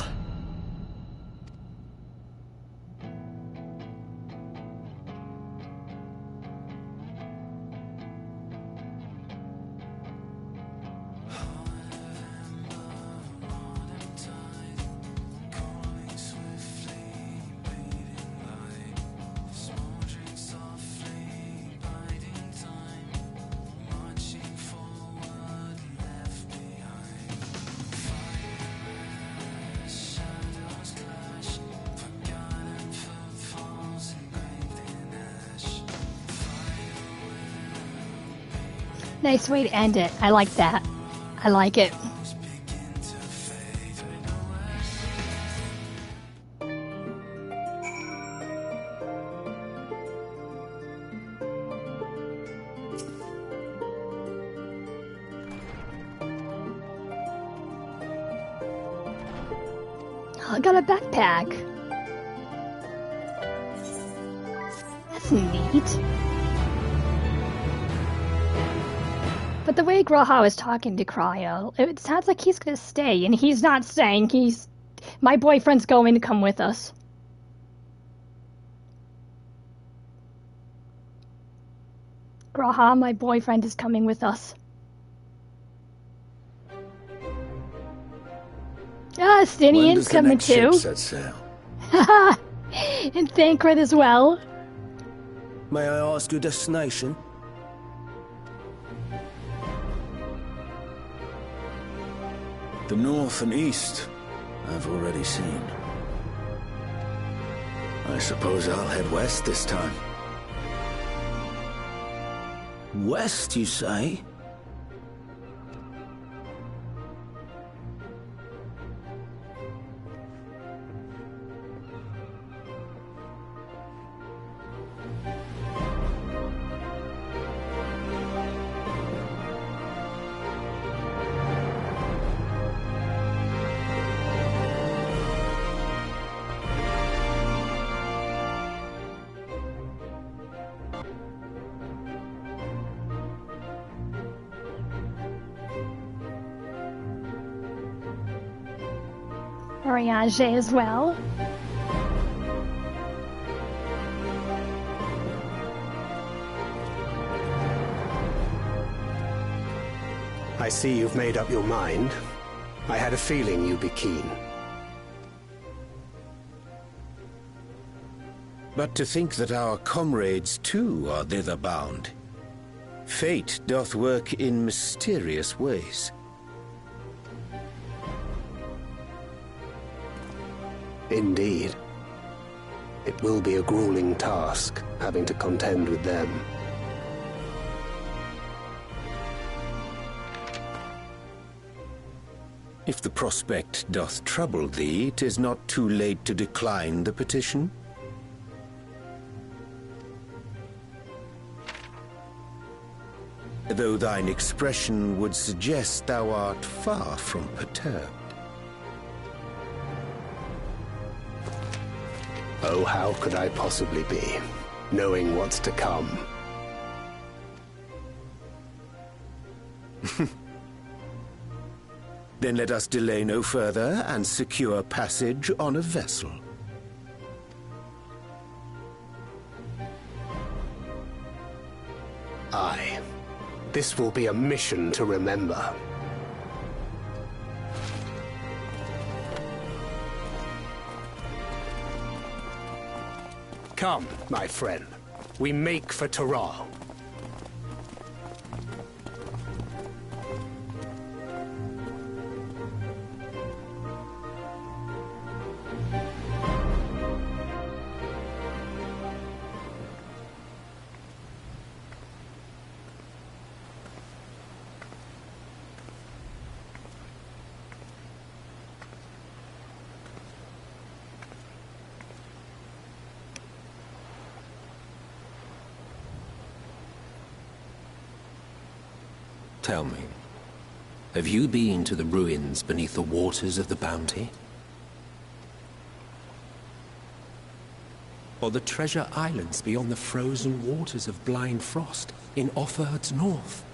Nice way to end it. I like that. I like it. I got a backpack. That's neat. But the way Graha is talking to Cryo, it sounds like he's gonna stay, and he's not saying he's... My boyfriend's going to come with us. Graha, my boyfriend is coming with us. Stinian's coming too. Set sail? Haha! And Thancred as well. May I ask your destination? The north and east, I've already seen. I suppose I'll head west this time. West, you say? Oriage as well. I see you've made up your mind. I had a feeling you'd be keen. But to think that our comrades too are thither bound. Fate doth work in mysterious ways. Indeed. It will be a grueling task, having to contend with them. If the prospect doth trouble thee, 'tis not too late to decline the petition. Though thine expression would suggest thou art far from perturbed. Oh, how could I possibly be, knowing what's to come? Then let us delay no further and secure passage on a vessel. Aye. This will be a mission to remember. Come, my friend. We make for Taral. Tell me, have you been to the ruins beneath the waters of the Bounty? Or the treasure islands beyond the frozen waters of Blind Frost in Offerd's north?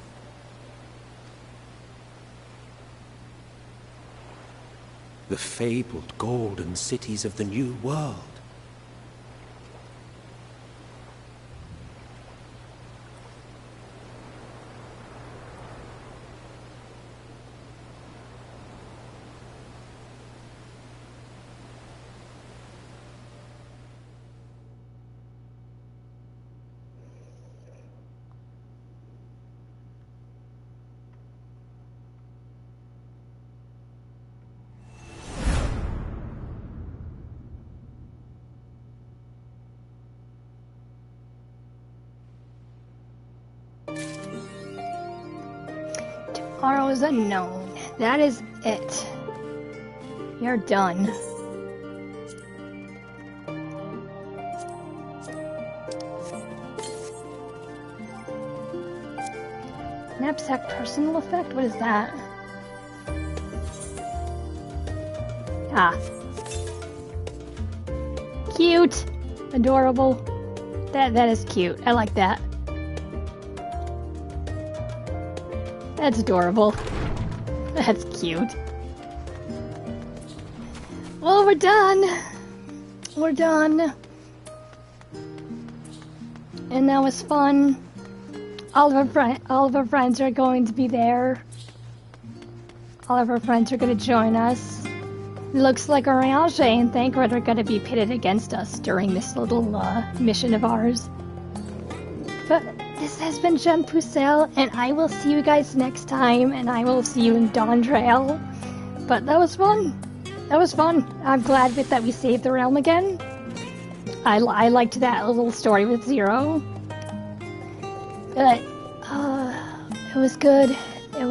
The fabled golden cities of the New World? Tomorrow's unknown. That is it. You're done. Knapsack personal effect? What is that? Ah. Cute. Adorable. That is cute. I like that. That's adorable. That's cute. Well, we're done. We're done. And that was fun. All of our friends are going to be there. All of our friends are going to join us. Looks like Orange and Thancred are going to be pitted against us during this little mission of ours. But this has been Jean Pucelle, and I will see you guys next time, and I will see you in Dawn Trail. But that was fun. That was fun. I'm glad that we saved the realm again. I liked that little story with Zero. But it was good. It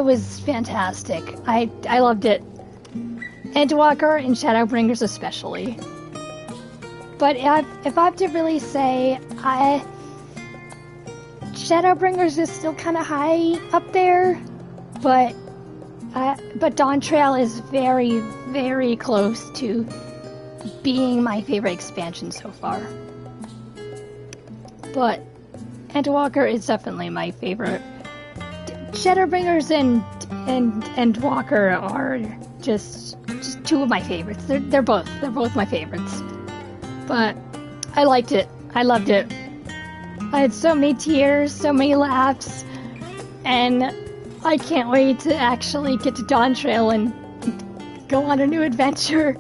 was fantastic. I loved it. Endwalker and Shadowbringers especially. But if I have to really say, Shadowbringers is still kind of high up there, but Dawn Trail is very, very close to being my favorite expansion so far. But Endwalker is definitely my favorite. Shadowbringers and Walker are just two of my favorites. They're both my favorites. But I liked it. I loved it. I had so many tears, so many laughs, and I can't wait to actually get to Dawn Trail and go on a new adventure.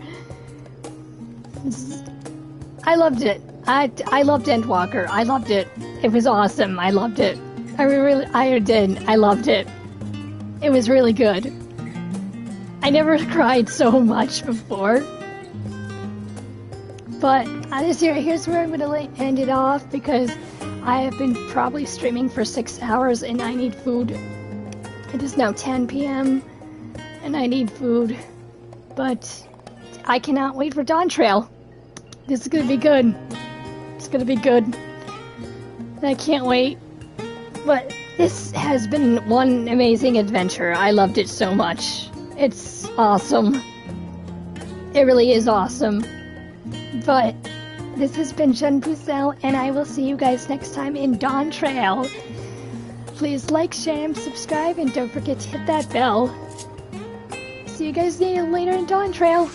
I loved it. I loved Endwalker. I loved it. It was awesome. I loved it. I did. I loved it. It was really good. I never cried so much before. But here's where I'm gonna end it off, because I have been probably streaming for 6 hours and I need food. It is now 10 p.m. and I need food. But I cannot wait for Dawn Trail. This is gonna be good. It's gonna be good. I can't wait. But this has been one amazing adventure. I loved it so much. It's awesome. It really is awesome. But this has been Jean Pucelle, and I will see you guys next time in Dawn Trail. Please like, share, and subscribe, and don't forget to hit that bell. See you guys later in Dawn Trail.